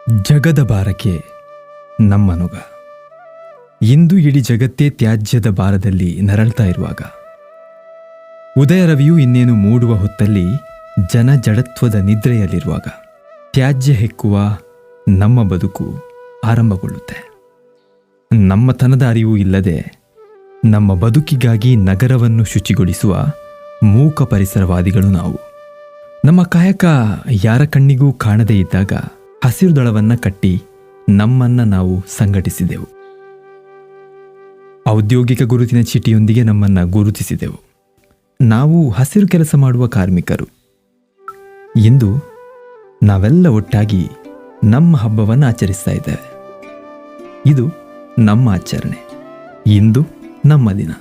ಜಗದ ಭಾರಕ್ಕೆ ನಮ್ಮನುಗ. ಇಂದು ಇಡೀ ಜಗತ್ತೇ ತ್ಯಾಜ್ಯದ ಭಾರದಲ್ಲಿ ನರಳ್ತಾ ಇರುವಾಗ, ಉದಯ ರವಿಯು ಇನ್ನೇನು ಮೂಡುವ ಹೊತ್ತಲ್ಲಿ ಜನ ಜಡತ್ವದ ನಿದ್ರೆಯಲ್ಲಿರುವಾಗ, ತ್ಯಾಜ್ಯ ಹೆಕ್ಕುವ ನಮ್ಮ ಬದುಕು ಆರಂಭಗೊಳ್ಳುತ್ತೆ. ನಮ್ಮತನದ ಅರಿವು ಇಲ್ಲದೆ ನಮ್ಮ ಬದುಕಿಗಾಗಿ ನಗರವನ್ನು ಶುಚಿಗೊಳಿಸುವ ಮೂಕ ಪರಿಸರವಾದಿಗಳು ನಾವು. ನಮ್ಮ ಕಾಯಕ ಯಾರ ಕಣ್ಣಿಗೂ ಕಾಣದೇ ಇದ್ದಾಗ ಹಸಿರು ದಳವನ್ನು ಕಟ್ಟಿ ನಮ್ಮನ್ನು ನಾವು ಸಂಘಟಿಸಿದೆವು. ಔದ್ಯೋಗಿಕ ಗುರುತಿನ ಚೀಟಿಯೊಂದಿಗೆ ನಮ್ಮನ್ನು ಗುರುತಿಸಿದೆವು. ನಾವು ಹಸಿರು ಕೆಲಸ ಮಾಡುವ ಕಾರ್ಮಿಕರು. ಇಂದು ನಾವೆಲ್ಲ ಒಟ್ಟಾಗಿ ನಮ್ಮ ಹಬ್ಬವನ್ನು ಆಚರಿಸ್ತಾ ಇದ್ದೇವೆ. ಇದು ನಮ್ಮ ಆಚರಣೆ. ಇಂದು ನಮ್ಮ ದಿನ.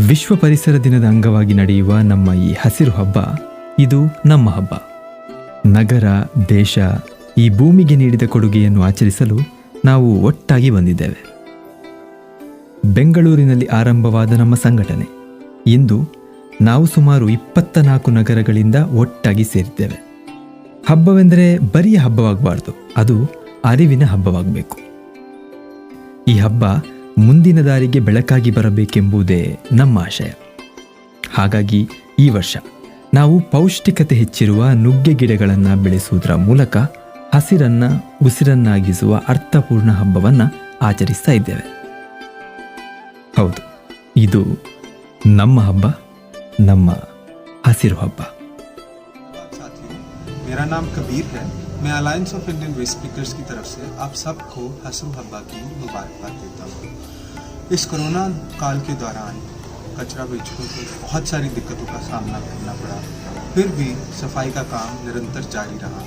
ವಿಶ್ವ ಪರಿಸರ ದಿನದ ಅಂಗವಾಗಿ ನಡೆಯುವ ನಮ್ಮ ಈ ಹಸಿರು ಹಬ್ಬ, ಇದು ನಮ್ಮ ಹಬ್ಬ. ನಗರ, ದೇಶ ಈ ಭೂಮಿಗೆ ನೀಡಿದ ಕೊಡುಗೆಯನ್ನು ಆಚರಿಸಲು ನಾವು ಒಟ್ಟಾಗಿ ಬಂದಿದ್ದೇವೆ. ಬೆಂಗಳೂರಿನಲ್ಲಿ ಆರಂಭವಾದ ನಮ್ಮ ಸಂಘಟನೆ ಇಂದು ನಾವು ಸುಮಾರು 24 ನಗರಗಳಿಂದ ಒಟ್ಟಾಗಿ ಸೇರಿದ್ದೇವೆ. ಹಬ್ಬವೆಂದರೆ ಬರಿಯ ಹಬ್ಬವಾಗಬಾರ್ದು, ಅದು ಅರಿವಿನ ಹಬ್ಬವಾಗಬೇಕು. ಈ ಹಬ್ಬ ಮುಂದಿನ ದಾರಿಗೆ ಬೆಳಕಾಗಿ ಬರಬೇಕೆಂಬುದೇ ನಮ್ಮ ಆಶಯ. ಹಾಗಾಗಿ ಈ ವರ್ಷ ನಾವು ಪೌಷ್ಟಿಕತೆ ಹೆಚ್ಚಿರುವ ನುಗ್ಗೆ ಗಿಡಗಳನ್ನು ಬೆಳೆಸುವುದರ ಮೂಲಕ ಹಸಿರನ್ನು ಉಸಿರನ್ನಾಗಿಸುವ ಅರ್ಥಪೂರ್ಣ ಹಬ್ಬವನ್ನು ಆಚರಿಸ್ತಾ ಇದ್ದೇವೆ. ಹೌದು, ಇದು ನಮ್ಮ ಹಬ್ಬ, ನಮ್ಮ ಹಸಿರು ಹಬ್ಬ. मेरा नाम कबीर है. मैं alliance of Indian waste pickers की तरफ से आप सबको हसरू हब्बा की मुबारकबाद देता हूँ. इस कोरोना काल के दौरान कचरा बेचकों को बहुत सारी दिक्कतों का सामना करना पड़ा, फिर भी सफाई का काम निरंतर जारी रहा.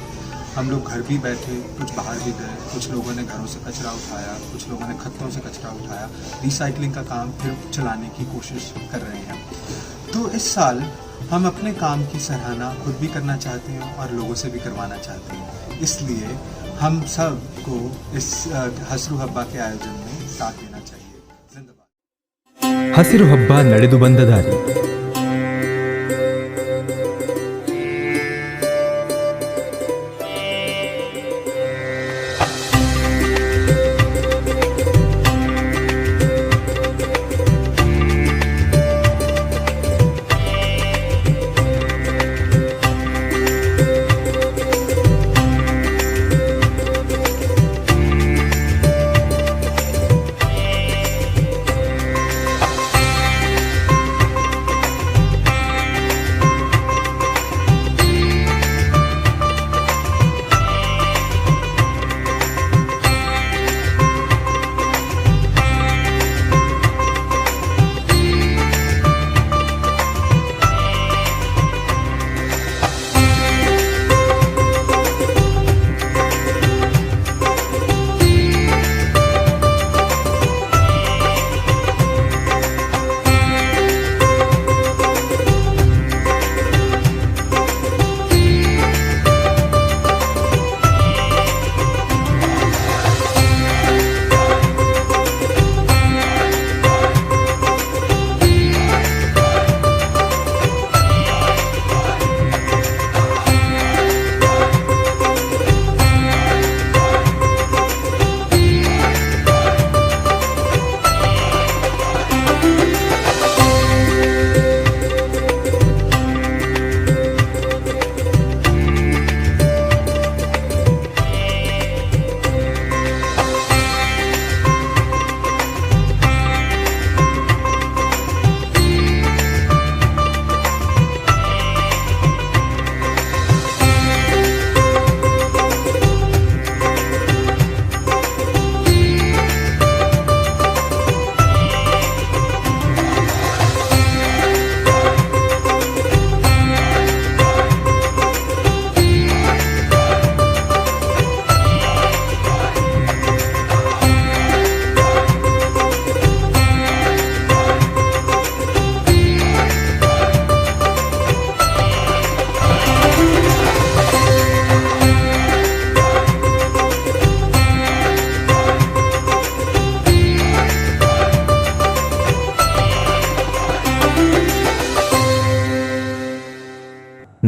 हम लोग घर भी बैठे, कुछ बाहर भी गए, कुछ लोगों ने घरों से कचरा उठाया, कुछ लोगों ने खत्तों से कचरा उठाया. रिसाइकलिंग का काम फिर चलाने की कोशिश कर रहे हैं. तो इस साल हम अपने काम की सराहना खुद भी करना चाहते हैं और लोगों से भी करवाना चाहते हैं. इसलिए हम सब को इस हसरू हब्बा के आयोजन में साथ देना चाहिए. जिंदाबाद. ಹಸಿರು ಹಬ್ಬ ನಡೆದು ಬಂದ ದಾರಿ.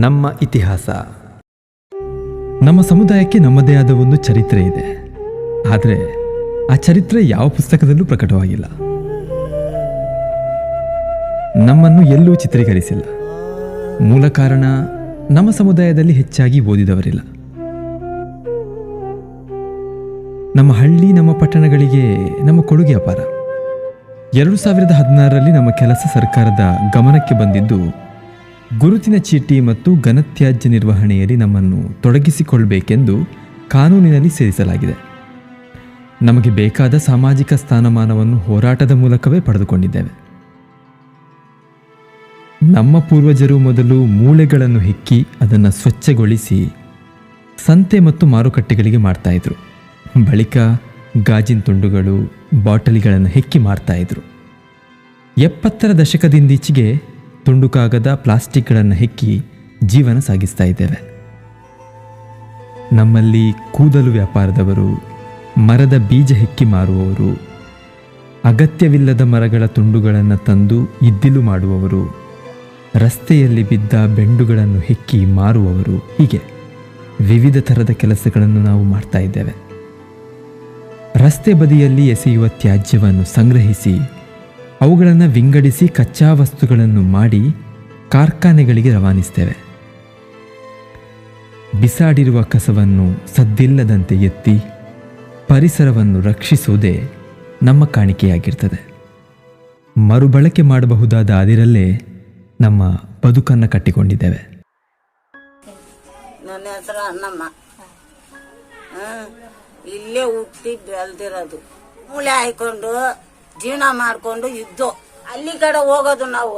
ನಮ್ಮ ಇತಿಹಾಸ. ನಮ್ಮ ಸಮುದಾಯಕ್ಕೆ ನಮ್ಮದೇ ಆದ ಒಂದು ಚರಿತ್ರೆ ಇದೆ. ಆದರೆ ಆ ಚರಿತ್ರೆ ಯಾವ ಪುಸ್ತಕದಲ್ಲೂ ಪ್ರಕಟವಾಗಿಲ್ಲ. ನಮ್ಮನ್ನು ಎಲ್ಲೂ ಚಿತ್ರೀಕರಿಸಿಲ್ಲ. ಮೂಲ ಕಾರಣ, ನಮ್ಮ ಸಮುದಾಯದಲ್ಲಿ ಹೆಚ್ಚಾಗಿ ಓದಿದವರಿಲ್ಲ. ನಮ್ಮ ಹಳ್ಳಿ, ನಮ್ಮ ಪಟ್ಟಣಗಳಿಗೆ ನಮ್ಮ ಕೊಡುಗೆ ಅಪಾರ. 2016ರಲ್ಲಿ ನಮ್ಮ ಕೆಲಸ ಸರ್ಕಾರದ ಗಮನಕ್ಕೆ ಬಂದಿದ್ದು ಗುರುತಿನ ಚೀಟಿ ಮತ್ತು ಘನತ್ಯಾಜ್ಯ ನಿರ್ವಹಣೆಯಲ್ಲಿ ನಮ್ಮನ್ನು ತೊಡಗಿಸಿಕೊಳ್ಬೇಕೆಂದು ಕಾನೂನಿನಲ್ಲಿ ಸೇರಿಸಲಾಗಿದೆ. ನಮಗೆ ಬೇಕಾದ ಸಾಮಾಜಿಕ ಸ್ಥಾನಮಾನವನ್ನು ಹೋರಾಟದ ಮೂಲಕವೇ ಪಡೆದುಕೊಂಡಿದ್ದೇವೆ. ನಮ್ಮ ಪೂರ್ವಜರು ಮೊದಲು ಮೂಳೆಗಳನ್ನು ಹೆಕ್ಕಿ ಅದನ್ನು ಸ್ವಚ್ಛಗೊಳಿಸಿ ಸಂತೆ ಮತ್ತು ಮಾರುಕಟ್ಟೆಗಳಿಗೆ ಮಾರ್ತಾಯಿದ್ರು. ಬಳಿಕ ಗಾಜಿನ ತುಂಡುಗಳು, ಬಾಟಲಿಗಳನ್ನು ಹೆಕ್ಕಿ ಮಾರ್ತಾಯಿದ್ರು. 70ರ ದಶಕದಿಂದೀಚೆಗೆ ತುಂಡು ಕಾಗದ, ಪ್ಲಾಸ್ಟಿಕ್ಗಳನ್ನು ಹೆಕ್ಕಿ ಜೀವನ ಸಾಗಿಸ್ತಾ ಇದ್ದೇವೆ. ನಮ್ಮಲ್ಲಿ ಕೂದಲು ವ್ಯಾಪಾರದವರು, ಮರದ ಬೀಜ ಹೆಕ್ಕಿ ಮಾರುವವರು, ಅಗತ್ಯವಿಲ್ಲದ ಮರಗಳ ತುಂಡುಗಳನ್ನು ತಂದು ಇದ್ದಿಲು ಮಾಡುವವರು, ರಸ್ತೆಯಲ್ಲಿ ಬಿದ್ದ ಬೆಂಡುಗಳನ್ನು ಹೆಕ್ಕಿ ಮಾರುವವರು, ಹೀಗೆ ವಿವಿಧ ಥರದ ಕೆಲಸಗಳನ್ನು ನಾವು ಮಾಡ್ತಾ ಇದ್ದೇವೆ. ರಸ್ತೆ ಬದಿಯಲ್ಲಿ ಎಸೆಯುವ ತ್ಯಾಜ್ಯವನ್ನು ಸಂಗ್ರಹಿಸಿ ಅವುಗಳನ್ನು ವಿಂಗಡಿಸಿ ಕಚ್ಚಾ ವಸ್ತುಗಳನ್ನು ಮಾಡಿ ಕಾರ್ಖಾನೆಗಳಿಗೆ ರವಾನಿಸ್ತೇವೆ. ಬಿಸಾಡಿರುವ ಕಸವನ್ನು ಸದ್ದಿಲ್ಲದಂತೆ ಎತ್ತಿ ಪರಿಸರವನ್ನು ರಕ್ಷಿಸುವುದೇ ನಮ್ಮ ಕಾಣಿಕೆಯಾಗಿರ್ತದೆ. ಮರುಬಳಕೆ ಮಾಡಬಹುದಾದ ಅದಿರಲ್ಲೇ ನಮ್ಮ ಬದುಕನ್ನು ಕಟ್ಟಿಕೊಂಡಿದ್ದೇವೆ. ನನ್ನ ಹೆಸರು ಅನ್ನಮ್ಮ. ಇಲ್ಲೇ ಹುಟ್ಟಿ ಬೆಳೆದಿರೋದು. ಮೂಳೆ ಹಾಯ್ಕೊಂಡು ಜೀವನ ಮಾಡ್ಕೊಂಡು ಇದ್ದು ಅಲ್ಲಿ ಕಡೆ ಹೋಗೋದು ನಾವು.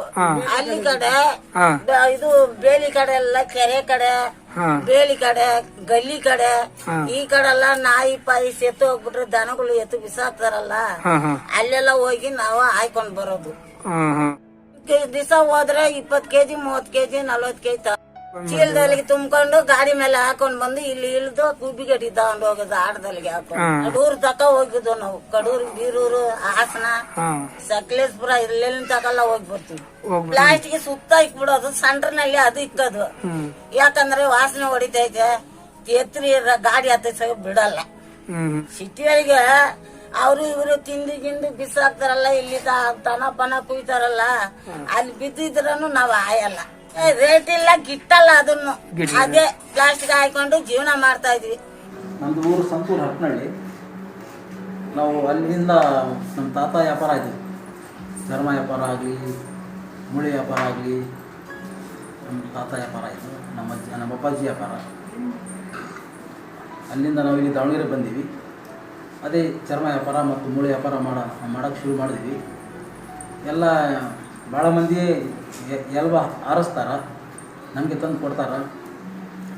ಅಲ್ಲಿ ಕಡೆ ಇದು ಬೇಲಿ ಕಡೆ ಎಲ್ಲ, ಕೆರೆ ಕಡೆ, ಬೇಲಿ ಕಡೆ, ಗಲ್ಲಿ ಕಡೆ, ಈ ಕಡೆ ಎಲ್ಲ ನಾಯಿ ಪಾಯಿ ಎತ್ತು ಹೋಗ್ಬಿಟ್ರೆ ದನಗಳು ಎತ್ತು ಬಿಸಾಕ್ತಾರಲ್ಲ, ಅಲ್ಲೆಲ್ಲ ಹೋಗಿ ನಾವು ಹಾಯ್ಕೊಂಡ್ ಬರೋದು. ದಿವಸ ಹೋದ್ರೆ 20 ಕೆಜಿ, 30 ಕೆಜಿ, 40 ಕೆಜಿ ಚೀಲದಲ್ಲಿ ತುಂಬ್ಕೊಂಡು ಗಾಡಿ ಮೇಲೆ ಹಾಕೊಂಡ್ ಬಂದು ಇಲ್ಲಿ ಇಳಿದು ಕುಬ್ಬಿಗಡ್ಡಿ ತಗೊಂಡು ಹೋಗೋದು. ಆಟದಲ್ಲಿಗೆ ಹಾಕೊಂಡು ಕಡೂರ್ ತಕ ಹೋಗಿದ್ದು ನಾವು. ಕಡೂರು, ಬೀರೂರು, ಹಾಸನ, ಸಕಲೇಶ್ಪುರ ಇಲ್ಲೆಲ್ಲ ತಕಲ್ಲ ಹೋಗಿ ಬರ್ತೀವಿ. ಪ್ಲಾಸ್ಟಿಕ್ ಸುತ್ತ ಇಕ್ಬಿಡೋದು, ಸೆಂಟರ್ನಲ್ಲಿ ಅದು ಇಕ್ಕೋದು. ಯಾಕಂದ್ರೆ ವಾಸನೆ ಹೊಡಿತೈತೆ, ಎತ್ತರಿ ಗಾಡಿ ಹತ್ತ ಬಿಡಲ್ಲ. ಸಿಟಿಯವರಿಗೆ ಅವರು ಇವರು ತಿಂದು ಗಿಂದು ಬಿಸಾಕ್ತಾರಲ್ಲ, ಇಲ್ಲಿ ತನ ಪನ ಕುಯ್ತಾರಲ್ಲ, ಅಲ್ಲಿ ಬಿದ್ದಿದ್ರೂ ನಾವು ಆಯಲ್ಲ. ರೇಟ್ ಇಲ್ಲ, ಗಿಟ್ಟಲ್ಲ. ಅದನ್ನು ಅದೇ ಪ್ಲಾಸ್ಟಿಕ್ ಹಾಕೊಂಡು ಜೀವನ ಮಾಡ್ತಾ ಇದ್ವಿ. ನಮ್ದು ಊರು ಸಂತೂರು ಹಟ್ನಳ್ಳಿ. ನಾವು ಅಲ್ಲಿಂದ ನಮ್ಮ ತಾತ ವ್ಯಾಪಾರ ಆಯಿತು. ಚರ್ಮ ವ್ಯಾಪಾರ ಆಗಲಿ, ಮುಳಿ ವ್ಯಾಪಾರ ಆಗಲಿ, ನಮ್ಮ ತಾತ ವ್ಯಾಪಾರ ಆಯಿತು. ನಮ್ಮ ಅಪ್ಪಾಜಿ ವ್ಯಾಪಾರ. ಅಲ್ಲಿಂದ ನಾವು ಇಲ್ಲಿ ದಾವಣಗೆರೆ ಬಂದೀವಿ. ಅದೇ ಚರ್ಮ ವ್ಯಾಪಾರ ಮತ್ತು ಮುಳಿ ವ್ಯಾಪಾರ ಮಾಡೋಕ್ಕೆ ಶುರು ಮಾಡಿದ್ವಿ. ಎಲ್ಲ ಭಾಳ ಮಂದಿ ಎಲ್ವ ಆರಿಸ್ತಾರ, ನಮಗೆ ತಂದು ಕೊಡ್ತಾರೆ.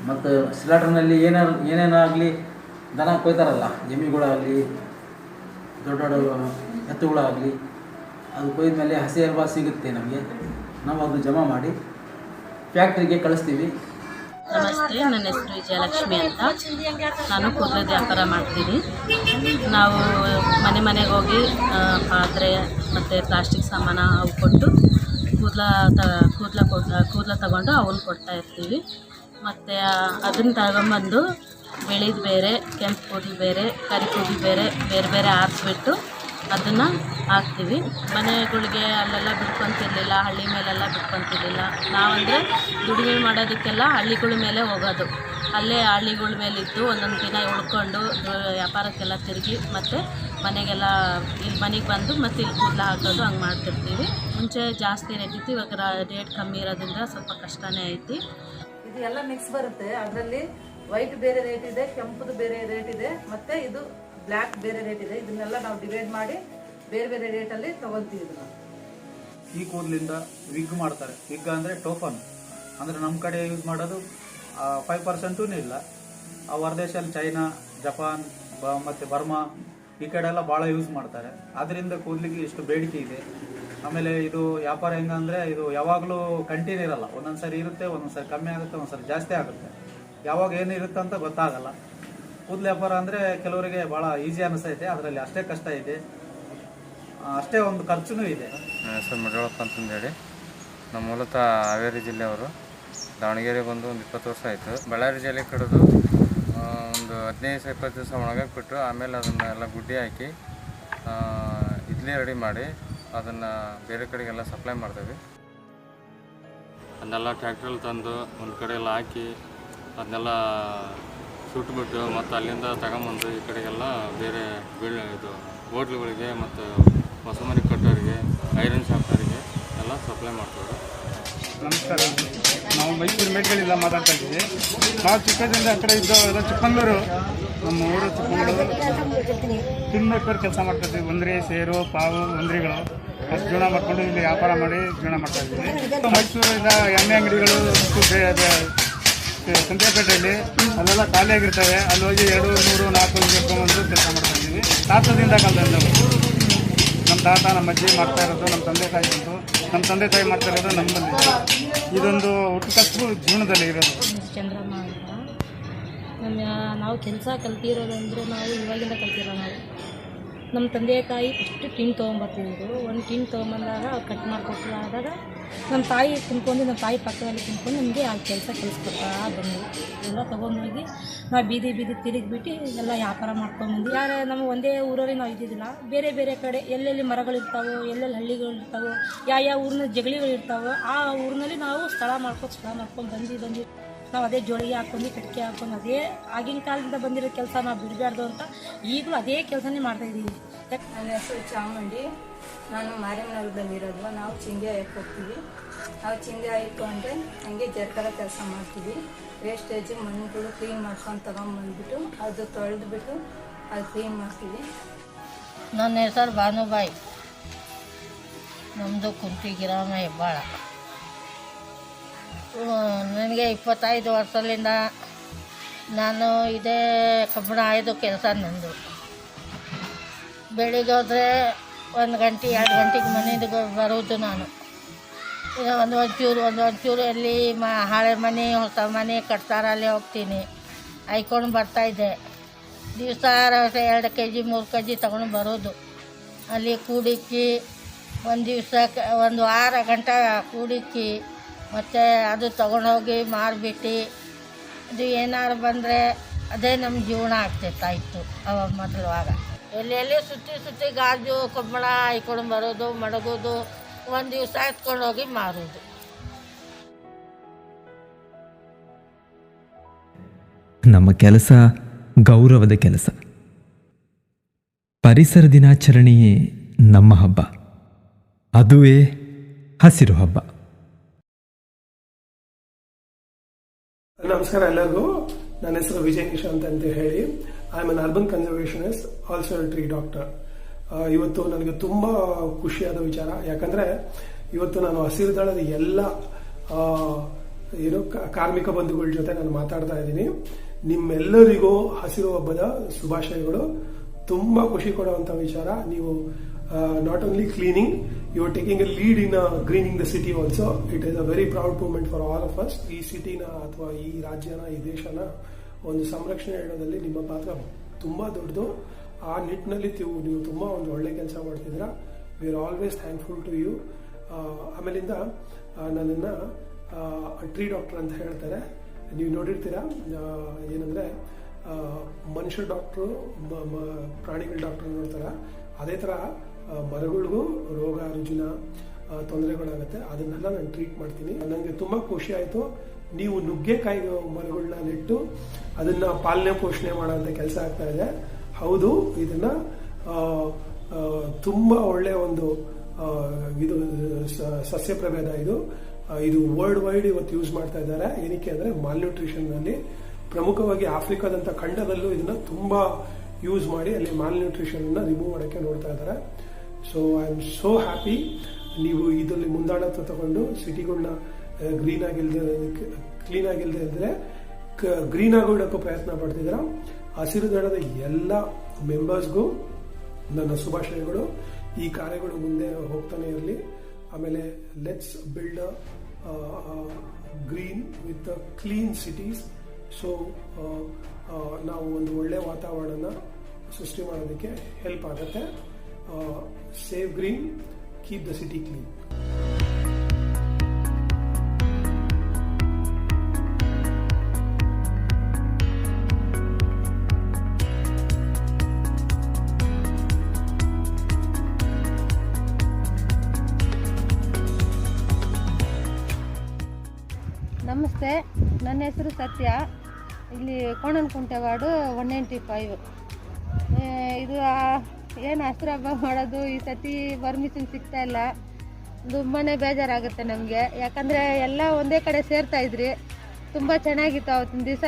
ಮತ್ತು ಸ್ಲಾಟರ್ನಲ್ಲಿ ಏನೇನಾಗಲಿ ದನ ಕೊಯ್ತಾರಲ್ಲ, ಎಮ್ಮಿಗಳಾಗಲಿ, ದೊಡ್ಡ ದೊಡ್ಡ ಎತ್ತುಗಳಾಗಲಿ, ಅದು ಕೊಯ್ದ ಮೇಲೆ ಹಸಿ ಎಲ್ವ ಸಿಗುತ್ತೆ ನಮಗೆ. ನಾವು ಅದು ಜಮಾ ಮಾಡಿ ಫ್ಯಾಕ್ಟ್ರಿಗೆ ಕಳಿಸ್ತೀವಿ. ನಮಸ್ತೆ, ನನ್ನ ಹೆಸರು ವಿಜಯಲಕ್ಷ್ಮಿ ಅಂತ. ನಾನು ಕೂದಲದ ವ್ಯಾಪಾರ ಮಾಡ್ತೀನಿ. ನಾವು ಮನೆಗೆ ಹೋಗಿ ಪಾತ್ರೆ ಮತ್ತು ಪ್ಲಾಸ್ಟಿಕ್ ಸಾಮಾನು ಅವು ಕೊಟ್ಟು ಕೂದಲ ತಗೊಂಡು ಅವನ್ನ ಕೊಡ್ತಾ ಇರ್ತೀವಿ. ಮತ್ತು ಅದನ್ನು ತಗೊಂಬಂದು ಬೆಳೆದು ಬೇರೆ, ಕೆಂಪು ಕೂದಲು ಬೇರೆ, ಕರಿ ಕೂದಲು ಬೇರೆ, ಬೇರೆ ಬೇರೆ ಆರಿಸ್ಬಿಟ್ಟು ಅದನ್ನು ಹಾಕ್ತೀವಿ. ಮನೆಗಳಿಗೆ ಅಲ್ಲೆಲ್ಲ ಬಿಟ್ಕೊತಿರ್ಲಿಲ್ಲ, ಹಳ್ಳಿ ಮೇಲೆಲ್ಲ ಬಿಟ್ಕೊತಿರ್ಲಿಲ್ಲ. ನಾವಂದರೆ ದುಡಿಮೆ ಮಾಡೋದಕ್ಕೆಲ್ಲ ಹಳ್ಳಿಗಳ ಮೇಲೆ ಹೋಗೋದು. ಅಲ್ಲೇ ಹಳ್ಳಿಗಳ ಮೇಲಿದ್ದು ಒಂದೊಂದು ದಿನ ಉಳ್ಕೊಂಡು ವ್ಯಾಪಾರಕ್ಕೆಲ್ಲ ತಿರುಗಿ ಮತ್ತು ಮನೆಗೆಲ್ಲ ಇಲ್ಲಿ ಮನೆಗೆ ಬಂದು ಮತ್ತು ಇಲ್ಲಿ ಕೂದಲ ಹಾಕೋದು ಹಂಗೆ ಮಾಡ್ತಿರ್ತೀವಿ. ಮುಂಚೆ ಜಾಸ್ತಿ ರೇಟ್ ಇತ್ತು, ಇವಾಗ ರೇಟ್ ಕಮ್ಮಿ ಇರೋದ್ರಿಂದ ಸ್ವಲ್ಪ ಕಷ್ಟನೇ ಐತಿ. ಇದು ಎಲ್ಲ ಮಿಕ್ಸ್ ಬರುತ್ತೆ. ಅದರಲ್ಲಿ ವೈಟ್ ಬೇರೆ ರೇಟ್ ಇದೆ, ಕೆಂಪುದು ಬೇರೆ ರೇಟ್ ಇದೆ, ಮತ್ತು ಇದು ಬ್ಲ್ಯಾಕ್ ಬೇರೆ ರೇಟ್ ಇದೆ. ಇದನ್ನೆಲ್ಲ ನಾವು ಡಿವೈಡ್ ಮಾಡಿ ಬೇರೆ ಬೇರೆ ರೇಟಲ್ಲಿ ತೊಗೊತೀವಿ. ಇದನ್ನು ಈ ಕೂದಲಿಂದ ವಿಗ್ ಮಾಡ್ತಾರೆ. ವಿಗ್ ಅಂದರೆ ಟೋಫನ್ ಅಂದರೆ ನಮ್ಮ ಕಡೆ ಯೂಸ್ ಮಾಡೋದು 5% ಇಲ್ಲ. ಆ ಹೊರದೇಶದಲ್ಲಿ ಚೈನಾ, ಜಪಾನ್ ಮತ್ತು ಬರ್ಮಾ ಈ ಕಡೆ ಎಲ್ಲ ಭಾಳ ಯೂಸ್ ಮಾಡ್ತಾರೆ. ಅದರಿಂದ ಕೂದಲಿಗೆ ಇಷ್ಟು ಬೇಡಿಕೆ ಇದೆ. ಆಮೇಲೆ ಇದು ವ್ಯಾಪಾರ ಹೆಂಗಂದರೆ ಇದು ಯಾವಾಗಲೂ ಕಂಟಿನ್ಯೂ ಇರಲ್ಲ. ಒಂದೊಂದು ಸರಿ ಇರುತ್ತೆ, ಒಂದೊಂದು ಸರಿ ಕಮ್ಮಿ ಆಗುತ್ತೆ, ಒಂದೊಂದು ಸರಿ ಜಾಸ್ತಿ ಆಗುತ್ತೆ. ಯಾವಾಗ ಏನಿರುತ್ತೆ ಅಂತ ಗೊತ್ತಾಗಲ್ಲ. ಕೂದಲು ವ್ಯಾಪಾರ ಅಂದರೆ ಕೆಲವರಿಗೆ ಭಾಳ ಈಸಿ ಅನಿಸ್ತೈತೆ, ಅದರಲ್ಲಿ ಅಷ್ಟೇ ಕಷ್ಟ ಇದೆ, ಅಷ್ಟೇ ಒಂದು ಖರ್ಚು ಇದೆ. ನನ್ನ ಹೆಸರು ಮಡಿಯೊಳಪ್ಪ ಅಂತಂದೇಳಿ. ನಮ್ಮ ಮೂಲತಃ ಹಾವೇರಿ ಜಿಲ್ಲೆಯವರು. ದಾವಣಗೆರೆ ಬಂದು ಒಂದು 20 ವರ್ಷ ಆಯಿತು. ಬಳ್ಳಾರಿ ಜಿಲ್ಲೆ ಕಡೆದು 15-20 ದಿವಸ ಒಣಗಕ್ಕೆ ಬಿಟ್ಟು ಆಮೇಲೆ ಅದನ್ನು ಎಲ್ಲ ಗುಡ್ಡೆ ಹಾಕಿ ಇಡ್ಲಿ ರೆಡಿ ಮಾಡಿ ಅದನ್ನು ಬೇರೆ ಕಡೆಗೆಲ್ಲ ಸಪ್ಲೈ ಮಾಡ್ತೇವೆ. ಅದನ್ನೆಲ್ಲ ಟ್ಯಾಕ್ಟ್ರಲ್ಲಿ ತಂದು ಒಂದು ಕಡೆ ಎಲ್ಲ ಹಾಕಿ ಅದನ್ನೆಲ್ಲ ಸುಟ್ಬಿಟ್ಟು ಮತ್ತು ಅಲ್ಲಿಂದ ತಗೊಂಬಂದು ಈ ಕಡೆಗೆಲ್ಲ ಬೇರೆ ಇದು ಹೋಟ್ಲುಗಳಿಗೆ ಮತ್ತು ಹೊಸ ಮನೆ ಕಟ್ಟೋರಿಗೆ, ಐರನ್ ಶಾಪ್ನವರಿಗೆ ಎಲ್ಲ ಸಪ್ಲೈ ಮಾಡ್ತೇವೆ. ನಮಸ್ಕಾರ, ನಾವು ಮೈಸೂರು ಮೇಟ್ಗಳಿಂದ ಮಾತಾಡ್ತಾ ಇದ್ದೀವಿ. ನಾವು ಚಿಕ್ಕದಿಂದ ಆ ಕಡೆ ಇದ್ದು ಎಲ್ಲ ಚಿಕ್ಕಮಗಳೂರು, ನಮ್ಮ ಊರು ಚಿಕ್ಕಮಗಳೂರು. ತಿನ್ನಬೇಕಾದ್ರೆ ಕೆಲಸ ಮಾಡ್ತಾ ಇದ್ದೀವಿ. ಒಂದ್ರಿ, ಸೇರು, ಪಾವು, ಒಂದ್ರಿಗಳು ಅಷ್ಟು ಜೀವನ ಮಾಡ್ಕೊಂಡು ಇಲ್ಲಿ ವ್ಯಾಪಾರ ಮಾಡಿ ಜೀವನ ಮಾಡ್ತಾ ಇದ್ದೀವಿ. ಮೈಸೂರಿಂದ ಎಣ್ಣೆ ಅಂಗಡಿಗಳು ಸಂತೆಪೇಟೆಯಲ್ಲಿ ಅಲ್ಲೆಲ್ಲ ಖಾಲಿಯಾಗಿರ್ತವೆ. ಅಲ್ಲಿ ಹೋಗಿ 2, 3, 4 ಇಟ್ಕೊಂಡ್ಬಂದು ಕೆಲಸ ಮಾಡ್ತಾ ಇದ್ದೀವಿ. ತಾತದಿಂದ ಕಾಲದಿಂದ ನಮ್ಮ ತಾತ, ನಮ್ಮ ಅಜ್ಜಿ ಮಾಡ್ತಾ ಇರೋದು, ನಮ್ಮ ತಂದೆ ತಾಯಿ ಬಂತು, ನಮ್ಮ ತಂದೆ ತಾಯಿ ಮಾಡ್ತಾ ಇರೋದು ನಮ್ಮಲ್ಲಿ. ಇದೊಂದು ಹುಟ್ಟುಕಸಬು ಜೀವನದಲ್ಲಿ ಇರೋದು. ಚಂದ್ರಮ್ಮ ಅಂತ ನಾವು ಕೆಲಸ ಕಲ್ತಿರೋದಂದರೆ ನಾವು ಇವಾಗಿಂದ ಕಲ್ತಿರೋ ನಾವು. ನಮ್ಮ ತಂದೆ ತಾಯಿ ಫಸ್ಟು ಟಿನ್ ತೊಗೊಂಬರ್ತಿದ್ರು. ಒಂದು ಟಿನ್ ತೊಗೊಂಬಂದಾಗ ಕಟ್ ಮಾಡಿಕೊಟ್ಟಾದಾಗ ನಮ್ಮ ತಾಯಿ ಕುಂತ್ಕೊಂಡು, ನಮ್ಮ ತಾಯಿ ಪಕ್ಕದಲ್ಲಿ ಕುಂತ್ಕೊಂಡು ನಮಗೆ ಆ ಕೆಲಸ ಕಲಿಸ್ಕೊಡ್ತಾ ಬಂದ್ವಿ. ಎಲ್ಲ ತೊಗೊಂಡೋಗಿ ನಾವು ಬೀದಿ ತಿರುಗಿಬಿಟ್ಟು ಎಲ್ಲ ವ್ಯಾಪಾರ ಮಾಡ್ಕೊಂಡ್ಬಂದು. ಯಾರು ನಮ್ಮ ಒಂದೇ ಊರಲ್ಲಿ ನಾವು ಇದ್ದಿದ್ದಿಲ್ಲ, ಬೇರೆ ಬೇರೆ ಕಡೆ ಎಲ್ಲೆಲ್ಲಿ ಮರಗಳಿರ್ತಾವೋ, ಎಲ್ಲೆಲ್ಲಿ ಹಳ್ಳಿಗಳಿರ್ತಾವೋ, ಯಾವ ಊರಿನ ಜಗಳಿಗಳಿರ್ತಾವೋ ಆ ಊರಿನಲ್ಲಿ ನಾವು ಸ್ಥಳ ಮಾಡ್ಕೊಂಡು ಬಂದು ನಾವು ಅದೇ ಜೋಳಿಗೆ ಹಾಕ್ಕೊಂಡು ಕಟ್ಗೆ ಹಾಕ್ಕೊಂಡು ಅದೇ ಆಗಿನ ಕಾಲದಿಂದ ಬಂದಿರೋ ಕೆಲಸ ನಾವು ಬಿಡಬಾರ್ದು ಅಂತ ಈಗಲೂ ಅದೇ ಕೆಲಸನೇ ಮಾಡ್ತಾಯಿದ್ದೀವಿ. ನನ್ನ ಹೆಸರು ಚಾಮುಂಡಿ. ನಾನು ಮಾರಿಮನೆಯಲ್ಲಿ ಬಂದಿರೋದು. ನಾವು ಚಿಂಗೆ ಹಾಕಿ ಹೋಗ್ತೀವಿ. ನಾವು ಚಿಂಗೆ ಹಾಕೊಂಡ್ರೆ ಹಂಗೆ ಜರ್ಕರ ಕೆಲಸ ಮಾಡ್ತೀವಿ. ವೇಸ್ಟೇಜು ಮಣ್ಣುಗಳು ಕ್ಲೀನ್ ಮಾಡ್ಕೊಂಡು ತಗೊಂಬಂದ್ಬಿಟ್ಟು ಅದು ತೊಳೆದ್ಬಿಟ್ಟು ಅದು ಕ್ಲೀನ್ ಮಾಡ್ತೀವಿ. ನನ್ನ ಹೆಸರು ಭಾನುಬಾಯಿ. ನಮ್ಮದು ಕುಂಟಿ ಗ್ರಾಮ ಹೆಬ್ಬಾಳ. ನನಗೆ 25 ವರ್ಷದಿಂದ ನಾನು ಇದೇ ಕಬ್ಬಣ ಆಯ್ದು ಕೆಲಸ ನಂದು. ಬೆಳಿಗ್ಗೆ ಹೋದರೆ 1 ಗಂಟೆ 2 ಗಂಟೆಗೆ ಮನೆಗೆ ಬರೋದು ನಾನು. ಒಂಚೂರು ಎಲ್ಲಿ ಹಳೆ ಮನೆ ಹೊಸ ಮನೆ ಕಟ್ತಾರ ಅಲ್ಲಿ ಹೋಗ್ತೀನಿ, ಹಾಯ್ಕೊಂಡು ಬರ್ತಾಯಿದ್ದೆ. ದಿವಸ 2 kg 3 kg ತಗೊಂಡು ಬರೋದು. ಅಲ್ಲಿ ಕೂಡಿಕ್ಕಿ ಒಂದು ದಿವ್ಸಕ್ಕೆ 1 ವಾರ ಗಂಟ ಕೂಡಿಕ್ಕಿ ಮತ್ತು ಅದು ತೊಗೊಂಡೋಗಿ ಮಾರಿಬಿಟ್ಟು ಅದು ಏನಾರು ಬಂದರೆ ಅದೇ ನಮ್ಮ ಜೀವನ ಆಗ್ತಿರ್ತಾಯಿತ್ತು ಅವಾಗ ಮೊದಲುವಾಗ. ಎಲ್ಲೆಲ್ಲಿ ಸುತ್ತಿ ಗಾಜು ಕಬ್ಬಣ ಹಾಯ್ಕೊಂಡು ಬರೋದು, ಮಡಗೋದು, ಒಂದು ದಿವಸ ಎತ್ಕೊಂಡೋಗಿ ಮಾರೋದು. ನಮ್ಮ ಕೆಲಸ ಗೌರವದ ಕೆಲಸ. ಪರಿಸರ ದಿನಾಚರಣೆಯೇ ನಮ್ಮ ಹಬ್ಬ, ಅದುವೇ ಹಸಿರು ಹಬ್ಬ. ನಮಸ್ಕಾರ ಎಲ್ಲರಿಗೂ. ನನ್ನ ಹೆಸರು ವಿಜಯ್ ನಿಶಾಂತ್ ಅಂತ ಹೇಳಿ. I am an urban conservationist, also tree doctor. ಇವತ್ತು ನನಗೆ ತುಂಬಾ ಖುಷಿಯಾದ ವಿಚಾರ, ಯಾಕಂದ್ರೆ ಇವತ್ತು ನಾನು ಹಸಿರು ದಳದ ಎಲ್ಲ ಕಾರ್ಮಿಕ ಬಂಧುಗಳ ಜೊತೆ ನಾನು ಮಾತಾಡ್ತಾ ಇದ್ದೀನಿ. ನಿಮ್ಮೆಲ್ಲರಿಗೂ ಹಸಿರು ಹಬ್ಬದ ಶುಭಾಶಯಗಳು. ತುಂಬಾ ಖುಷಿ ಕೊಡುವಂತ ವಿಚಾರ. ನೀವು not only cleaning, you are taking a lead in greening the city also. It is a very proud moment for all of us. ಈ ಸಿಟಿನ ಅಥವಾ ಈ ರಾಜ್ಯನ, ಈ ದೇಶನ ಒಂದು ಸಂರಕ್ಷಣೆ ಇಡೋದ್ರಲ್ಲಿ ನಿಮ್ಮ ಪಾತ್ರ ತುಂಬಾ ದೊಡ್ಡದು. ಆ ನಿಟ್ಟಿನಲ್ಲಿ ನೀವು ತುಂಬಾ ಒಂದು ಒಳ್ಳೆ ಕೆಲಸ ಮಾಡ್ತಿದ್ದೀರಾ. We are always thankful to you. ಆಮೇಲಿಂದ ನನ್ನನ್ನ ಟ್ರೀ ಡಾಕ್ಟರ್ ಅಂತ ಹೇಳ್ತಾರೆ. ನೀವು ನೋಡಿರ್ತೀರಾ, ಏನಂದ್ರೆ ಮನುಷ್ಯ ಡಾಕ್ಟ್ರು ಪ್ರಾಣಿಗಳ ಡಾಕ್ಟರ್ ನೋಡ್ತಾರ, ಅದೇ ತರ ಮರಗಳಿಗೂ ರೋಗ ರುಜಿನ ತೊಂದರೆಗಳಾಗುತ್ತೆ. ಅದನ್ನೆಲ್ಲ ನಾನು ಟ್ರೀಟ್ ಮಾಡ್ತೀನಿ. ನನಗೆ ತುಂಬಾ ಖುಷಿ ಆಯ್ತು. ನೀವು ನುಗ್ಗೆಕಾಯಿ ಮರಗಳನ್ನ ನೆಟ್ಟು ಅದನ್ನ ಪಾಲನೆ ಪೋಷಣೆ ಮಾಡೋಂಥ ಕೆಲಸ ಆಗ್ತಾ ಇದೆ. ಹೌದು, ಇದನ್ನ ತುಂಬಾ ಒಳ್ಳೆ ಒಂದು ಇದು ಸಸ್ಯ ಪ್ರಭೇದ. ಇದು ವರ್ಲ್ಡ್ ವೈಡ್ ಇವತ್ತು ಯೂಸ್ ಮಾಡ್ತಾ ಇದ್ದಾರೆ. ಏನಕ್ಕೆ ಅಂದ್ರೆ ಮಾಲ್ನ್ಯೂಟ್ರಿಷನ್ ನಲ್ಲಿ ಪ್ರಮುಖವಾಗಿ ಆಫ್ರಿಕಾದಂತ ಖಂಡದಲ್ಲೂ ಇದನ್ನ ತುಂಬಾ ಯೂಸ್ ಮಾಡಿ ಅಲ್ಲಿ ಮಾಲ್ನ್ಯೂಟ್ರಿಷನ್ ರಿಮೂವ್ ಮಾಡೋಕ್ಕೆ ನೋಡ್ತಾ ಇದ್ದಾರೆ. So I am so happy. ನೀವು ಇದರಲ್ಲಿ ಮುಂದಾಳತ್ವ ತಗೊಂಡು ಸಿಟಿಗಳನ್ನ ಕ್ಲೀನ್ ಆಗಿಲ್ಲದೆ ಇದ್ರೆ ಗ್ರೀನ್ ಆಗೋಡಕ್ಕೂ ಪ್ರಯತ್ನ ಪಡ್ತಿದ್ದೀರಾ. ಹಸಿರು ದಳದ ಎಲ್ಲ ಮೆಂಬರ್ಸ್ಗೂ ನನ್ನ ಶುಭಾಶಯಗಳು. ಈ ಕಾರ್ಯಗಳು ಮುಂದೆ ಹೋಗ್ತಾನೆ ಇರಲಿ. ಆಮೇಲೆ let's build green with clean cities. So ನಾವು ಒಂದು ಒಳ್ಳೆ ವಾತಾವರಣನ ಸೃಷ್ಟಿ ಮಾಡೋದಕ್ಕೆ ಹೆಲ್ಪ್ ಆಗುತ್ತೆ. Save green, keep the city clean. ನಮಸ್ತೆ, ನನ್ನ ಹೆಸರು ಸತ್ಯ. ಇಲ್ಲಿ ಕೋಣನಕುಂಟೆ ವಾರ್ಡು 195. ಇದು ಏನು ಹಸಿರು ಹಬ್ಬ ಮಾಡೋದು, ಈ ಸತಿ ಪರ್ಮಿಷನ್ ಸಿಗ್ತಾ ಇಲ್ಲ. ತುಂಬಾ ಬೇಜಾರಾಗುತ್ತೆ ನಮಗೆ. ಯಾಕಂದರೆ ಎಲ್ಲ ಒಂದೇ ಕಡೆ ಸೇರ್ತಾ ಇದ್ರಿ, ತುಂಬ ಚೆನ್ನಾಗಿತ್ತು. ಅವತ್ತಿನ ದಿವಸ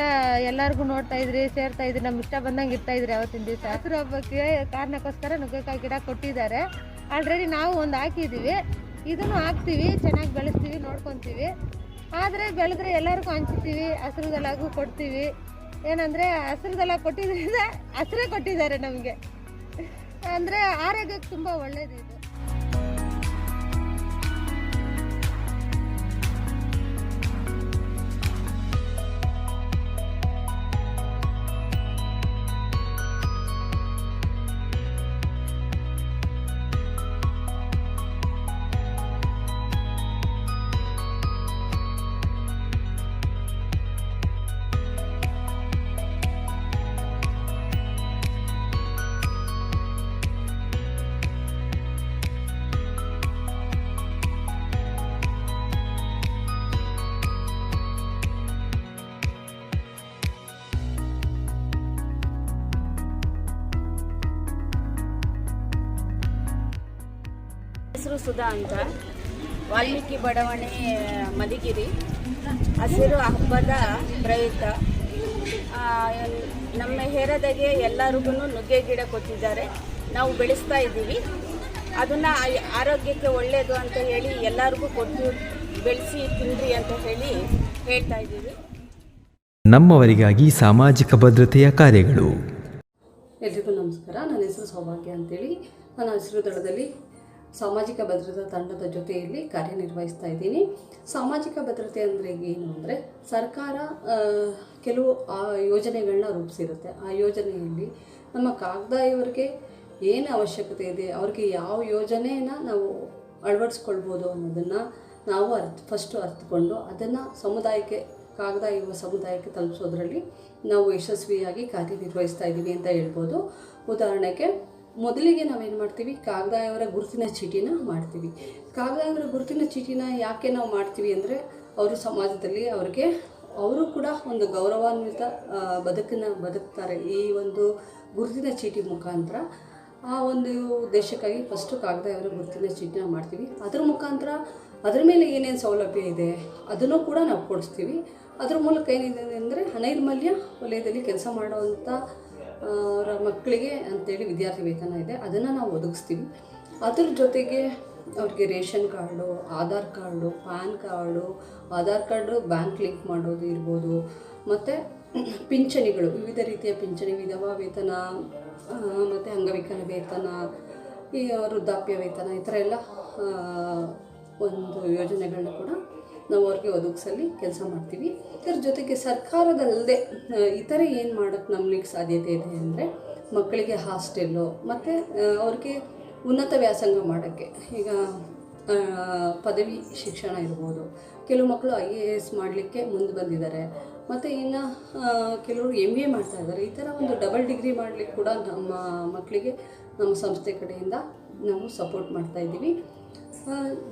ಎಲ್ಲರಿಗೂ ನೋಡ್ತಾ ಇದ್ರಿ, ಸೇರ್ತಾ ಇದ್ರಿ, ನಮ್ಮ ಇಷ್ಟ ಬಂದಂಗೆ ಇರ್ತಾಯಿದ್ರಿ. ಅವತ್ತಿನ ದಿವಸ ಹಸಿರು ಹಬ್ಬಕ್ಕೆ ಕಾರಣಕ್ಕೋಸ್ಕರ ನುಗ್ಗೆಕಾಯಿ ಗಿಡ ಕೊಟ್ಟಿದ್ದಾರೆ. ಆಲ್ರೆಡಿ ನಾವು ಒಂದು ಹಾಕಿದ್ದೀವಿ, ಇದನ್ನು ಹಾಕ್ತೀವಿ, ಚೆನ್ನಾಗಿ ಬೆಳೆಸ್ತೀವಿ, ನೋಡ್ಕೊತೀವಿ. ಆದರೆ ಬೆಳೆದ್ರೆ ಎಲ್ಲರಿಗೂ ಹಂಚ್ತೀವಿ, ಹಸಿರುದೆಲ್ಲಗೂ ಕೊಡ್ತೀವಿ. ಏನಂದರೆ ಹಸಿರುದೆಲ್ಲ ಕೊಟ್ಟಿದ್ದರಿಂದ ಹಸಿರೇ ಕೊಟ್ಟಿದ್ದಾರೆ ನಮಗೆ. ಅಂದರೆ ಆರೋಗ್ಯಕ್ಕೆ ತುಂಬ ಒಳ್ಳೆಯದು ಇದು. ಹೆಸರು ಸುಧಾ ಅಂತ, ವಾಲ್ಮೀಕಿ ಬಡಾವಣೆ, ಮಧುಗಿರಿ. ಹಸಿರು ಹಬ್ಬದ ಪ್ರಯುಕ್ತ ನಮ್ಮ ಹೇರದಾಗೆ ಎಲ್ಲರಿಗೂ ನುಗ್ಗೆ ಗಿಡ ಕೊಟ್ಟಿದ್ದಾರೆ. ನಾವು ಬೆಳೆಸ್ತಾ ಇದ್ದೀವಿ. ಅದನ್ನು ಆರೋಗ್ಯಕ್ಕೆ ಒಳ್ಳೆಯದು ಅಂತ ಹೇಳಿ ಎಲ್ಲರಿಗೂ ಕೊಟ್ಟು ಬೆಳೆಸಿ ತಿನ್ನಿರಿ ಅಂತ ಹೇಳ್ತಾ ಇದ್ದೀವಿ. ನಮ್ಮವರಿಗಾಗಿ ಸಾಮಾಜಿಕ ಭದ್ರತೆಯ ಕಾರ್ಯಗಳು. ಎಲ್ರಿಗೂ ನಮಸ್ಕಾರ. ನನ್ನ ಹೆಸರು ಸೌಭಾಗ್ಯ ಅಂತೇಳಿ. ನಾನು ಹಸಿರು ದಳದಲ್ಲಿ ಸಾಮಾಜಿಕ ಭದ್ರತಾ ತಂಡದ ಜೊತೆಯಲ್ಲಿ ಕಾರ್ಯನಿರ್ವಹಿಸ್ತಾ ಇದ್ದೀನಿ. ಸಾಮಾಜಿಕ ಭದ್ರತೆ ಅಂದರೆ ಏನು ಅಂದರೆ, ಸರ್ಕಾರ ಕೆಲವು ಯೋಜನೆಗಳನ್ನ ರೂಪಿಸಿರುತ್ತೆ. ಆ ಯೋಜನೆಯಲ್ಲಿ ನಮ್ಮ ಕಾಗದಾಯವರಿಗೆ ಏನು ಅವಶ್ಯಕತೆ ಇದೆ, ಅವ್ರಿಗೆ ಯಾವ ಯೋಜನೆಯನ್ನು ನಾವು ಅಳವಡಿಸ್ಕೊಳ್ಬೋದು ಅನ್ನೋದನ್ನು ನಾವು ಫಸ್ಟು ಅರ್ಥಕೊಂಡು ಅದನ್ನು ಸಮುದಾಯಕ್ಕೆ, ಕಾಗದ ಯುವ ಸಮುದಾಯಕ್ಕೆ ತಲುಪಿಸೋದ್ರಲ್ಲಿ ನಾವು ಯಶಸ್ವಿಯಾಗಿ ಕಾರ್ಯನಿರ್ವಹಿಸ್ತಾ ಇದ್ದೀವಿ ಅಂತ ಹೇಳ್ಬೋದು. ಉದಾಹರಣೆಗೆ, ಮೊದಲಿಗೆ ನಾವೇನು ಮಾಡ್ತೀವಿ, ಕಾಗದಾಯವರ ಗುರುತಿನ ಚೀಟಿನ ಮಾಡ್ತೀವಿ. ಕಾಗದಾಯವರ ಗುರುತಿನ ಚೀಟಿನ ಯಾಕೆ ನಾವು ಮಾಡ್ತೀವಿ ಅಂದರೆ, ಅವರು ಸಮಾಜದಲ್ಲಿ ಅವರು ಕೂಡ ಒಂದು ಗೌರವಾನ್ವಿತ ಬದುಕನ್ನು ಬದುಕ್ತಾರೆ ಈ ಒಂದು ಗುರುತಿನ ಚೀಟಿ ಮುಖಾಂತರ. ಆ ಒಂದು ಉದ್ದೇಶಕ್ಕಾಗಿ ಫಸ್ಟು ಕಾಗದಾಯವರ ಗುರುತಿನ ಚೀಟಿನ ಮಾಡ್ತೀವಿ. ಅದರ ಮುಖಾಂತರ ಅದರ ಮೇಲೆ ಏನೇನು ಸೌಲಭ್ಯ ಇದೆ ಅದನ್ನು ಕೂಡ ನಾವು ಕೊಡಿಸ್ತೀವಿ. ಅದರ ಮೂಲಕ ಏನಿದೆ ಅಂದರೆ, ನೈರ್ಮಲ್ಯ ವಲಯದಲ್ಲಿ ಕೆಲಸ ಮಾಡುವಂಥ ಅವರ ಮಕ್ಕಳಿಗೆ ಅಂತೇಳಿ ವಿದ್ಯಾರ್ಥಿ ವೇತನ ಇದೆ, ಅದನ್ನು ನಾವು ಒದಗಿಸ್ತೀವಿ. ಅದ್ರ ಜೊತೆಗೆ ಅವ್ರಿಗೆ ration card, Aadhaar card, PAN card, Aadhaar card bank link ಮಾಡೋದು ಇರ್ಬೋದು. ಮತ್ತು ಪಿಂಚಣಿಗಳು, ವಿವಿಧ ರೀತಿಯ ಪಿಂಚಣಿ, ವಿಧವಾ ವೇತನ, ಮತ್ತು ಅಂಗವಿಕಲ ವೇತನ, ಈ ವೃದ್ಧಾಪ್ಯ ವೇತನ, ಈ ಥರ ಎಲ್ಲ ಒಂದು ಯೋಜನೆಗಳನ್ನ ಕೂಡ ನಾವು ಅವ್ರಿಗೆ ಒದಗಿಸಲಿ ಕೆಲಸ ಮಾಡ್ತೀವಿ. ಇದರ ಜೊತೆಗೆ ಸರ್ಕಾರದಲ್ಲದೆ ಇತರೆ ಏನು ಮಾಡೋಕ್ಕೆ ನಮಗೆ ಸಾಧ್ಯತೆ ಇದೆ ಅಂದರೆ, ಮಕ್ಕಳಿಗೆ ಹಾಸ್ಟೆಲ್ಲು, ಮತ್ತು ಅವ್ರಿಗೆ ಉನ್ನತ ವ್ಯಾಸಂಗ ಮಾಡೋಕ್ಕೆ, ಈಗ ಪದವಿ ಶಿಕ್ಷಣ ಇರ್ಬೋದು. ಕೆಲವು ಮಕ್ಕಳು IAS ಮಾಡಲಿಕ್ಕೆ ಮುಂದೆ ಬಂದಿದ್ದಾರೆ, ಮತ್ತು ಇನ್ನು ಕೆಲವರು MA ಮಾಡ್ತಾ ಇದ್ದಾರೆ. ಈ ಥರ ಒಂದು ಡಬಲ್ ಡಿಗ್ರಿ ಮಾಡಲಿಕ್ಕೆ ಕೂಡ ನಮ್ಮ ಮಕ್ಕಳಿಗೆ ನಮ್ಮ ಸಂಸ್ಥೆ ಕಡೆಯಿಂದ ನಾವು ಸಪೋರ್ಟ್ ಮಾಡ್ತಾಯಿದ್ದೀವಿ.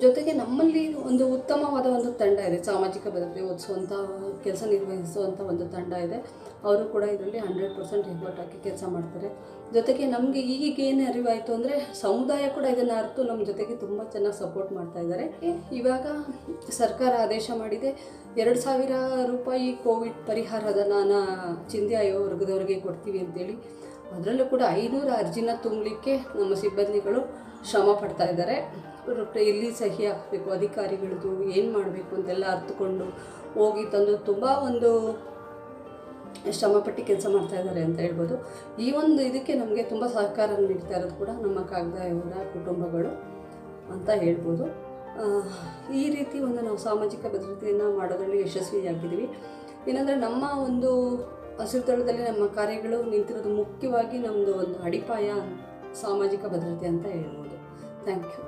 ಜೊತೆಗೆ ನಮ್ಮಲ್ಲಿ ಒಂದು ಉತ್ತಮವಾದ ಒಂದು ತಂಡ ಇದೆ, ಸಾಮಾಜಿಕ ಭದ್ರತೆ ಒದಗಿಸುವಂಥ ಕೆಲಸ ನಿರ್ವಹಿಸುವಂಥ ಒಂದು ತಂಡ ಇದೆ. ಅವರು ಕೂಡ ಇದರಲ್ಲಿ 100% ಎಫರ್ಟ್ ಹಾಕಿ ಕೆಲಸ ಮಾಡ್ತಾರೆ. ಜೊತೆಗೆ ನಮಗೆ ಈಗ ಏನು ಅರಿವಾಯಿತು ಅಂದರೆ, ಸಮುದಾಯ ಕೂಡ ಇದನ್ನು ಅರಿತು ನಮ್ಮ ಜೊತೆಗೆ ತುಂಬ ಚೆನ್ನಾಗಿ ಸಪೋರ್ಟ್ ಮಾಡ್ತಾ ಇದ್ದಾರೆ. ಇವಾಗ ಸರ್ಕಾರ ಆದೇಶ ಮಾಡಿದೆ, 2,000 ರೂಪಾಯಿ ಕೋವಿಡ್ ಪರಿಹಾರಧನ ಚಿಂದಿ ಆಯೋ ವರ್ಗದವರಿಗೆ ಕೊಡ್ತೀವಿ ಅಂತೇಳಿ. ಅದರಲ್ಲೂ ಕೂಡ 500 ಅರ್ಜಿನ ತುಂಬಲಿಕ್ಕೆ ನಮ್ಮ ಸಿಬ್ಬಂದಿಗಳು ಶ್ರಮ ಪಡ್ತಾ ಇದ್ದಾರೆ. ಎಲ್ಲಿ ಸಹಿ ಹಾಕಬೇಕು, ಅಧಿಕಾರಿಗಳದ್ದು ಏನು ಮಾಡಬೇಕು ಅಂತೆಲ್ಲ ಅರ್ಥಕೊಂಡು ಹೋಗಿ ತಂದು ತುಂಬ ಒಂದು ಶ್ರಮಪಟ್ಟು ಕೆಲಸ ಮಾಡ್ತಾ ಇದ್ದಾರೆ ಅಂತ ಹೇಳ್ಬೋದು. ಈ ಒಂದು ಇದಕ್ಕೆ ನಮಗೆ ತುಂಬ ಸಹಕಾರ ನೀಡ್ತಾ ಇರೋದು ಕೂಡ ನಮ್ಮ ಕಾಗದಾಯವರ ಕುಟುಂಬಗಳು ಅಂತ ಹೇಳ್ಬೋದು. ಈ ರೀತಿ ಒಂದು ನಾವು ಸಾಮಾಜಿಕ ಭದ್ರತೆಯನ್ನು ಮಾಡೋದ್ರಲ್ಲಿ ಯಶಸ್ವಿಯಾಗಿದ್ದೀವಿ. ಏನಂದರೆ, ನಮ್ಮ ಒಂದು ಹಸಿರು ದಳದಲ್ಲಿ ನಮ್ಮ ಕಾರ್ಯಗಳು ನಿಂತಿರೋದು ಮುಖ್ಯವಾಗಿ ನಮ್ಮದು ಒಂದು ಅಡಿಪಾಯ ಸಾಮಾಜಿಕ ಭದ್ರತೆ ಅಂತ ಹೇಳ್ಬೋದು. Thank you.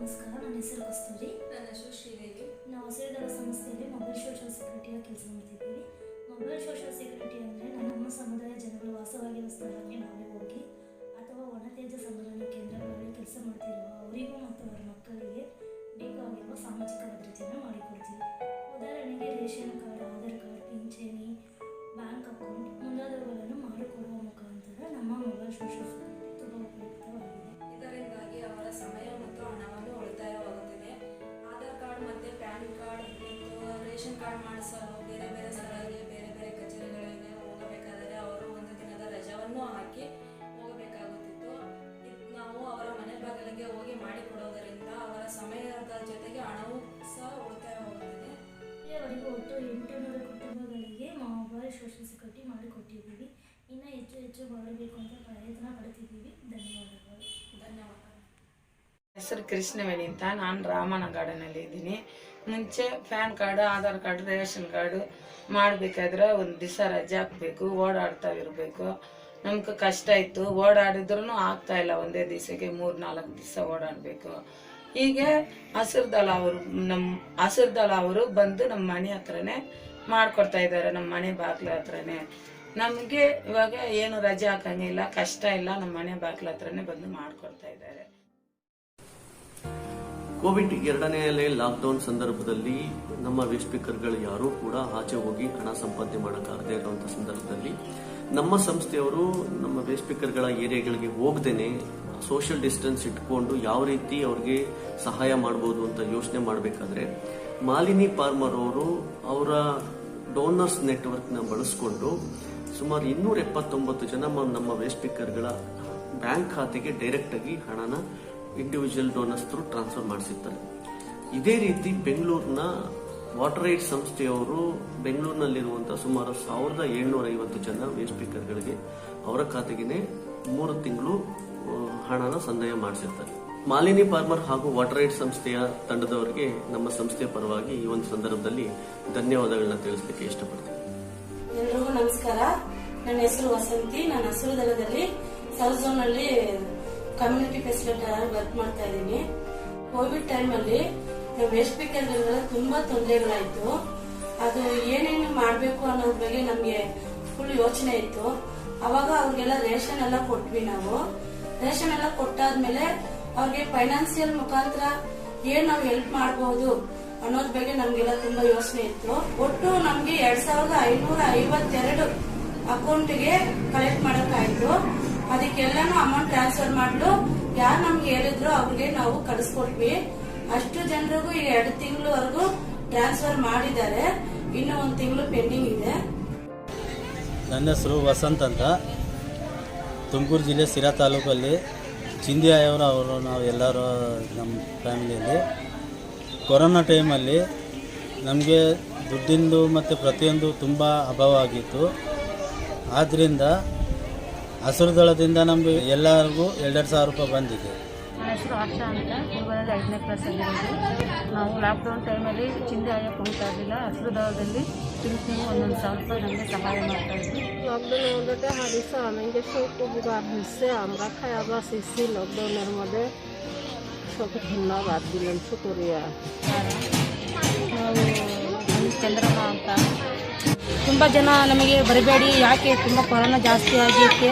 ನಮಸ್ಕಾರ, ನನ್ನ ಹೆಸರು ಕಸ್ತೂರಿ. ನನ್ನ ಹೆಸರು ಶ್ರೀದೇವಿ. ನಾವು ಹಸಿರು ದಳ ಸಂಸ್ಥೆಯಲ್ಲಿ ಮೊಬೈಲ್ ಸೋಷಿಯಲ್ ಸೆಕ್ಯೂರಿಟಿಯಾಗಿ ಕೆಲಸ ಮಾಡ್ತಿದ್ದೀವಿ. ಮೊಬೈಲ್ ಸೋಷಿಯಲ್ ಸೆಕ್ಯೂರಿಟಿ ಅಂದರೆ ನಮ್ಮ ಸಮುದಾಯ ಜನಗಳು ವಾಸವಾಗಿರೋ ಸ್ಥಳಕ್ಕೆ ನಾವೇ ಹೋಗಿ ಅಥವಾ ಸೋಷಿಯಲ್ ತುಂಬ ಉಪಯುಕ್ತವಾಗಿದೆ. ಇದರಿಂದಾಗಿ ಅವರ ಸಮಯ ಮತ್ತು ಹಣವನ್ನು ಉಳಿತಾಯವಾಗುತ್ತಿದೆ. ಆಧಾರ್ ಕಾರ್ಡ್ ಮತ್ತು ಪ್ಯಾನ್ ಕಾರ್ಡ್ ಮತ್ತು ರೇಷನ್ ಕಾರ್ಡ್ ಮಾಡಿಸಲು ಬೇರೆ ಬೇರೆ ಸ್ಥಳಗಳಿಗೆ ಬೇರೆ ಬೇರೆ ಕಚೇರಿಗಳಿಗೆ ಹೋಗಬೇಕಾದರೆ ಅವರು ಒಂದು ದಿನದ ರಜಾವನ್ನು ಹಾಕಿ ಹೋಗಬೇಕಾಗುತ್ತಿತ್ತು. ನಾವು ಅವರ ಮನೆ ಬಾಗಿಲಿಗೆ ಹೋಗಿ ಮಾಡಿಕೊಡೋದರಿಂದ ಅವರ ಸಮಯದ ಜೊತೆಗೆ ಹಣವೂ ಸಹ ಉಳಿತಾಯವಾಗುತ್ತದೆ. ಇಲ್ಲಿಯವರೆಗೂ ಒಟ್ಟು 800 ಕುಟುಂಬಗಳಿಗೆ ಮೊಬೈಲ್ ಸೋಷಿಯಲ್ ಸೆಕ್ಯೂರಿಟಿ ಮಾಡಿಕೊಟ್ಟಿದ್ದೀವಿ. ಇನ್ನು ಹೆಚ್ಚು ಮಾಡಬೇಕು ಅಂತ ಪ್ರಯತ್ನ ಪಡ್ತಿದ್ದೀವಿ. ಧನ್ಯವಾದಗಳು. ಹೆಸರು ಕೃಷ್ಣವೇಣಿ ಅಂತ. ನಾನು ರಾಮನ ಗಾರ್ಡನಲ್ಲಿ ಇದ್ದೀನಿ. ಮುಂಚೆ PAN card, Aadhaar card, ration card ಮಾಡಬೇಕಾದ್ರೆ ಒಂದು ದಿವಸ ರಜೆ ಹಾಕಬೇಕು, ಓಡಾಡ್ತಾ ಇರಬೇಕು. ನಮ್ಗೆ ಕಷ್ಟ ಇತ್ತು, ಓಡಾಡಿದ್ರೂ ಆಗ್ತಾ ಇಲ್ಲ. ಒಂದೇ ದಿವಸಕ್ಕೆ 3-4 ದಿವಸ ಓಡಾಡಬೇಕು. ಹೀಗೆ ಹಸಿರು ದಳ ಅವರು ಬಂದು ನಮ್ಮ ಮನೆ ಹತ್ರನೇ ಮಾಡಿಕೊಡ್ತಾ ಇದ್ದಾರೆ, ನಮ್ಮ ಮನೆ ಬಾಗಿಲ ಹತ್ರನೇ. ನಮಗೆ ಇವಾಗ ಏನು ರಜೆ ಹಾಕಂಗಿಲ್ಲ, ಕಷ್ಟ ಇಲ್ಲ, ನಮ್ಮ ಮನೆ ಬಾಗಿಲ ಹತ್ರನೇ ಬಂದು ಮಾಡಿಕೊಡ್ತಾ ಇದ್ದಾರೆ. ಕೋವಿಡ್ 2ನೇ ಅಲೆ ಲಾಕ್ಡೌನ್ ಸಂದರ್ಭದಲ್ಲಿ ನಮ್ಮ ವೇಸ್ಟ್ ಸ್ಪೀಕರ್ಗಳು ಯಾರೂ ಕೂಡ ಆಚೆ ಹೋಗಿ ಹಣ ಸಂಪಾದನೆ ಮಾಡೋಕ್ಕಾಗದೇ ಇರುವಂಥ ಸಂದರ್ಭದಲ್ಲಿ ನಮ್ಮ ಸಂಸ್ಥೆಯವರು ನಮ್ಮ ವೇಸ್ಟ್ ಸ್ಪೀಕರ್ಗಳ ಏರಿಯಾಗಳಿಗೆ ಹೋಗದೇನೆ ಸೋಷಿಯಲ್ ಡಿಸ್ಟೆನ್ಸ್ ಇಟ್ಕೊಂಡು ಯಾವ ರೀತಿ ಅವ್ರಿಗೆ ಸಹಾಯ ಮಾಡ್ಬೋದು ಅಂತ ಯೋಚನೆ ಮಾಡಬೇಕಾದ್ರೆ ಮಾಲಿನಿ ಪಾರ್ಮರ್ ಅವರು ಅವರ ಡೋನರ್ಸ್ ನೆಟ್ವರ್ಕ್ನ ಬಳಸ್ಕೊಂಡು ಸುಮಾರು 279 ಜನ ನಮ್ಮ ವೇಸ್ಟ್ ಸ್ಪೀಕರ್ಗಳ ಬ್ಯಾಂಕ್ ಖಾತೆಗೆ ಡೈರೆಕ್ಟ್ ಆಗಿ ಹಣನ ಇಂಡಿವಿಜುವಲ್ ಡೋನರ್ಸ್ ಥ್ರೂ ಟ್ರಾನ್ಸ್ಫರ್ ಮಾಡಿಸಿರ್ತಾರೆ. ಇದೇ ರೀತಿ ಬೆಂಗಳೂರಿನ ವಾಟರ್ ರೈಟ್ ಸಂಸ್ಥೆಯವರು ಬೆಂಗಳೂರಿನಲ್ಲಿರುವಂತಹ ಸುಮಾರು 1750 ಜನ ವೇಸ್ಟ್ ಸ್ಪೀಕರ್ಗಳಿಗೆ ಅವರ ಖಾತೆಗೆ 3 ತಿಂಗಳು ಹಣನ ಸಂದಾಯ ಮಾಡಿಸಿರ್ತಾರೆ. ಮಾಲಿನಿ ಫಾರ್ಮರ್ ಹಾಗೂ ವಾಟರ್ ರೈಟ್ ಸಂಸ್ಥೆಯ ತಂಡದವರಿಗೆ ನಮ್ಮ ಸಂಸ್ಥೆಯ ಪರವಾಗಿ ಈ ಒಂದು ಸಂದರ್ಭದಲ್ಲಿ ಧನ್ಯವಾದಗಳನ್ನ ತಿಳಿಸಲಿಕ್ಕೆ ಇಷ್ಟಪಡ್ತೀನಿ. ಎಲ್ರಿಗೂ ನಮಸ್ಕಾರ. ನನ್ನ ಹೆಸರು ವಸಂತಿ. ನಾನು ಹಸಿರು ದಳದಲ್ಲಿ ಸೌತ್ ಝೋನ್ ನಲ್ಲಿ ಕಮ್ಯುನಿಟಿ ಫೆಸಿಲಿಟೇಟರ್ ವರ್ಕ್ ಮಾಡ್ತಾ ಇದ್ದೀನಿ. ಕೋವಿಡ್ ಟೈಮಲ್ಲಿ ವೇಸ್ಟ್ ಸ್ಪೀಕರ್ಗಳ ತುಂಬಾ ತೊಂದರೆಗಳಾಯ್ತು. ಅದು ಏನೇನು ಮಾಡಬೇಕು ಅನ್ನೋದ್ರ ಬಗ್ಗೆ ನಮಗೆ ಫುಲ್ ಯೋಚನೆ ಇತ್ತು. ಅವಾಗ ಅವ್ರಿಗೆಲ್ಲ ರೇಷನ್ ಎಲ್ಲ ಕೊಟ್ವಿ. ನಾವು ರೇಷನ್ ಎಲ್ಲ ಕೊಟ್ಟಾದ್ಮೇಲೆ ಅವ್ರಿಗೆ ಫೈನಾನ್ಸಿಯಲ್ ಮುಖಾಂತರ ಏನ್ ನಾವು ಹೆಲ್ಪ್ ಮಾಡಬಹುದು ಅನ್ನೋದ್ರ ಬಗ್ಗೆ ನಮ್ಗೆಲ್ಲ ತುಂಬಾ ಯೋಚನೆ ಇತ್ತು. ಒಟ್ಟು ನಮ್ಗೆ 2552 ಅಕೌಂಟ್ಗೆ ಕಲೆಕ್ಟ್ ಮಾಡಕ್ಕಾಯ್ತು. ಅದಕ್ಕೆಲ್ಲಾನು ಅಮೌಂಟ್ ಟ್ರಾನ್ಸ್ಫರ್ ಮಾಡಲು ಯಾರು ನಮ್ಗೆ ಹೇಳಿದ್ರು ಅವ್ರಿಗೆ ನಾವು ಕಳಿಸ್ಕೊಟ್ವಿ. ಅಷ್ಟು ಜನರಿಗೂ ಈಗ 2 ತಿಂಗಳವರೆಗೂ ಟ್ರಾನ್ಸ್ಫರ್ ಮಾಡಿದ್ದಾರೆ. ಇನ್ನು 1 ತಿಂಗಳು ಪೆಂಡಿಂಗ್ ಇದೆ. ನನ್ನ ಹೆಸರು ವಸಂತ್ ಅಂತ. ತುಮಕೂರು ಜಿಲ್ಲೆ ಸಿರಾ ತಾಲೂಕಲ್ಲಿ ಚಿಂದಿಯಾಯವರು ನಾವು ಎಲ್ಲರೂ ನಮ್ಮ ಫ್ಯಾಮಿಲಿಯಲ್ಲಿ ಕೊರೋನಾ ಟೈಮಲ್ಲಿ ನಮಗೆ ದುಡ್ಡಿಂದು ಮತ್ತು ಪ್ರತಿಯೊಂದು ತುಂಬ ಅಭಾವ ಆಗಿತ್ತು. ಆದ್ದರಿಂದ ಹಸಿರು ದಳದಿಂದ ನಮಗೆ ಎಲ್ಲರಿಗೂ 2,000 ರೂಪಾಯಿ ಬಂದಿದೆ. ನನ್ನ ಹೆಸರು ಆಶಾ ಅಂತ. ಗುಲ್ಬರ್ಗದಲ್ಲಿ 5ನೇ ಕ್ಲಾಸ್ ಆಗಿರೋದು. ನಾವು ಲಾಕ್ಡೌನ್ ಟೈಮಲ್ಲಿ ಚಿಂದಿ ಆಯಕ್ಕೆ ಹೋಗ್ತಾ ಇರಲಿಲ್ಲ. ಹಸಿರು ದಳದಲ್ಲಿ ತಿಂಗಳು 1,000 ರೂಪಾಯಿ ನಮಗೆ ಸಹಾಯ ಮಾಡ್ತಾ ಇದ್ವಿ. লকডাউনের মধ্যে হারিয়েছে আমাকে সব উপকার হচ্ছে। আমরা খাওয়া বাঁচিয়েছি লকডাউনের মধ্যে। সব ধন্যবাদ দিলাম, শুক্রিয়া। ನಾವು ಚಂದ್ರಮ್ಮ ಅಂತ. ತುಂಬ ಜನ ನಮಗೆ ಬರಬೇಡಿ, ಯಾಕೆ ತುಂಬ ಕೊರೋನಾ ಜಾಸ್ತಿ ಆಗೈತೆ,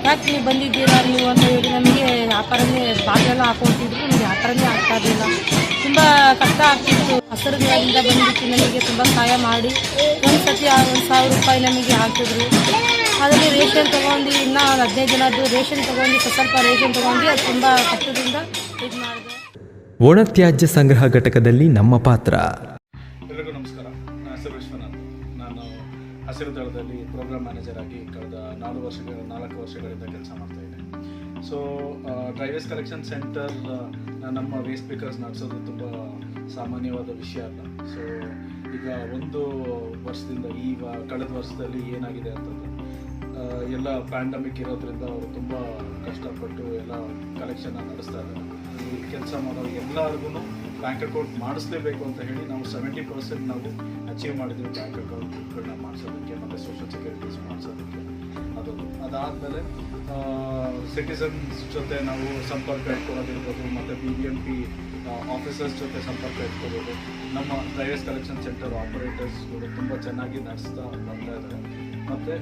ಯಾಕೆ ನೀವು ಬಂದಿದ್ದೀರಾ ನೀವು ಅಂತ ಹೇಳಿ ನಮಗೆ ವ್ಯಾಪಾರನೇ ಬಾಗಿಲೆಲ್ಲ ಹಾಕೊಳ್ತಿದ್ರು. ನಮಗೆ ವ್ಯಾಪಾರನೇ ಆಗ್ತಾ ಇರಲಿಲ್ಲ, ತುಂಬ ಕಷ್ಟ ಆಗ್ತಿತ್ತು. ಹಸಿರು ದಳದಿಂದ ಬಂದಿತ್ತು ನಮಗೆ ತುಂಬ ಸಹಾಯ ಮಾಡಿ ಒಂದು ಸತಿ 1,000 ರೂಪಾಯಿ ನಮಗೆ ಹಾಕಿದ್ರು. ಅದರಲ್ಲಿ ರೇಷನ್ ತೊಗೊಂಡು ಇನ್ನೂ 15 ಜನದ್ದು ರೇಷನ್ ತೊಗೊಂಡು ಸ್ವಲ್ಪ ರೇಷನ್ ತೊಗೊಂಡು ಅದು ತುಂಬ ಕಷ್ಟದಿಂದ ಇದು ಮಾಡಿದೆ. ಒಣತ್ಯಾಜ್ಯ ಸಂಗ್ರಹ ಘಟಕದಲ್ಲಿ ನಮ್ಮ ಪಾತ್ರ. ಎಲ್ಲರಿಗೂ ನಮಸ್ಕಾರ. ನನ್ನ ಹೆಸರು ವಿಶ್ವನಾಥ್. ನಾನು ಹಸಿರು ದಳದಲ್ಲಿ ಪ್ರೋಗ್ರಾಮ್ ಮ್ಯಾನೇಜರ್ ಆಗಿ ಕಳೆದ 4 ವರ್ಷಗಳಿಂದ ಕೆಲಸ ಮಾಡ್ತಾ ಇದ್ದೇನೆ. ಸೊ ಡ್ರೈವೇಜ್ ಕಲೆಕ್ಷನ್ ಸೆಂಟರ್ ನಮ್ಮ ವೇಸ್ಟ್ ಸ್ಪೀಕರ್ಸ್ ನಡೆಸೋದು ತುಂಬ ಸಾಮಾನ್ಯವಾದ ವಿಷಯ ಅಲ್ಲ. ಸೊ ಈಗ 1 ವರ್ಷದಿಂದ ಕಳೆದ ವರ್ಷದಲ್ಲಿ ಏನಾಗಿದೆ ಅಂತಂದರೆ ಎಲ್ಲ ಪ್ಯಾಂಡಮಿಕ್ ಇರೋದ್ರಿಂದ ಅವರು ತುಂಬ ಕಷ್ಟಪಟ್ಟು ಎಲ್ಲ ಕಲೆಕ್ಷನ್ನ ನಡೆಸ್ತಾ ಇದ್ದಾರೆ. ಈ ಕೆಲಸ ಮಾಡೋ ಎಲ್ಲರಿಗೂ ಬ್ಯಾಂಕ್ ಅಕೌಂಟ್ ಮಾಡಿಸ್ಲೇಬೇಕು ಅಂತ ಹೇಳಿ ನಾವು 70% ನಾವು ಅಚೀವ್ ಮಾಡಿದ್ವಿ ಬ್ಯಾಂಕ್ ಅಕೌಂಟ್ಗಳನ್ನ ಮಾಡಿಸೋದಕ್ಕೆ ಮತ್ತು ಸೋಷಿಯಲ್ ಸೆಕ್ಯೂರಿಟೀಸ್ ಮಾಡಿಸೋದಕ್ಕೆ. ಅದಾದಮೇಲೆ ಸಿಟಿಸನ್ಸ್ ಜೊತೆ ನಾವು ಸಂಪರ್ಕ ಇಟ್ಕೊಳ್ಳೋದಿರ್ಬೋದು ಮತ್ತು BBMP ಆಫೀಸರ್ಸ್ ಜೊತೆ ಸಂಪರ್ಕ ಇಟ್ಕೋಬೋದು. ನಮ್ಮ ಡ್ರೈವೇಜ್ ಕಲೆಕ್ಷನ್ ಸೆಂಟರ್ ಆಪರೇಟರ್ಸ್ಗಳು ತುಂಬ ಚೆನ್ನಾಗಿ ನಡೆಸ್ತಾ ಬರ್ತಾ ಇದ್ದಾರೆ. ಮತ್ತು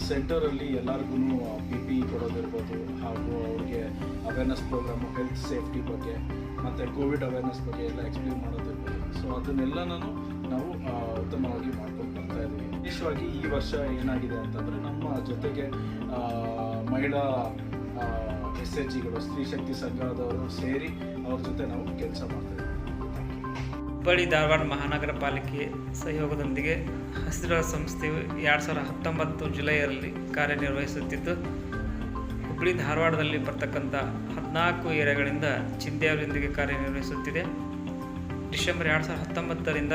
ಸೆಂಟರಲ್ಲಿ ಎಲ್ಲರಿಗೂ PPE ಕೊಡೋದಿರ್ಬೋದು, ಹಾಗೂ ಅವ್ರಿಗೆ ಅವೇರ್ನೆಸ್ ಪ್ರೋಗ್ರಾಮು ಹೆಲ್ತ್ ಸೇಫ್ಟಿ ಬಗ್ಗೆ ಮತ್ತು ಕೋವಿಡ್ ಅವೇರ್ನೆಸ್ ಬಗ್ಗೆ ಎಲ್ಲ ಎಕ್ಸ್ಪ್ಲೇನ್ ಮಾಡೋದಿರ್ಬೋದು. ಸೊ ಅದನ್ನೆಲ್ಲನೂ ನಾವು ಉತ್ತಮವಾಗಿ ಮಾಡ್ಕೊಂಡು ಬರ್ತಾ ಇದ್ದೀವಿ. ವಿಶೇಷವಾಗಿ ಈ ವರ್ಷ ಏನಾಗಿದೆ ಅಂತಂದರೆ ನಮ್ಮ ಜೊತೆಗೆ ಮಹಿಳಾ SHGಗಳು ಸ್ತ್ರೀ ಶಕ್ತಿ ಸಂಘದವರು ಸೇರಿ ಅವ್ರ ಜೊತೆ ನಾವು ಕೆಲಸ ಮಾಡ್ತೇವೆ. ಹುಬ್ಬಳ್ಳಿ ಧಾರವಾಡ ಮಹಾನಗರ ಪಾಲಿಕೆ ಸಹಯೋಗದೊಂದಿಗೆ ಹಸಿರು ಸಂಸ್ಥೆಯು 2019 ಜುಲೈಯಲ್ಲಿ ಕಾರ್ಯನಿರ್ವಹಿಸುತ್ತಿದ್ದು, ಹುಬ್ಬಳ್ಳಿ ಧಾರವಾಡದಲ್ಲಿ ಬರ್ತಕ್ಕಂಥ 14 ಏರಿಯಾಗಳಿಂದ ಚಿಂದ್ಯಾವರೊಂದಿಗೆ ಕಾರ್ಯನಿರ್ವಹಿಸುತ್ತಿದೆ. ಡಿಸೆಂಬರ್ 2019ರಿಂದ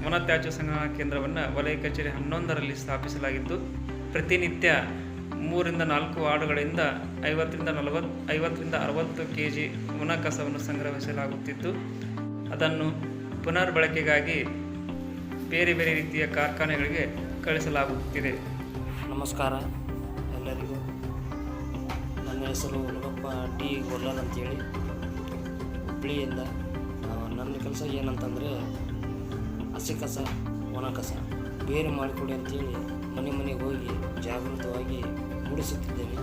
ವನತ್ಯಾಜ್ಯ ಸಂಗ್ರಹಣಾ ಕೇಂದ್ರವನ್ನು ವಲಯ ಕಚೇರಿ 11ರಲ್ಲಿ ಸ್ಥಾಪಿಸಲಾಗಿದ್ದು, ಪ್ರತಿನಿತ್ಯ 3ರಿಂದ 4 ವಾರ್ಡ್ಗಳಿಂದ 50ರಿಂದ 60 kg ಒಣ ಕಸವನ್ನು ಸಂಗ್ರಹಿಸಲಾಗುತ್ತಿದ್ದು, ಅದನ್ನು ಪುನರ್ಬಳಕೆಗಾಗಿ ಬೇರೆ ಬೇರೆ ರೀತಿಯ ಕಾರ್ಖಾನೆಗಳಿಗೆ ಕಳಿಸಲಾಗುತ್ತಿದೆ. ನಮಸ್ಕಾರ ಎಲ್ಲರಿಗೂ. ನನ್ನ ಹೆಸರು ಹುಡುಗಪ್ಪ ಟಿ ಗೊಲ್ಲರ್ ಅಂತೇಳಿ ಹುಬ್ಬಳ್ಳಿಯಿಂದ. ನನ್ನ ಕೆಲಸ ಏನಂತಂದರೆ ಹಸಿ ಕಸ ಒಣ ಕಸ ಬೇರೆ ಮಾಡಿಕೊಡಿ ಅಂತೇಳಿ ಮನೆ ಮನೆಗೆ ಹೋಗಿ ಜಾಗೃತವಾಗಿ ಮೂಡಿಸುತ್ತಿದ್ದೇನೆ.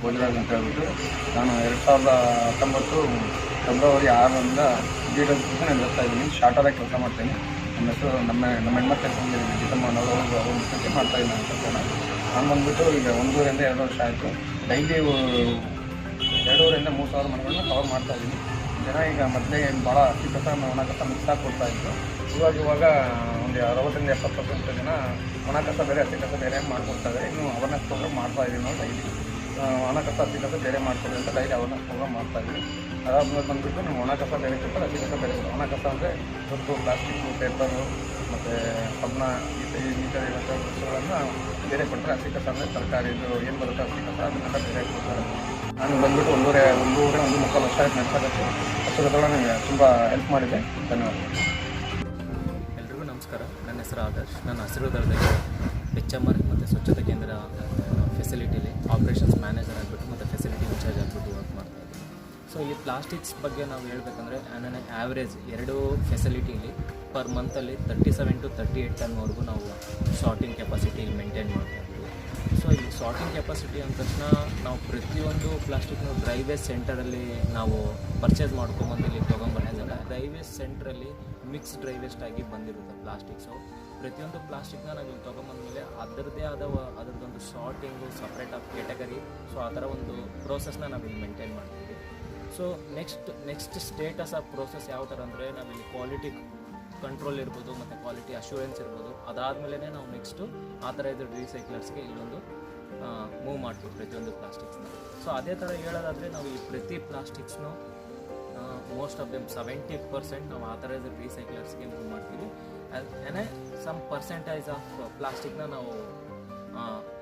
ಗೋಲ್ರಾಜ್ ಅಂತ ಹೇಳ್ಬಿಟ್ಟು ನಾನು 2019 ಫೆಬ್ರವರಿ 6ರಿಂದ ಬೀಡ್ ನಾನು ಬರ್ತಾ ಇದ್ದೀನಿ. ಶಾರ್ಟಾಗಿ ಕೆಲಸ ಮಾಡ್ತೀನಿ. ನಮ್ಮ ಹೆಸರು ನಮ್ಮ ಹೆಣ್ಮಕ್ಳು ಕೆಲಸ ಗೀತಮ್ಮ ಅನ್ನೋರು ಅವ್ರ ಜೊತೆ ಮಾಡ್ತಾ ಇದ್ದೀನಿ ಅಂತ ಕೆಲಸನ. ನಾನು ಬಂದುಬಿಟ್ಟು ಈಗ 1.5 2 ವರ್ಷ ಆಯಿತು. ಡೈಲಿ 2,500 3 ಸಾವಿರ ಮನೆಗಳನ್ನ ಕವರ್ ಮಾಡ್ತಾ ಇದ್ದೀನಿ. ಜನ ಈಗ ಮೊದಲೇ ಭಾಳ ಹಸಿ ಕಸ ಒಣ ಕಸ ಮಿಕ್ಸ್ ಆಗಿ ಕೊಡ್ತಾ ಇತ್ತು. ಇವಾಗ ಒಂದು 60ರಿಂದ 70% ಜನ ಒಣ ಕಸ ಬೇರೆ ಹಸಿ ಕಸ ಬೇರೆ ಮಾಡ್ಕೊಡ್ತಾರೆ. ಇನ್ನು ಅವೇರ್ನೆಸ್ ಪ್ರೋಗ್ರಾಮ್ ಮಾಡ್ತಾ ಇದ್ದೀವಿ ನಾವು ಡೈಲಿ. ಒಣ ಕಸ ಹಸಿ ಕಸ ಬೇರೆ ಮಾಡ್ಕೊಡಿ ಅಂತ ಡೈಲಿ ಅವೇರ್ನೆಸ್ ಪ್ರೋಗ್ರಾಮ್ ಮಾಡ್ತಾ ಇದ್ದೀವಿ. ಅದಾದ್ಮೇಲೆ ಬಂದುಬಿಟ್ಟು ನಾವು ಒಣ ಕಸ ಬೇರೆ ಕೊಡ್ತಾರೆ, ಹಸಿ ಕಸ ಬೇರೆ ಕೊಡ್ತಾರೆ. ಒಣ ಕಸ ಅಂದರೆ ದೊಡ್ಡ ಪ್ಲಾಸ್ಟಿಕ್ಕು, ಪೇಪರು ಮತ್ತು ಕಬ್ಬಣ ಈ ಥರ ವಸ್ತುಗಳನ್ನು ಬೇರೆ ಕೊಡ್ತಾರೆ. ಹಸಿ ಕಸ ಅಂದರೆ ತರಕಾರಿದು ಏನು ಬರುತ್ತೆ ಹಸಿ ಕಸ ಅದನ್ನೆಲ್ಲ ಬೇರೆ ಕೊಡ್ತಾರೆ. ನಾನು ಬಂದುಬಿಟ್ಟು 1.5 ವರ್ಷ ಆಯ್ತು ನಡೆಸೋದಕ್ಕೆ. ವರ್ಷದೊಳಗೆ ನನಗೆ ತುಂಬ ಹೆಲ್ಪ್ ಮಾಡಿದೆ. ಧನ್ಯವಾದ. ಎಲ್ರಿಗೂ ನಮಸ್ಕಾರ. ನನ್ನ ಹೆಸರು ಆದರ್ಶ್. ನಾನು ಹಸಿರು ದಳದಲ್ಲಿ HMR ಮತ್ತು ಸ್ವಚ್ಛತಾ ಕೇಂದ್ರ ಫೆಸಿಲಿಟಿಲಿ ಆಪ್ರೇಷನ್ಸ್ ಮ್ಯಾನೇಜರ್ ಆಗಿಬಿಟ್ಟು ಮತ್ತು ಫೆಸಿಲಿಟಿ ಇನ್ಚಾರ್ಜ್ ಆಗಿಬಿಟ್ಟು ವರ್ಕ್ ಮಾಡ್ತಾಯಿದ್ದೀನಿ. ಸೊ ಈ ಪ್ಲಾಸ್ಟಿಕ್ಸ್ ಬಗ್ಗೆ ನಾವು ಹೇಳಬೇಕಂದ್ರೆ ನನ್ನ ಆ್ಯಾವ್ರೇಜ್ 2 ಫೆಸಿಲಿಟಿಲಿ ಪರ್ ಮಂತಲ್ಲಿ 37 to 38 ಟನ್ವರೆಗೂ ನಾವು ಸಾರ್ಟಿಂಗ್ ಕೆಪಾಸಿಟಿ ಮೇಂಟೈನ್ ಮಾಡ್ತಾ ಇದ್ದೀವಿ. ಸೊ ಈ ಸಾರ್ಟಿಂಗ್ ಕೆಪಾಸಿಟಿ ಅಂದ ತಕ್ಷಣ ನಾವು ಪ್ರತಿಯೊಂದು ಪ್ಲಾಸ್ಟಿಕ್ನ ಡ್ರೈ ವೇಸ್ಟ್ ಸೆಂಟರಲ್ಲಿ ನಾವು ಪರ್ಚೇಸ್ ಮಾಡ್ಕೊಂಬಂದು ಇಲ್ಲಿ ತೊಗೊಂಬರ್ತಿದ್ದಲ್ಲ. ಡ್ರೈ ವೇಸ್ಟ್ ಸೆಂಟ್ರಲ್ಲಿ ಮಿಕ್ಸ್ ಡ್ರೈ ವೇಸ್ಟ್ ಆಗಿ ಬಂದಿರುತ್ತೆ ಪ್ಲಾಸ್ಟಿಕ್ಸು. ಪ್ರತಿಯೊಂದು ಪ್ಲಾಸ್ಟಿಕ್ನ ನಾವು ಇಲ್ಲಿ ತೊಗೊಂಬಂದಮೇಲೆ ಅದರದ್ದೇ ಆದ ಅದರದ್ದೊಂದು ಸಾರ್ಟಿಂಗು ಸಪ್ರೇಟ್ ಕ್ಯಾಟಗರಿ. ಸೊ ಆ ಥರ ಒಂದು ಪ್ರೋಸೆಸ್ನ ನಾವಿಲ್ಲಿ ಮೇಂಟೈನ್ ಮಾಡ್ತೀವಿ. So next status of process ಯಾವ ಥರ ಅಂದರೆ ನಾವಿಲ್ಲಿ ಕ್ವಾಲಿಟಿ ಕಂಟ್ರೋಲ್ ಇರ್ಬೋದು ಮತ್ತು ಕ್ವಾಲಿಟಿ ಅಶ್ಯೂರೆನ್ಸ್ ಇರ್ಬೋದು. ಅದಾದಮೇಲೆ ನಾವು ನೆಕ್ಸ್ಟು ಆಥರೈಸ್ಡ್ ರೀಸೈಕ್ಲರ್ಸ್ಗೆ ಇಲ್ಲೊಂದು ಮೂವ್ ಮಾಡ್ತೀವಿ ಪ್ರತಿಯೊಂದು ಪ್ಲಾಸ್ಟಿಕ್ಸ್ನ. ಸೊ ಅದೇ ಥರ ಹೇಳೋದಾದರೆ ನಾವು ಈ ಪ್ರತಿ ಪ್ಲಾಸ್ಟಿಕ್ಸ್ನು ಮೋಸ್ಟ್ ಆಫ್ ದೆಮ್ 70% ನಾವು ಆಥರೈಸ್ಡ್ ರೀಸೈಕ್ಲರ್ಸ್ಗೆ ಮೂವ್ ಮಾಡ್ತೀವಿ. ಏನೇ ಸಮ್ ಪರ್ಸೆಂಟೇಜ್ ಆಫ್ ಪ್ಲಾಸ್ಟಿಕ್ನ ನಾವು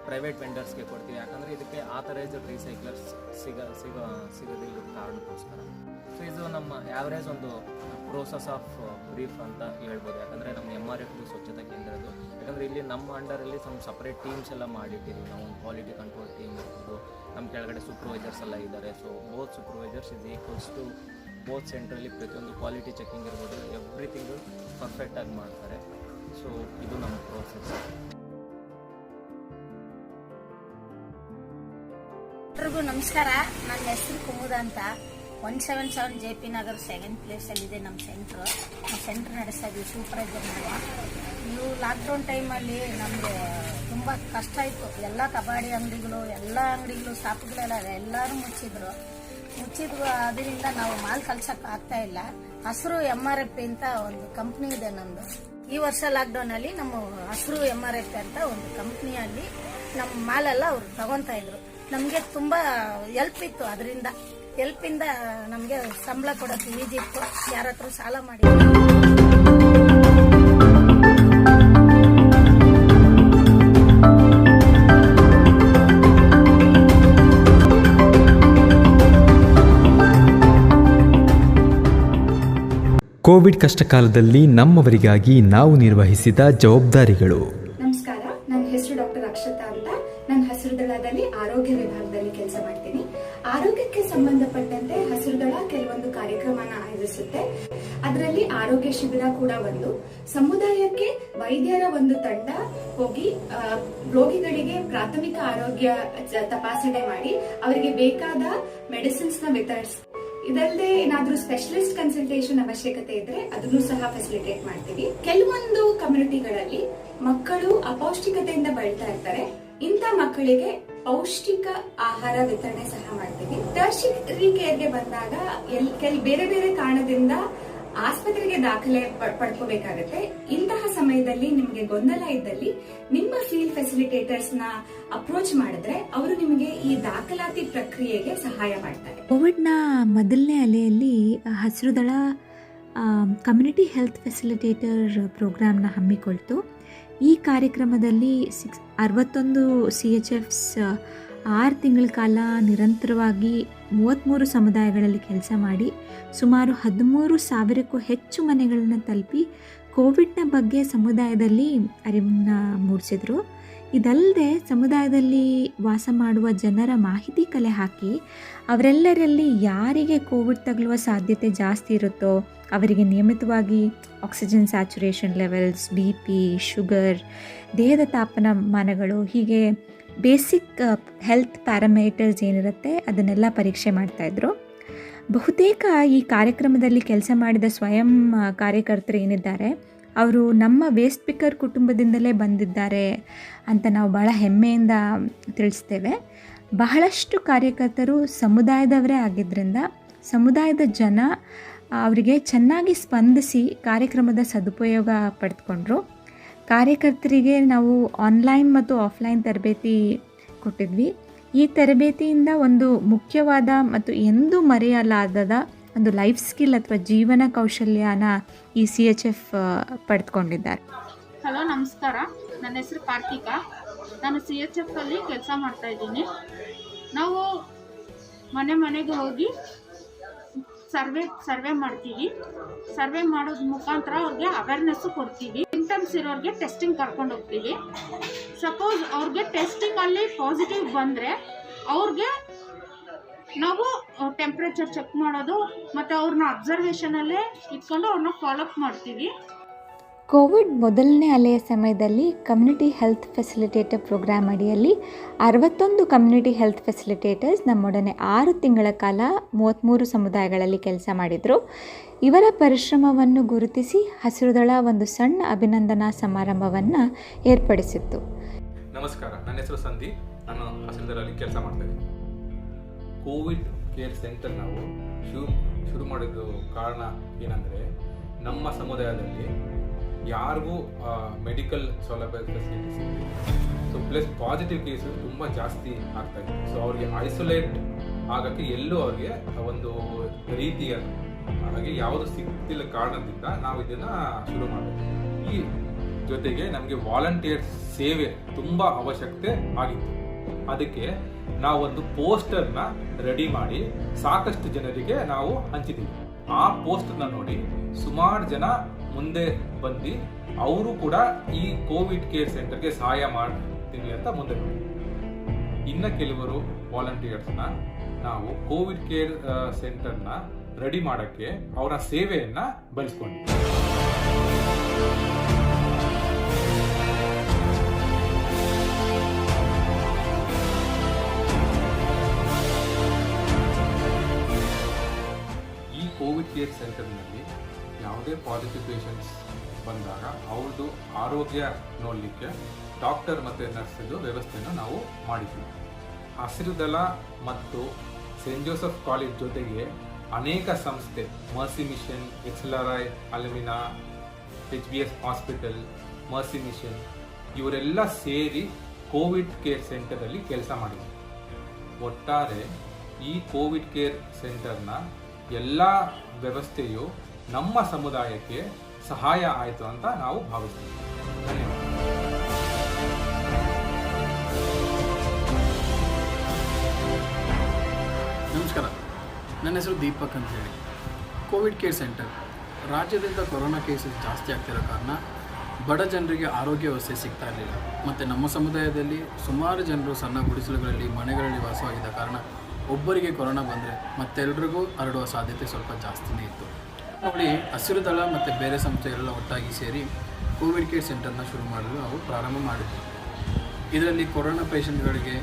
ಪ್ರೈವೇಟ್ ವೆಂಡರ್ಸ್ಗೆ ಕೊಡ್ತೀವಿ. ಯಾಕಂದರೆ ಇದಕ್ಕೆ ಆಥರೈಸ್ಡ್ ರೀಸೈಕ್ಲರ್ಸ್ ಸಿಗೋದಿಲ್ಲ ಕಾರಣಕ್ಕೋಸ್ಕರ. ಸೊ ಇದು ನಮ್ಮ ಆ್ಯಾವ್ರೇಜ್ ಒಂದು ಪ್ರೋಸೆಸ್ ಆಫ್ ಬ್ರೀಫ್ ಅಂತ ಹೇಳ್ಬೋದು. ಯಾಕಂದರೆ ನಮ್ಮ MRF ಸ್ವಚ್ಛತಾ ಕೇಂದ್ರದ್ದು. ಯಾಕಂದರೆ ಇಲ್ಲಿ ನಮ್ಮ ಅಂಡರಲ್ಲಿ ಸಮ್ ಸಪ್ರೇಟ್ ಟೀಮ್ಸ್ ಎಲ್ಲ ಮಾಡಿಟ್ಟಿದ್ದೀವಿ. ನಾವು ಒಂದು ಕ್ವಾಲಿಟಿ ಕಂಟ್ರೋಲ್ ಟೀಮ್ ಇರ್ಬೋದು, ನಮ್ಮ ಕೆಳಗಡೆ ಸೂಪರ್ವೈಸರ್ಸ್ ಎಲ್ಲ ಇದ್ದಾರೆ. So both supervisors is equals to both ಸೆಂಟ್ರಲ್ಲಿ ಪ್ರತಿಯೊಂದು ಕ್ವಾಲಿಟಿ ಚೆಕಿಂಗ್ ಇರ್ಬೋದು, ಎವ್ರಿಥಿಂಗು ಪರ್ಫೆಕ್ಟಾಗಿ ಮಾಡ್ತಾರೆ. ಸೊ ಇದು ನಮ್ಮ ಪ್ರೋಸೆಸ್. ಎಲ್ರಿಗೂ ನಮಸ್ಕಾರ. ನನ್ನ ಹೆಸರು ಕುಮುದ ಅಂತ. 177 JP ನಗರ್ 2nd ಪ್ಲೇಸಲ್ಲಿದೆ ನಮ್ಮ ಸೆಂಟ್ರು. ನಮ್ಮ ಸೆಂಟ್ರ್ ನಡೆಸ್ತಾ ಇದ್ದೀವಿ ಸೂಪರ್ವೈಸರ್ ನಾವು. ಇವು ಲಾಕ್ಡೌನ್ ಟೈಮಲ್ಲಿ ನಮಗೆ ತುಂಬ ಕಷ್ಟ ಇತ್ತು. ಎಲ್ಲ ಕಬಾಡಿ ಅಂಗಡಿಗಳು, ಎಲ್ಲ ಅಂಗಡಿಗಳು, ಶಾಪ್ಗಳೆಲ್ಲ ಎಲ್ಲರೂ ಮುಚ್ಚಿದ್ರು. ಅದರಿಂದ ನಾವು ಮಾಲ್ ಕಳ್ಸಕ್ಕೆ ಆಗ್ತಾ ಇಲ್ಲ. ಹಸಿರು MRF ಅಂತ ಒಂದು ಕಂಪ್ನಿ ಇದೆ ನಮ್ಮದು. ಈ ವರ್ಷ ಲಾಕ್ಡೌನಲ್ಲಿ ನಮ್ಮ ಹಸಿರು MRF ಅಂತ ಒಂದು ಕಂಪ್ನಿಯಲ್ಲಿ ನಮ್ಮ ಮಾಲೆಲ್ಲ ಅವ್ರು ತಗೊತಾ ಇದ್ರು. ನಮಗೆ ತುಂಬ ಹೆಲ್ಪ್ ಇತ್ತು. ಅದರಿಂದ ಹೆಲ್ಪಿಂದ ನಮಗೆ ಸಂಬಳ ಕೊಡೋಕ್ಕೆ ಈಜಿ ಇತ್ತು. ಯಾರ ಹತ್ರ ಸಾಲ ಮಾಡಿ ಕೋವಿಡ್ ಕಷ್ಟಕಾಲದಲ್ಲಿ ನಮ್ಮವರಿಗಾಗಿ ನಾವು ನಿರ್ವಹಿಸಿದ ಜವಾಬ್ದಾರಿಗಳು. ನಮಸ್ಕಾರ. ನನ್ನ ಹೆಸರು ಡಾಕ್ಟರ್ ಅಕ್ಷತಾ ಅಂತ. ನಾನು ಹಸಿರು ದಳದಲ್ಲಿ ಆರೋಗ್ಯ ವಿಭಾಗದಲ್ಲಿ ಕೆಲಸ ಮಾಡ್ತೀನಿ. ಆರೋಗ್ಯಕ್ಕೆ ಸಂಬಂಧಪಟ್ಟಂತೆ ಹಸಿರು ದಳ ಕೆಲವೊಂದು ಕಾರ್ಯಕ್ರಮನ ಆಯೋಜಿಸುತ್ತೆ. ಅದರಲ್ಲಿ ಆರೋಗ್ಯ ಶಿಬಿರ ಕೂಡ ಒಂದು. ಸಮುದಾಯಕ್ಕೆ ವೈದ್ಯರ ಒಂದು ತಂಡ ಹೋಗಿ ರೋಗಿಗಳಿಗೆ ಪ್ರಾಥಮಿಕ ಆರೋಗ್ಯ ತಪಾಸಣೆ ಮಾಡಿ ಅವರಿಗೆ ಬೇಕಾದ ಮೆಡಿಸಿನ್ಸ್ ನ ವಿತರಿಸ್ತೀವಿ. ಇದಲ್ಲದೆ ಏನಾದ್ರೂ ಸ್ಪೆಷಲಿಸ್ಟ್ ಕನ್ಸಲ್ಟೇಷನ್ ಅವಶ್ಯಕತೆ ಇದ್ರೆ ಅದನ್ನು ಸಹ ಫೆಸಿಲಿಟೇಟ್ ಮಾಡ್ತೀವಿ. ಕೆಲವೊಂದು ಕಮ್ಯುನಿಟಿಗಳಲ್ಲಿ ಮಕ್ಕಳು ಅಪೌಷ್ಟಿಕತೆಯಿಂದ ಬಳಲ್ತಾ ಇರ್ತಾರೆ. ಇಂಥ ಮಕ್ಕಳಿಗೆ ಪೌಷ್ಟಿಕ ಆಹಾರ ವಿತರಣೆ ಸಹ ಮಾಡ್ತೀವಿ. ಟರ್ಷಿಯರಿ ಕೇರ್ಗೆ ಬಂದಾಗ ಬೇರೆ ಬೇರೆ ಕಾರಣದಿಂದ ಆಸ್ಪತ್ರೆಗೆ ದಾಖಲೆ ಪಡ್ಕೋಬೇಕಾಗತ್ತೆ. ಇಂತಹ ಸಮಯದಲ್ಲಿ ನಿಮಗೆ ಗೊಂದಲ ಇದ್ದಲ್ಲಿ ನಿಮ್ಮ ಫೀಲ್ಡ್ ಫೆಸಿಲಿಟೇಟರ್ಸ್ ನ ಅಪ್ರೋಚ್ ಮಾಡಿದ್ರೆ ಅವರು ನಿಮಗೆ ಈ ದಾಖಲಾತಿ ಪ್ರಕ್ರಿಯೆಗೆ ಸಹಾಯ ಮಾಡ್ತಾರೆ. ಕೋವಿಡ್ನ ಮೊದಲನೇ ಅಲೆಯಲ್ಲಿ ಹಸಿರುದಳ ಕಮ್ಯುನಿಟಿ ಹೆಲ್ತ್ ಫೆಸಿಲಿಟೇಟರ್ ಪ್ರೋಗ್ರಾಮ್ನ ಹಮ್ಮಿಕೊಳ್ತು. ಈ ಕಾರ್ಯಕ್ರಮದಲ್ಲಿ 61 CHFs 6 ತಿಂಗಳ ಕಾಲ ನಿರಂತರವಾಗಿ 33 ಸಮುದಾಯಗಳಲ್ಲಿ ಕೆಲಸ ಮಾಡಿ ಸುಮಾರು 13,000ಕ್ಕೂ ಹೆಚ್ಚು ಮನೆಗಳನ್ನು ತಲುಪಿ ಕೋವಿಡ್ನ ಬಗ್ಗೆ ಸಮುದಾಯದಲ್ಲಿ ಅರಿವನ್ನು ಮೂಡಿಸಿದರು. ಇದಲ್ಲದೆ ಸಮುದಾಯದಲ್ಲಿ ವಾಸ ಮಾಡುವ ಜನರ ಮಾಹಿತಿ ಕಲೆ ಹಾಕಿ ಅವರೆಲ್ಲರಲ್ಲಿ ಯಾರಿಗೆ ಕೋವಿಡ್ ತಗುಲುವ ಸಾಧ್ಯತೆ ಜಾಸ್ತಿ ಇರುತ್ತೋ ಅವರಿಗೆ ನಿಯಮಿತವಾಗಿ oxygen saturation levels, BP, sugar, ದೇಹದ ತಾಪಮಾನಗಳು, ಹೀಗೆ ಬೇಸಿಕ್ ಹೆಲ್ತ್ ಪ್ಯಾರಾಮೀಟರ್ಸ್ ಏನಿರುತ್ತೆ ಅದನ್ನೆಲ್ಲ ಪರೀಕ್ಷೆ ಮಾಡ್ತಾಯಿದ್ರು. ಬಹುತೇಕ ಈ ಕಾರ್ಯಕ್ರಮದಲ್ಲಿ ಕೆಲಸ ಮಾಡಿದ ಸ್ವಯಂ ಕಾರ್ಯಕರ್ತರು ಏನಿದ್ದಾರೆ ಅವರು ನಮ್ಮ ವೇಸ್ಟ್ ಪಿಕ್ಕರ್ ಕುಟುಂಬದಿಂದಲೇ ಬಂದಿದ್ದಾರೆ ಅಂತ ನಾವು ಭಾಳ ಹೆಮ್ಮೆಯಿಂದ ತಿಳಿಸ್ತೇವೆ. ಬಹಳಷ್ಟು ಕಾರ್ಯಕರ್ತರು ಸಮುದಾಯದವರೇ ಆಗಿದ್ದರಿಂದ ಸಮುದಾಯದ ಜನ ಅವರಿಗೆ ಚೆನ್ನಾಗಿ ಸ್ಪಂದಿಸಿ ಕಾರ್ಯಕ್ರಮದ ಸದುಪಯೋಗ ಪಡೆದುಕೊಂಡ್ರು. ಕಾರ್ಯಕರ್ತರಿಗೆ ನಾವು ಆನ್ಲೈನ್ ಮತ್ತು ಆಫ್ಲೈನ್ ತರಬೇತಿ ಕೊಟ್ಟಿದ್ವಿ. ಈ ತರಬೇತಿಯಿಂದ ಒಂದು ಮುಖ್ಯವಾದ ಮತ್ತು ಎಂದೂ ಮರೆಯಲಾಗದ ಒಂದು ಲೈಫ್ ಸ್ಕಿಲ್ ಅಥವಾ ಜೀವನ ಕೌಶಲ್ಯನ ಈ CHF ಪಡೆದುಕೊಂಡಿದ್ದಾರೆ. ಹಲೋ, ನಮಸ್ಕಾರ. ನನ್ನ ಹೆಸರು ಕಾರ್ತಿಕಾ. ನಾನು CHF ಅಲ್ಲಿ ಕೆಲಸ ಮಾಡ್ತಾ ಇದ್ದೀನಿ. ನಾವು ಮನೆಗೆ ಹೋಗಿ ಸರ್ವೆ ಮಾಡ್ತೀವಿ. ಸರ್ವೆ ಮಾಡೋದ್ರ ಮುಖಾಂತರ ಅವ್ರಿಗೆ ಅವೇರ್ನೆಸ್ಸು ಕೊಡ್ತೀವಿ. ಸಿಂಟಮ್ಸ್ ಇರೋರಿಗೆ ಟೆಸ್ಟಿಂಗ್ ಕರ್ಕೊಂಡು ಹೋಗ್ತೀವಿ. ಸಪೋಸ್ ಅವ್ರಿಗೆ ಟೆಸ್ಟಿಂಗಲ್ಲಿ ಪಾಸಿಟಿವ್ ಬಂದರೆ ಅವ್ರಿಗೆ ನಾವು ಟೆಂಪ್ರೇಚರ್ ಚೆಕ್ ಮಾಡೋದು ಮತ್ತು ಅವ್ರನ್ನ ಅಬ್ಸರ್ವೇಷನಲ್ಲೇ ಇಟ್ಕೊಂಡು ಅವ್ರನ್ನ ಫಾಲೋಅಪ್ ಮಾಡ್ತೀವಿ. ಕೋವಿಡ್ ಮೊದಲನೇ ಅಲೆಯ ಸಮಯದಲ್ಲಿ ಕಮ್ಯುನಿಟಿ ಹೆಲ್ತ್ ಫೆಸಿಲಿಟೇಟರ್ ಪ್ರೋಗ್ರಾಮ್ ಅಡಿಯಲ್ಲಿ 61 ಕಮ್ಯುನಿಟಿ ಹೆಲ್ತ್ ಫೆಸಿಲಿಟೇಟರ್ಸ್ ನಮ್ಮೊಡನೆ 6 ತಿಂಗಳ ಕಾಲ 33 ಸಮುದಾಯಗಳಲ್ಲಿ ಕೆಲಸ ಮಾಡಿದರು. ಇವರ ಪರಿಶ್ರಮವನ್ನು ಗುರುತಿಸಿ ಹಸಿರುದಳ ಒಂದು ಸಣ್ಣ ಅಭಿನಂದನಾ ಸಮಾರಂಭವನ್ನು ಏರ್ಪಡಿಸಿತ್ತು. ನಮಸ್ಕಾರ, ನನ್ನ ಹೆಸರು ಸಂದೀಪ್. ನಾನು ಹಸಿರುದಳಲ್ಲಿ ಕೆಲಸ ಮಾಡ್ತೇನೆ. ಕೋವಿಡ್ ಕೇರ್ ಸೆಂಟರ್ ನಾವು ಶುರು ಮಾಡಿದ್ದು ಕಾರಣ ಏನಂದರೆ, ನಮ್ಮ ಸಮುದಾಯದಲ್ಲಿ ಯಾರಿಗೂ ಮೆಡಿಕಲ್ ಸೌಲಭ್ಯ ಫೆಸಿಲಿಟೀಸ್ ಇದೆ. ಸೊ ಪ್ಲಸ್ ಪಾಸಿಟಿವ್ ಕೇಸಸ್ ತುಂಬ ಜಾಸ್ತಿ ಆಗ್ತಾಯಿದೆ. ಸೊ ಅವ್ರಿಗೆ ಐಸೋಲೇಟ್ ಆಗೋಕ್ಕೆ ಎಲ್ಲೂ ಅವ್ರಿಗೆ ಒಂದು ರೀತಿಯ ಹಾಗೆ ಯಾವುದು ಸಿಗ್ತಿಲ್ಲ ಕಾರಣದಿಂದ ನಾವು ಇದನ್ನು ಶುರು ಮಾಡಬೇಕು. ಈ ಜೊತೆಗೆ ನಮಗೆ ವಾಲಂಟಿಯರ್ ಸೇವೆ ತುಂಬ ಅವಶ್ಯಕತೆ ಆಗಿತ್ತು. ಅದಕ್ಕೆ ನಾವೊಂದು ಪೋಸ್ಟರ್ನ ರೆಡಿ ಮಾಡಿ ಸಾಕಷ್ಟು ಜನರಿಗೆ ನಾವು ಹಂಚಿದ್ದೀವಿ. ಆ ಪೋಸ್ಟರ್ನ ನೋಡಿ ಸುಮಾರು ಜನ ಮುಂದೆ ಬಂದು ಅವರು ಕೂಡ ಈ ಕೋವಿಡ್ ಕೇರ್ ಸೆಂಟರ್ಗೆ ಸಹಾಯ ಮಾಡ್ತೀವಿ ಅಂತ ಮುಂದೆ ನೋಡಿ. ಇನ್ನು ಕೆಲವರು ವಾಲಂಟಿಯರ್ಸ್ನ ನಾವು ಕೋವಿಡ್ ಕೇರ್ ಸೆಂಟರ್ನ ರೆಡಿ ಮಾಡೋಕ್ಕೆ ಅವರ ಸೇವೆಯನ್ನು ಬಳಸ್ಕೊಂಡಿದ್ದೀವಿ. ಕೋವಿಡ್ ಕೇರ್ ಸೆಂಟರ್ನಲ್ಲಿ ಯಾವುದೇ ಪಾಸಿಟಿವ್ ಪೇಷಂಟ್ಸ್ ಬಂದಾಗ ಅವ್ರದ್ದು ಆರೋಗ್ಯ ನೋಡಲಿಕ್ಕೆ ಡಾಕ್ಟರ್ ಮತ್ತು ನರ್ಸ್ದು ವ್ಯವಸ್ಥೆಯನ್ನು ನಾವು ಮಾಡಿದ್ವಿ. ಹಸಿರುದಳ ಮತ್ತು ಸೇಂಟ್ ಜೋಸೆಫ್ ಕಾಲೇಜ್ ಜೊತೆಗೆ ಅನೇಕ ಸಂಸ್ಥೆ, ಮರ್ಸಿ ಮಿಷನ್, XLRI, ಅಲ್ಮಿನಾ, HBS ಹಾಸ್ಪಿಟಲ್, ಮರ್ಸಿ ಮಿಷನ್ ಇವರೆಲ್ಲ ಸೇರಿ ಕೋವಿಡ್ ಕೇರ್ ಸೆಂಟರಲ್ಲಿ ಕೆಲಸ ಮಾಡಿದ್ವಿ. ಒಟ್ಟಾರೆ ಈ ಕೋವಿಡ್ ಕೇರ್ ಸೆಂಟರ್ನ ಎಲ್ಲ ವ್ಯವಸ್ಥೆಯು ನಮ್ಮ ಸಮುದಾಯಕ್ಕೆ ಸಹಾಯ ಆಯಿತು ಅಂತ ನಾವು ಭಾವಿಸ್ತೀವಿ. ಧನ್ಯವಾದ. ನಮಸ್ಕಾರ, ನನ್ನ ಹೆಸರು ದೀಪಕ್ ಅಂತ ಹೇಳಿ. ಕೋವಿಡ್ ಕೇರ್ ಸೆಂಟರ್ ರಾಜ್ಯದಿಂದ ಕೊರೋನಾ ಕೇಸಸ್ ಜಾಸ್ತಿ ಆಗ್ತಿರೋ ಕಾರಣ ಬಡ ಜನರಿಗೆ ಆರೋಗ್ಯ ವ್ಯವಸ್ಥೆ ಸಿಗ್ತಾ ಇರಲಿಲ್ಲ. ಮತ್ತು ನಮ್ಮ ಸಮುದಾಯದಲ್ಲಿ ಸುಮಾರು ಜನರು ಸಣ್ಣ ಗುಡಿಸಲುಗಳಲ್ಲಿ ಮನೆಗಳಲ್ಲಿ ವಾಸವಾಗಿದ್ದ ಕಾರಣ ಒಬ್ಬರಿಗೆ ಕೊರೋನಾ ಬಂದರೆ ಮತ್ತೆಲ್ಲರಿಗೂ ಹರಡುವ ಸಾಧ್ಯತೆ ಸ್ವಲ್ಪ ಜಾಸ್ತಿನೇ ಇತ್ತು. ನೋಡಿ, ಹಸಿರುದಳ ಮತ್ತು ಬೇರೆ ಸಂಸ್ಥೆಗಳೆಲ್ಲ ಒಟ್ಟಾಗಿ ಸೇರಿ ಕೋವಿಡ್ ಕೇರ್ ಸೆಂಟರ್ನ ಶುರು ಮಾಡಲು ನಾವು ಪ್ರಾರಂಭ ಮಾಡಿದ್ವಿ. ಇದರಲ್ಲಿ ಕೊರೋನಾ ಪೇಷಂಟ್ಗಳಿಗೆ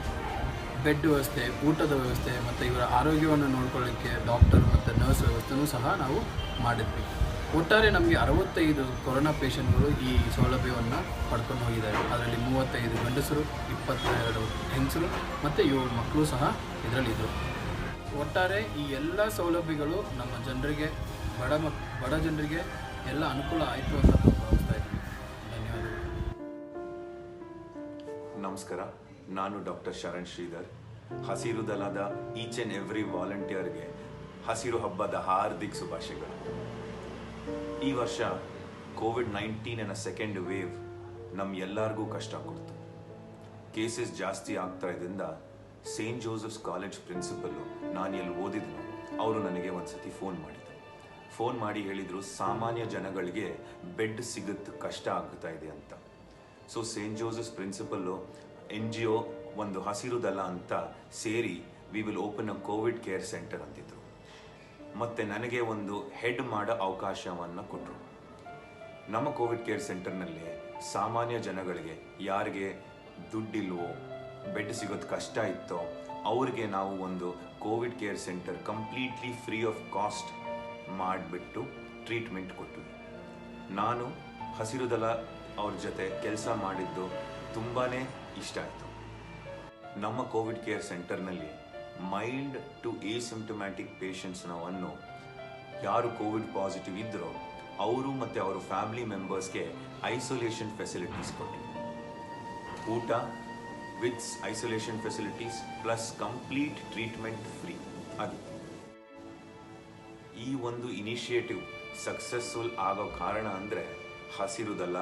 ಬೆಡ್ ವ್ಯವಸ್ಥೆ, ಊಟದ ವ್ಯವಸ್ಥೆ ಮತ್ತು ಇವರ ಆರೋಗ್ಯವನ್ನು ನೋಡ್ಕೊಳ್ಳೋಕ್ಕೆ ಡಾಕ್ಟರ್ ಮತ್ತು ನರ್ಸ್ ವ್ಯವಸ್ಥೆನೂ ಸಹ ನಾವು ಮಾಡಿದ್ವಿ. ಒಟ್ಟಾರೆ ನಮಗೆ 65 ಕೊರೋನಾ ಪೇಷಂಟ್ಗಳು ಈ ಸೌಲಭ್ಯವನ್ನು ಪಡ್ಕೊಂಡು ಹೋಗಿದ್ದಾರೆ. ಅದರಲ್ಲಿ 35 ಗಂಡಸರು, 22 ಹೆಂಗಸರು ಮತ್ತು 7 ಮಕ್ಕಳು ಸಹ ಇದರಲ್ಲಿದ್ದರು. ಒಟ್ಟಾರೆ ಈ ಎಲ್ಲ ಸೌಲಭ್ಯಗಳು ನಮ್ಮ ಜನರಿಗೆ, ಬಡ ಜನರಿಗೆ ಎಲ್ಲ ಅನುಕೂಲ ಆಯಿತು ಅಂತ ನಾವು ಭಾವಿಸ್ತಾ ಇದ್ದೀವಿ. ಧನ್ಯವಾದಗಳು. ನಮಸ್ಕಾರ, ನಾನು ಡಾಕ್ಟರ್ ಶರಣ್ ಶ್ರೀಧರ್. ಹಸಿರು ದಳದ ಈಚ್ ಆ್ಯಂಡ್ ಎವ್ರಿ ವಾಲಂಟಿಯರ್ಗೆ ಹಸಿರು ಹಬ್ಬದ ಹಾರ್ದಿಕ ಶುಭಾಶಯಗಳು. ಈ ವರ್ಷ ಕೋವಿಡ್-19 ಸೆಕೆಂಡ್ ವೇವ್ ನಮ್ಮ ಎಲ್ಲರಿಗೂ ಕಷ್ಟ ಕೊಡ್ತು. ಕೇಸಸ್ ಜಾಸ್ತಿ ಆಗ್ತಾ ಇದ್ರಿಂದ ಸೇಂಟ್ ಜೋಸೆಫ್ಸ್ ಕಾಲೇಜ್ ಪ್ರಿನ್ಸಿಪಲ್ಲು ನಾನು ಎಲ್ಲಿ ಓದಿದ್ನೋ ಅವರು ನನಗೆ ಒಂದ್ಸತಿ ಫೋನ್ ಮಾಡಿ ಹೇಳಿದರು, ಸಾಮಾನ್ಯ ಜನಗಳಿಗೆ ಬೆಡ್ ಸಿಗುತ್ತೆ ಕಷ್ಟ ಆಗ್ತಾ ಇದೆ ಅಂತ. So Saint Joseph's principle NGO ಒಂದು ಹಸಿರು ದಳ ಅಂತ ಸೇರಿ we will open a Covid care centre ಅಂತಿದ್ರು. ಮತ್ತು ನನಗೆ ಒಂದು ಹೆಡ್ ಮಾಡೋ ಅವಕಾಶವನ್ನು ಕೊಟ್ಟರು. ನಮ್ಮ ಕೋವಿಡ್ ಕೇರ್ ಸೆಂಟರ್ನಲ್ಲಿ ಸಾಮಾನ್ಯ ಜನಗಳಿಗೆ ಯಾರಿಗೆ ದುಡ್ಡಿಲ್ವೋ, ಬೆಡ್ ಸಿಗೋದು ಕಷ್ಟ ಇತ್ತೋ ಅವ್ರಿಗೆ ನಾವು ಒಂದು Covid care centre completely free of cost ಮಾಡಿಬಿಟ್ಟು ಟ್ರೀಟ್ಮೆಂಟ್ ಕೊಟ್ವಿ. ನಾನು ಹಸಿರು ದಳ ಅವ್ರ ಜೊತೆ ಕೆಲಸ ಮಾಡಿದ್ದು ತುಂಬಾ ಇಷ್ಟ ಆಯಿತು. ನಮ್ಮ ಕೋವಿಡ್ ಕೇರ್ ಸೆಂಟರ್ನಲ್ಲಿ ಮೈಲ್ಡ್ ಟು ಎಸಿಂಪ್ಟಮ್ಯಾಟಿಕ್ ಪೇಷಂಟ್ಸ್ನವನ್ನು ಯಾರು ಕೋವಿಡ್ ಪಾಸಿಟಿವ್ ಇದ್ದರೋ ಅವರು ಮತ್ತು ಅವರ ಫ್ಯಾಮಿಲಿ ಮೆಂಬರ್ಸ್ಗೆ ಐಸೋಲೇಷನ್ ಫೆಸಿಲಿಟೀಸ್ ಕೊಟ್ಟಿವಿ. ಊಟ with isolation facilities plus complete treatment free ಆಗಿತ್ತು. ಈ ಒಂದು ಇನಿಷಿಯೇಟಿವ್ ಸಕ್ಸಸ್ಫುಲ್ ಆಗೋ ಕಾರಣ ಅಂದರೆ ಹಸಿರು ದಳ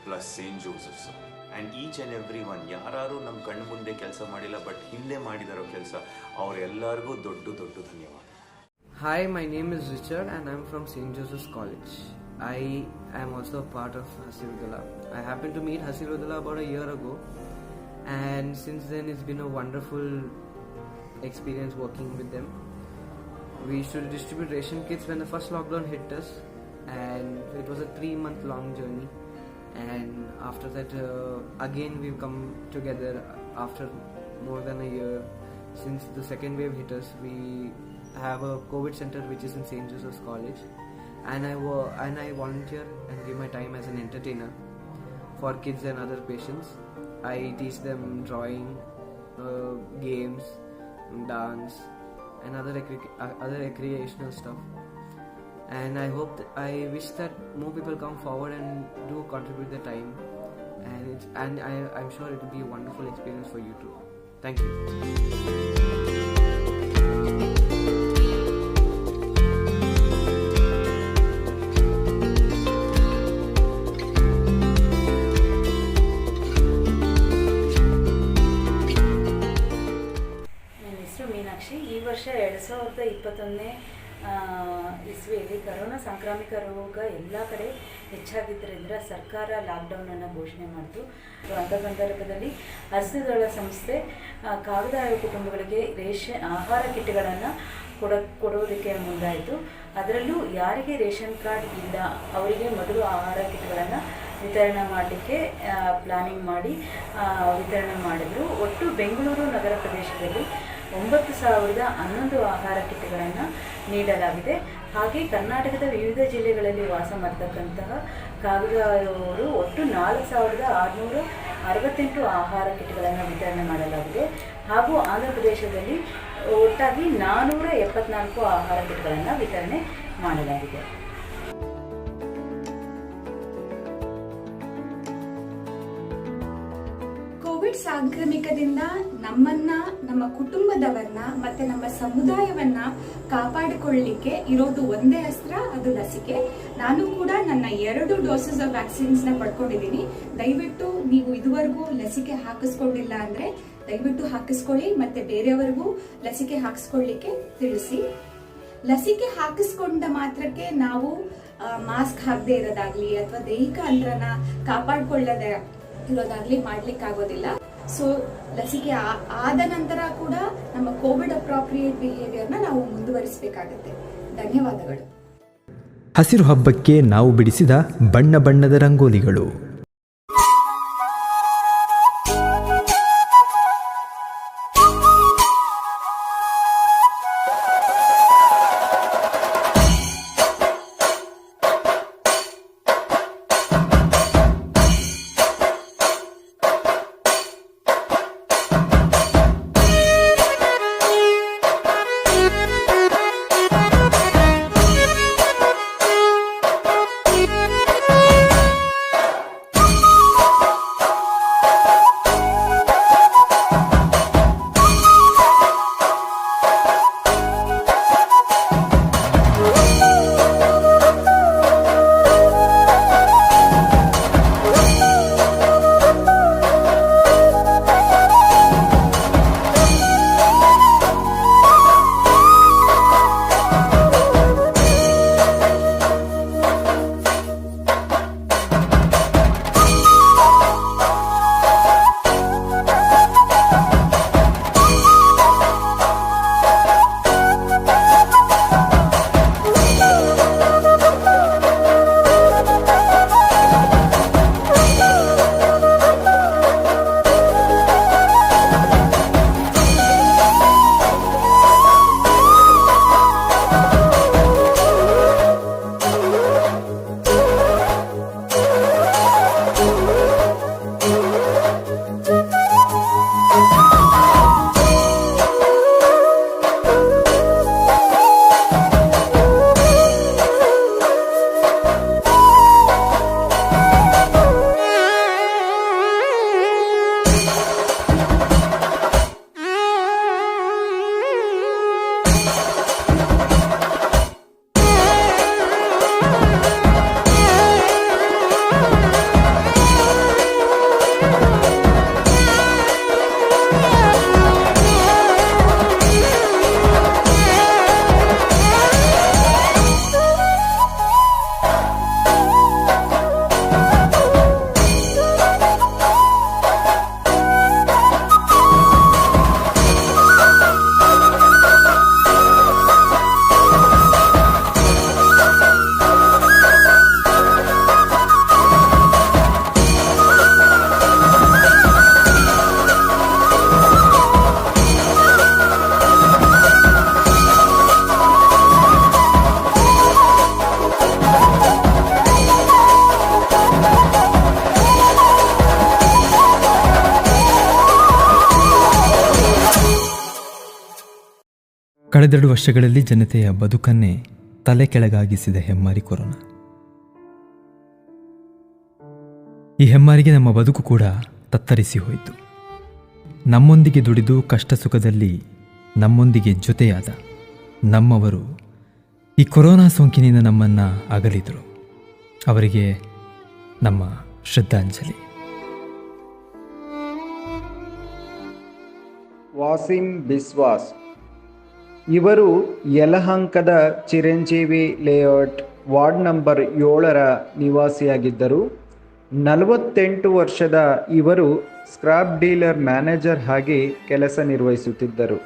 plus Saint Joseph's and each and every one. ಯಾರು ನಮ್ಮ ಕಣ್ಣು ಮುಂದೆ ಕೆಲಸ ಮಾಡಿಲ್ಲ ಬಟ್ ಹಿಂದೆ ಮಾಡಿದಾರೋ ಕೆಲಸ, ಅವರೆಲ್ಲರಿಗೂ ದೊಡ್ಡ ಧನ್ಯವಾದ. Hi, my name is Richard and I'm from St. Joseph's College. I am also a part of Hasiru Dala. I happened to meet Hasiru Dala about a year ago, and since then it's been a wonderful experience working with them. We used to distribute ration kits when the first lockdown hit us, and it was a 3-month long journey. And after that, again we've come together after more than a year. Since the second wave hit us, we have a COVID center which is in St. Joseph's College, and I volunteer and give my time as an entertainer for kids and other patients. I teach them drawing, games, dance, and other recreational stuff. And I wish that more people come forward and do contribute their time, and I'm sure it will be a wonderful experience for you too. Thank you. ನನ್ನ ಹೆಸರು ಮೀನಾಕ್ಷಿ. ಈ ವರ್ಷ 2021ನೇ ಇಸ್ವಿಯಲ್ಲಿ corona ಸಾಂಕ್ರಾಮಿಕ ರೋಗ ಎಲ್ಲ ಕಡೆ ಹೆಚ್ಚಾಗಿದ್ದರಿಂದ ಸರ್ಕಾರ ಲಾಕ್ಡೌನನ್ನು ಘೋಷಣೆ ಮಾಡಿತು. ಅಂಥ ಸಂದರ್ಭದಲ್ಲಿ ಹಸಿರು ದಳ ಸಂಸ್ಥೆ ಕಾಗದಾಯ ಕುಟುಂಬಗಳಿಗೆ ಆಹಾರ ಕಿಟ್ಗಳನ್ನು ಕೊಡೋದಕ್ಕೆ ಮುಂದಾಯಿತು. ಅದರಲ್ಲೂ ಯಾರಿಗೆ ರೇಷನ್ ಕಾರ್ಡ್ ಇಲ್ಲ ಅವರಿಗೆ ಮೊದಲು ಆಹಾರ ಕಿಟ್ಗಳನ್ನು ವಿತರಣೆ ಮಾಡಲಿಕ್ಕೆ ಪ್ಲಾನಿಂಗ್ ಮಾಡಿ ವಿತರಣೆ ಮಾಡಿದರು. ಒಟ್ಟು ಬೆಂಗಳೂರು ನಗರ ಪ್ರದೇಶದಲ್ಲಿ 9,011 ಆಹಾರ ಕಿಟ್ಗಳನ್ನು ನೀಡಲಾಗಿದೆ. ಹಾಗೆ ಕರ್ನಾಟಕದ ವಿವಿಧ ಜಿಲ್ಲೆಗಳಲ್ಲಿ ವಾಸ ಮಾಡ್ತಕ್ಕಂತಹ ಕಾಗದವರು ಒಟ್ಟು 4,668 ಆಹಾರ ಕಿಟ್ಗಳನ್ನು ವಿತರಣೆ ಮಾಡಲಾಗಿದೆ. ಹಾಗೂ ಆಂಧ್ರ ಪ್ರದೇಶದಲ್ಲಿ ಒಟ್ಟಾಗಿ 474 ಆಹಾರ ಕಿಟ್ಗಳನ್ನು ವಿತರಣೆ ಮಾಡಲಾಗಿದೆ. ಕೋವಿಡ್ ಸಾಂಕ್ರಾಮಿಕದಿಂದ ನಮ್ಮನ್ನ, ನಮ್ಮ ಕುಟುಂಬದವರನ್ನ ಮತ್ತೆ ನಮ್ಮ ಸಮುದಾಯವನ್ನ ಕಾಪಾಡಿಕೊಳ್ಳಲಿಕ್ಕೆ ಇರೋದು ಒಂದೇ ಅಸ್ತ್ರ, ಅದು ಲಸಿಕೆ. ನಾನು ಕೂಡ ನನ್ನ 2 ಡೋಸಸ್ ಆಫ್ ವ್ಯಾಕ್ಸಿನ್ಸ್ ನ ಪಡ್ಕೊಂಡಿದ್ದೀನಿ. ದಯವಿಟ್ಟು ನೀವು ಇದುವರೆಗೂ ಲಸಿಕೆ ಹಾಕಿಸ್ಕೊಂಡಿಲ್ಲ ಅಂದ್ರೆ ದಯವಿಟ್ಟು ಹಾಕಿಸ್ಕೊಳ್ಳಿ, ಮತ್ತೆ ಬೇರೆಯವರಿಗೂ ಲಸಿಕೆ ಹಾಕಿಸ್ಕೊಳ್ಳಿಕ್ಕೆ ತಿಳಿಸಿ. ಲಸಿಕೆ ಹಾಕಿಸ್ಕೊಂಡ ಮಾತ್ರಕ್ಕೆ ನಾವು ಮಾಸ್ಕ್ ಹಾಕದೇ ಇರೋದಾಗ್ಲಿ ಅಥವಾ ದೈಹಿಕ ಅಂತರನ ಕಾಪಾಡಿಕೊಳ್ಳದೆ ಇರೋದಾಗ್ಲಿ ಮಾಡ್ಲಿಕ್ಕಾಗೋದಿಲ್ಲ. ಸೊ ಲಸಿಕೆ ಆದ ನಂತರ ಕೂಡ ನಮ್ಮ ಕೋವಿಡ್ ಅಪ್ರಾಪ್ರಿಯೇಟ್ ಬಿಹೇವಿಯರ್ನ ನಾವು ಮುಂದುವರಿಸಬೇಕಾಗುತ್ತೆ. ಧನ್ಯವಾದಗಳು. ಹಸಿರು ಹಬ್ಬಕ್ಕೆ ನಾವು ಬಿಡಿಸಿದ ಬಣ್ಣ ಬಣ್ಣದ ರಂಗೋಲಿಗಳು. ಕಳೆದೆರಡು ವರ್ಷಗಳಲ್ಲಿ ಜನತೆಯ ಬದುಕನ್ನೇ ತಲೆ ಕೆಳಗಾಗಿಸಿದ ಹೆಮ್ಮಾರಿ ಕೊರೋನಾ. ಈ ಹೆಮ್ಮಾರಿಗೆ ನಮ್ಮ ಬದುಕು ಕೂಡ ತತ್ತರಿಸಿ ಹೋಯಿತು. ನಮ್ಮೊಂದಿಗೆ ದುಡಿದು ಕಷ್ಟ ಸುಖದಲ್ಲಿ ನಮ್ಮೊಂದಿಗೆ ಜೊತೆಯಾದ ನಮ್ಮವರು ಈ ಕೊರೋನಾ ಸೋಂಕಿನಿಂದ ನಮ್ಮನ್ನು ಅಗಲಿದರು. ಅವರಿಗೆ ನಮ್ಮ ಶ್ರದ್ಧಾಂಜಲಿ. ವಾಸಿಂ ಬಿಸ್ವಾಸ್ ಇವರು ಯಲಹಂಕದ ಚಿರಂಜೀವಿ ಲೇಔಟ್ ವಾರ್ಡ್ ನಂಬರ್ 7ರ ನಿವಾಸಿಯಾಗಿದ್ದರು. 48 ವರ್ಷದ ಇವರು ಸ್ಕ್ರಾಪ್ ಡೀಲರ್ ಮ್ಯಾನೇಜರ್ ಆಗಿ ಕೆಲಸ ನಿರ್ವಹಿಸುತ್ತಿದ್ದರು.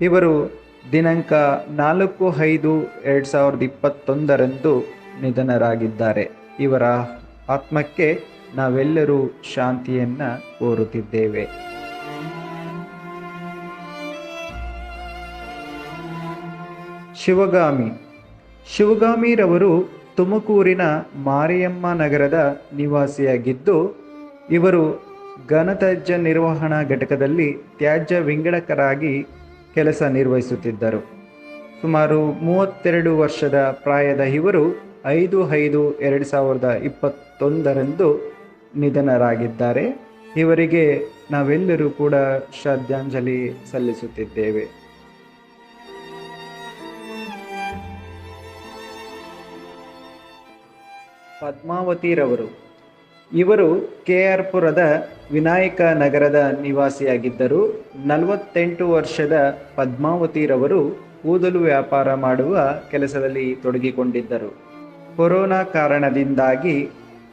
ಇವರು ದಿನಾಂಕ 4/5/2021 ನಿಧನರಾಗಿದ್ದಾರೆ. ಇವರ ಆತ್ಮಕ್ಕೆ ನಾವೆಲ್ಲರೂ ಶಾಂತಿಯನ್ನು ಕೋರುತ್ತಿದ್ದೇವೆ. ಶಿವಗಾಮಿರವರು ತುಮಕೂರಿನ ಮಾರಿಯಮ್ಮ ನಗರದ ನಿವಾಸಿಯಾಗಿದ್ದು, ಇವರು ಘನತ್ಯಾಜ್ಯ ನಿರ್ವಹಣಾ ಘಟಕದಲ್ಲಿ ತ್ಯಾಜ್ಯ ವಿಂಗಡಕರಾಗಿ ಕೆಲಸ ನಿರ್ವಹಿಸುತ್ತಿದ್ದರು. ಸುಮಾರು 32 ವರ್ಷದ ಪ್ರಾಯದ ಇವರು 5/5/2021 ನಿಧನರಾಗಿದ್ದಾರೆ. ಇವರಿಗೆ ನಾವೆಲ್ಲರೂ ಕೂಡ ಶ್ರದ್ಧಾಂಜಲಿ ಸಲ್ಲಿಸುತ್ತಿದ್ದೇವೆ. ಪದ್ಮಾವತಿರವರು ಇವರು KR ಪುರದ ವಿನಾಯಕ ನಗರದ ನಿವಾಸಿಯಾಗಿದ್ದರು. 48 ವರ್ಷದ ಪದ್ಮಾವತಿರವರು ಕೂದಲು ವ್ಯಾಪಾರ ಮಾಡುವ ಕೆಲಸದಲ್ಲಿ ತೊಡಗಿಕೊಂಡಿದ್ದರು. ಕೊರೋನಾ ಕಾರಣದಿಂದಾಗಿ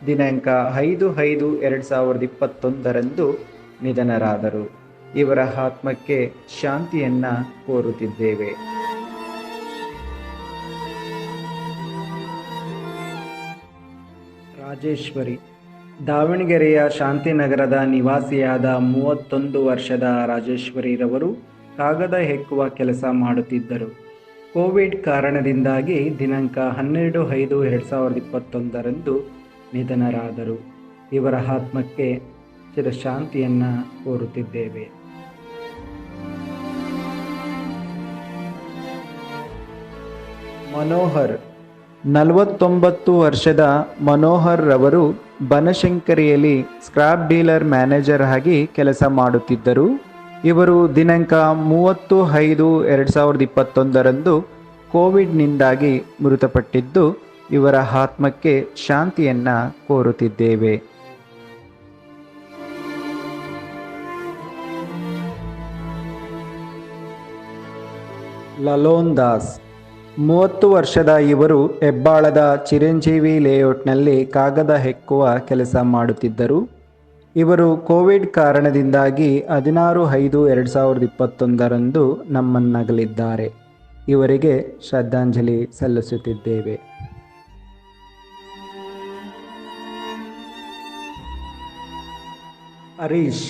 ದಿನಾಂಕ 5/5/2021 ನಿಧನರಾದರು. ಇವರ ಆತ್ಮಕ್ಕೆ ಶಾಂತಿಯನ್ನು ಕೋರುತ್ತಿದ್ದೇವೆ. ರಾಜೇಶ್ವರಿ ದಾವಣಗೆರೆಯ ಶಾಂತಿನಗರದ ನಿವಾಸಿಯಾದ 31 ವರ್ಷದ ರಾಜೇಶ್ವರಿರವರು ಕಾಗದ ಹೆಕ್ಕುವ ಕೆಲಸ ಮಾಡುತ್ತಿದ್ದರು. ಕೋವಿಡ್ ಕಾರಣದಿಂದಾಗಿ ದಿನಾಂಕ 12/5/2021 ನಿಧನರಾದರು. ಇವರ ಆತ್ಮಕ್ಕೆ ಚಿರಶಾಂತಿಯನ್ನು ಕೋರುತ್ತಿದ್ದೇವೆ. ಮನೋಹರ್ 49 ವರ್ಷದ ಮನೋಹರ್ ರವರು ಬನಶಂಕರಿಯಲ್ಲಿ ಸ್ಕ್ರಾಪ್ ಡೀಲರ್ ಮ್ಯಾನೇಜರ್ ಆಗಿ ಕೆಲಸ ಮಾಡುತ್ತಿದ್ದರು. ಇವರು ದಿನಾಂಕ 30/5/2021 ಕೋವಿಡ್ನಿಂದಾಗಿ ಮೃತಪಟ್ಟಿದ್ದು, ಇವರ ಆತ್ಮಕ್ಕೆ ಶಾಂತಿಯನ್ನು ಕೋರುತ್ತಿದ್ದೇವೆ. ಲಲೋನ್ ದಾಸ್ 30 ವರ್ಷದ ಇವರು ಹೆಬ್ಬಾಳದ ಚಿರಂಜೀವಿ ಲೇಔಟ್ನಲ್ಲಿ ಕಾಗದ ಹೆಕ್ಕುವ ಕೆಲಸ ಮಾಡುತ್ತಿದ್ದರು. ಇವರು ಕೋವಿಡ್ ಕಾರಣದಿಂದಾಗಿ 16/5/2021 ನಮ್ಮನ್ನಗಲಿದ್ದಾರೆ. ಇವರಿಗೆ ಶ್ರದ್ಧಾಂಜಲಿ ಸಲ್ಲಿಸುತ್ತಿದ್ದೇವೆ. ಹರೀಶ್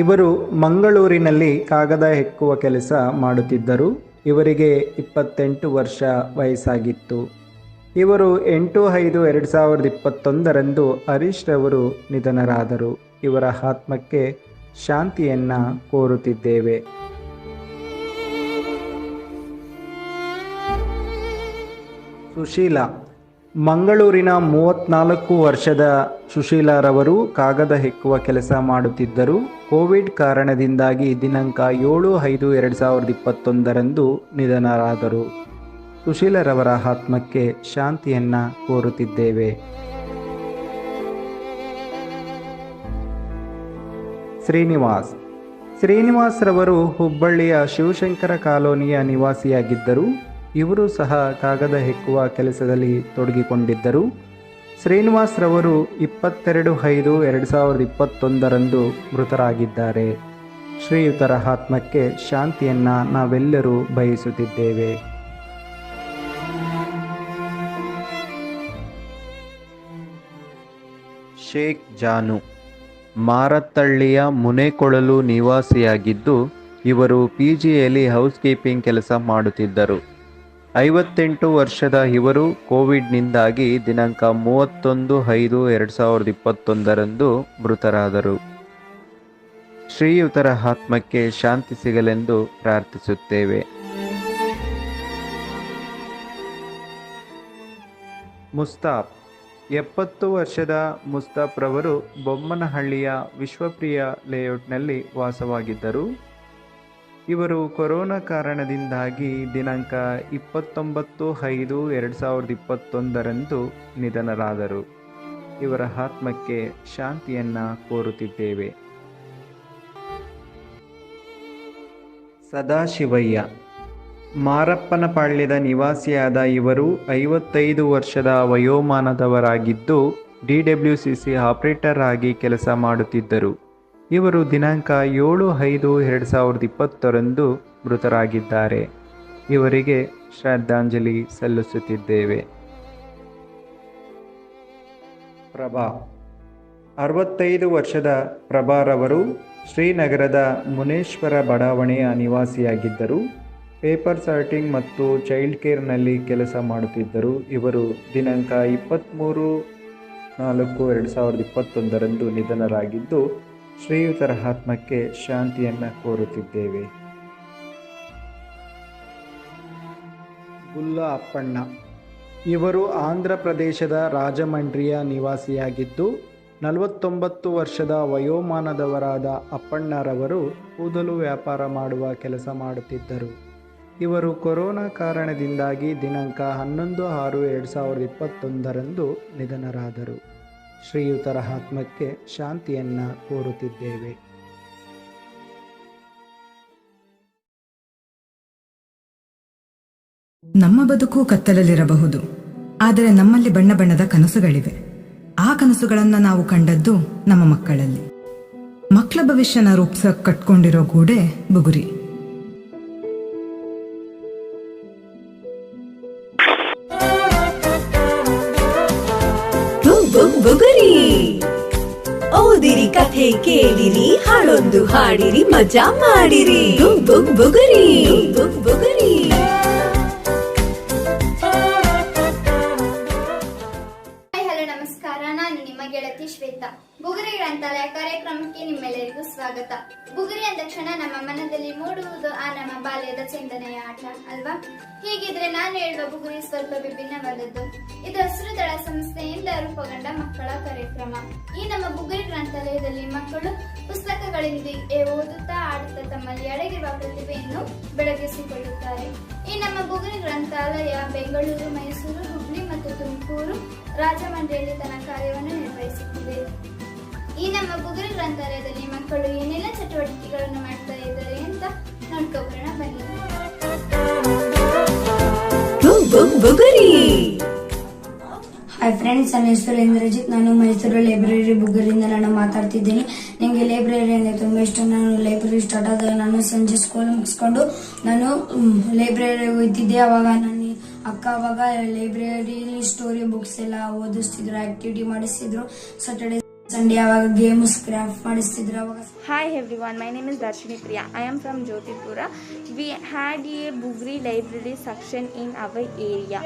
ಇವರು ಮಂಗಳೂರಿನಲ್ಲಿ ಕಾಗದ ಹೆಕ್ಕುವ ಕೆಲಸ ಮಾಡುತ್ತಿದ್ದರು. ಇವರಿಗೆ 28 ವರ್ಷ ವಯಸ್ಸಾಗಿತ್ತು. ಇವರು 8/5/2021 ಹರೀಶ್ ರವರು ನಿಧನರಾದರು. ಇವರ ಆತ್ಮಕ್ಕೆ ಶಾಂತಿಯನ್ನು ಕೋರುತ್ತಿದ್ದೇವೆ. ಸುಶೀಲಾ ಮಂಗಳೂರಿನ 34 ವರ್ಷದ ಸುಶೀಲಾರವರು ಕಾಗದ ಹೆಕ್ಕುವ ಕೆಲಸ ಮಾಡುತ್ತಿದ್ದರು. ಕೋವಿಡ್ ಕಾರಣದಿಂದಾಗಿ ದಿನಾಂಕ 7/5/2021 ನಿಧನರಾದರು. ಸುಶೀಲರವರ ಆತ್ಮಕ್ಕೆ ಶಾಂತಿಯನ್ನು ಕೋರುತ್ತಿದ್ದೇವೆ. ಶ್ರೀನಿವಾಸ್ ರವರು ಹುಬ್ಬಳ್ಳಿಯ ಶಿವಶಂಕರ ಕಾಲೋನಿಯ ನಿವಾಸಿಯಾಗಿದ್ದರು. ಇವರು ಸಹ ಕಾಗದ ಹೆಕ್ಕುವ ಕೆಲಸದಲ್ಲಿ ತೊಡಗಿಕೊಂಡಿದ್ದರು. ಶ್ರೀನಿವಾಸ್ ರವರು 22/5/2021 ಮೃತರಾಗಿದ್ದಾರೆ. ಶ್ರೀಯುತರ ಆತ್ಮಕ್ಕೆ ಶಾಂತಿಯನ್ನು ನಾವೆಲ್ಲರೂ ಬಯಸುತ್ತಿದ್ದೇವೆ. ಶೇಖ್ ಜಾನು ಮಾರತ್ತಳ್ಳಿಯ ಮುನೇಕೊಳಲು ನಿವಾಸಿಯಾಗಿದ್ದು, ಇವರು PGಯಲ್ಲಿ ಹೌಸ್ ಕೀಪಿಂಗ್ ಕೆಲಸ ಮಾಡುತ್ತಿದ್ದರು. 58 ವರ್ಷದ ಇವರು ಕೋವಿಡ್ನಿಂದಾಗಿ ದಿನಾಂಕ 31/5/2021 ಮೃತರಾದರು. ಶ್ರೀಯುತರ ಆತ್ಮಕ್ಕೆ ಶಾಂತಿ ಸಿಗಲೆಂದು ಪ್ರಾರ್ಥಿಸುತ್ತೇವೆ. ಮುಸ್ತಾಫ್ 70 ವರ್ಷದ ಮುಸ್ತಾಫ್ ರವರು ಬೊಮ್ಮನಹಳ್ಳಿಯ ವಿಶ್ವಪ್ರಿಯ ಲೇಔಟ್ನಲ್ಲಿ ವಾಸವಾಗಿದ್ದರು. ಇವರು ಕೊರೋನಾ ಕಾರಣದಿಂದಾಗಿ ದಿನಾಂಕ 29/5/2021 ನಿಧನರಾದರು. ಇವರ ಆತ್ಮಕ್ಕೆ ಶಾಂತಿಯನ್ನು ಕೋರುತ್ತಿದ್ದೇವೆ. ಸದಾಶಿವಯ್ಯ ಮಾರಪ್ಪನಪಾಳ್ಯದ ನಿವಾಸಿಯಾದ ಇವರು 55 ವರ್ಷದ ವಯೋಮಾನದವರಾಗಿದ್ದು DWCC ಆಪರೇಟರ್ ಆಗಿ ಕೆಲಸ ಮಾಡುತ್ತಿದ್ದರು. ಇವರು ದಿನಾಂಕ 7/5/2020 ಮೃತರಾಗಿದ್ದಾರೆ. ಇವರಿಗೆ ಶ್ರದ್ಧಾಂಜಲಿ ಸಲ್ಲಿಸುತ್ತಿದ್ದೇವೆ. ಪ್ರಭಾ 65 ವರ್ಷದ ಪ್ರಭಾರವರು ಶ್ರೀನಗರದ ಮುನೇಶ್ವರ ಬಡಾವಣೆಯ ನಿವಾಸಿಯಾಗಿದ್ದರು. ಪೇಪರ್ ಸಾರ್ಟಿಂಗ್ ಮತ್ತು ಚೈಲ್ಡ್ ಕೇರ್ನಲ್ಲಿ ಕೆಲಸ ಮಾಡುತ್ತಿದ್ದರು. ಇವರು ದಿನಾಂಕ 23/4/2021 ನಿಧನರಾಗಿದ್ದು ಶ್ರೀಯುತರ ಆತ್ಮಕ್ಕೆ ಶಾಂತಿಯನ್ನು ಕೋರುತ್ತಿದ್ದೇವೆ. ಗುಲ್ಲಾ ಅಪ್ಪಣ್ಣ ಇವರು ಆಂಧ್ರ ಪ್ರದೇಶದ ರಾಜಮಂಡ್ರಿಯ ನಿವಾಸಿಯಾಗಿದ್ದು 49 ವರ್ಷದ ವಯೋಮಾನದವರಾದ ಅಪ್ಪಣ್ಣರವರು ಕೂದಲು ವ್ಯಾಪಾರ ಮಾಡುವ ಕೆಲಸ ಮಾಡುತ್ತಿದ್ದರು. ಇವರು ಕೊರೋನಾ ಕಾರಣದಿಂದಾಗಿ ದಿನಾಂಕ 11/6/2021 ನಿಧನರಾದರು. ಶ್ರೀಯುತರ ಆತ್ಮಕ್ಕೆ ಶಾಂತಿಯನ್ನು ಕೋರುತ್ತಿದ್ದೇವೆ. ನಮ್ಮ ಬದುಕು ಕತ್ತಲಲ್ಲಿರಬಹುದು, ಆದರೆ ನಮ್ಮಲ್ಲಿ ಬಣ್ಣ ಬಣ್ಣದ ಕನಸುಗಳಿವೆ. ಆ ಕನಸುಗಳನ್ನು ನಾವು ಕಂಡದ್ದು ನಮ್ಮ ಮಕ್ಕಳಲ್ಲಿ. ಮಕ್ಕಳ ಭವಿಷ್ಯನ ರೂಪಿಸಕ್ಕೆ ಕಟ್ಕೊಂಡಿರೋ ಗೂಡೆ ಬುಗುರಿ. ಬುಗುರಿ ಓದಿರಿ, ಕಥೆ ಕೇಳಿರಿ, ಹಾಡೊಂದು ಹಾಡಿರಿ, ಮಜಾ ಮಾಡಿರಿ. ಬುಗುರಿ ಬುಗುರಿ. ನಾನು ನಿಮ್ಮ ಗೆಳತಿ ಶ್ವೇತಾ. ಬುಗುರಿ ಗ್ರಂಥಾಲಯ ಕಾರ್ಯಕ್ರಮಕ್ಕೆ ನಿಮ್ಮೆಲ್ಲರಿಗೂ ಸ್ವಾಗತ. ಬುಗುರಿ ಅಂದ ತಕ್ಷಣ ನಮ್ಮ ಮನದಲ್ಲಿ ಮೂಡುವುದು ಆ ನಮ್ಮ ಬಾಲ್ಯದ ಚಿಂತನೆಯ ಆಟ ಅಲ್ವಾ? ಹೀಗಿದ್ರೆ ನಾನು ಹೇಳುವ ಬುಗುರಿ ಸ್ವಲ್ಪ ವಿಭಿನ್ನವಾದದ್ದು. ಇದು ಹಸಿರುದಳ ಸಂಸ್ಥೆಯಿಂದ ರೂಪುಗೊಂಡ ಮಕ್ಕಳ ಕಾರ್ಯಕ್ರಮ. ಈ ನಮ್ಮ ಬುಗುರಿ ಗ್ರಂಥಾಲಯದಲ್ಲಿ ಮಕ್ಕಳು ಪುಸ್ತಕಗಳೊಂದಿಗೆ ಓದುತ್ತಾ ಆಡುತ್ತಾ ತಮ್ಮಲ್ಲಿ ಅಡಗಿರುವ ಪ್ರತಿಭೆಯನ್ನು ಬೆಳಗಿಸಿಕೊಳ್ಳುತ್ತಾರೆ. ಈ ನಮ್ಮ ಬುಗುರಿ ಗ್ರಂಥಾಲಯ ಬೆಂಗಳೂರು, ಮೈಸೂರು, ಹುಬ್ಳಿ ಮತ್ತು ತುಮಕೂರು, ರಾಜಮಂಡ್ರಿಯಲ್ಲಿ ತನ್ನ ಕಾರ್ಯವನ್ನು ನಿರ್ವಹಿಸುತ್ತಿದೆ. ಈ ನಮ್ಮ ಬುಗುರಿ ಗ್ರಂಥಾಲಯದಲ್ಲಿ ಮಕ್ಕಳು ಏನೆಲ್ಲ ಚಟುವಟಿಕೆಗಳನ್ನು ಮಾಡ್ತಾ ಇದ್ದಾರೆ ಅಂತ ನೋಡ್ಕೊಬರೋಣ ಬನ್ನಿ. ಹಾಯ್ ಫ್ರೆಂಡ್ಸ್, ನನ್ನ ಹೆಸರು ಇಂದ್ರಜಿತ್. ನಾನು ಮೈಸೂರು ಲೈಬ್ರರಿ ಬುಗುರಿಯಿಂದ ನಾನು ಮಾತಾಡ್ತಿದ್ದೀನಿ. ನನಗೆ ಲೈಬ್ರರಿ ಅಂದರೆ ತುಂಬ ಇಷ್ಟ. ನಾನು ಲೈಬ್ರರಿ ಸ್ಟಾರ್ಟ್ ಆದಾಗ ನಾನು ಸಂಜೆ ಸ್ಕೂಲ್ ಮುಗಿಸ್ಕೊಂಡು ನಾನು ಲೈಬ್ರರಿ ಹೋಗ್ತಿದ್ದೆ. ಅವಾಗ ನನ್ನ ಅಕ್ಕ ಅವಾಗ ಲೈಬ್ರರಿಲಿ ಸ್ಟೋರಿ ಬುಕ್ಸ್ ಎಲ್ಲ ಓದಿಸ್ತಿದ್ರು, ಆಕ್ಟಿವಿಟಿ ಮಾಡಿಸ್ತಿದ್ರು. ಸಾಟರ್ಡೆ ಸಂಡೇ ಅವಾಗ ಗೇಮ್ಸ್ ಕ್ರಾಫ್ಟ್ ಮಾಡಿಸ್ತಿದ್ರು. ಅವಾಗ Hi everyone, my name is Darshini Priya. I am from Jyotipura. We had a Bugri library section in our area.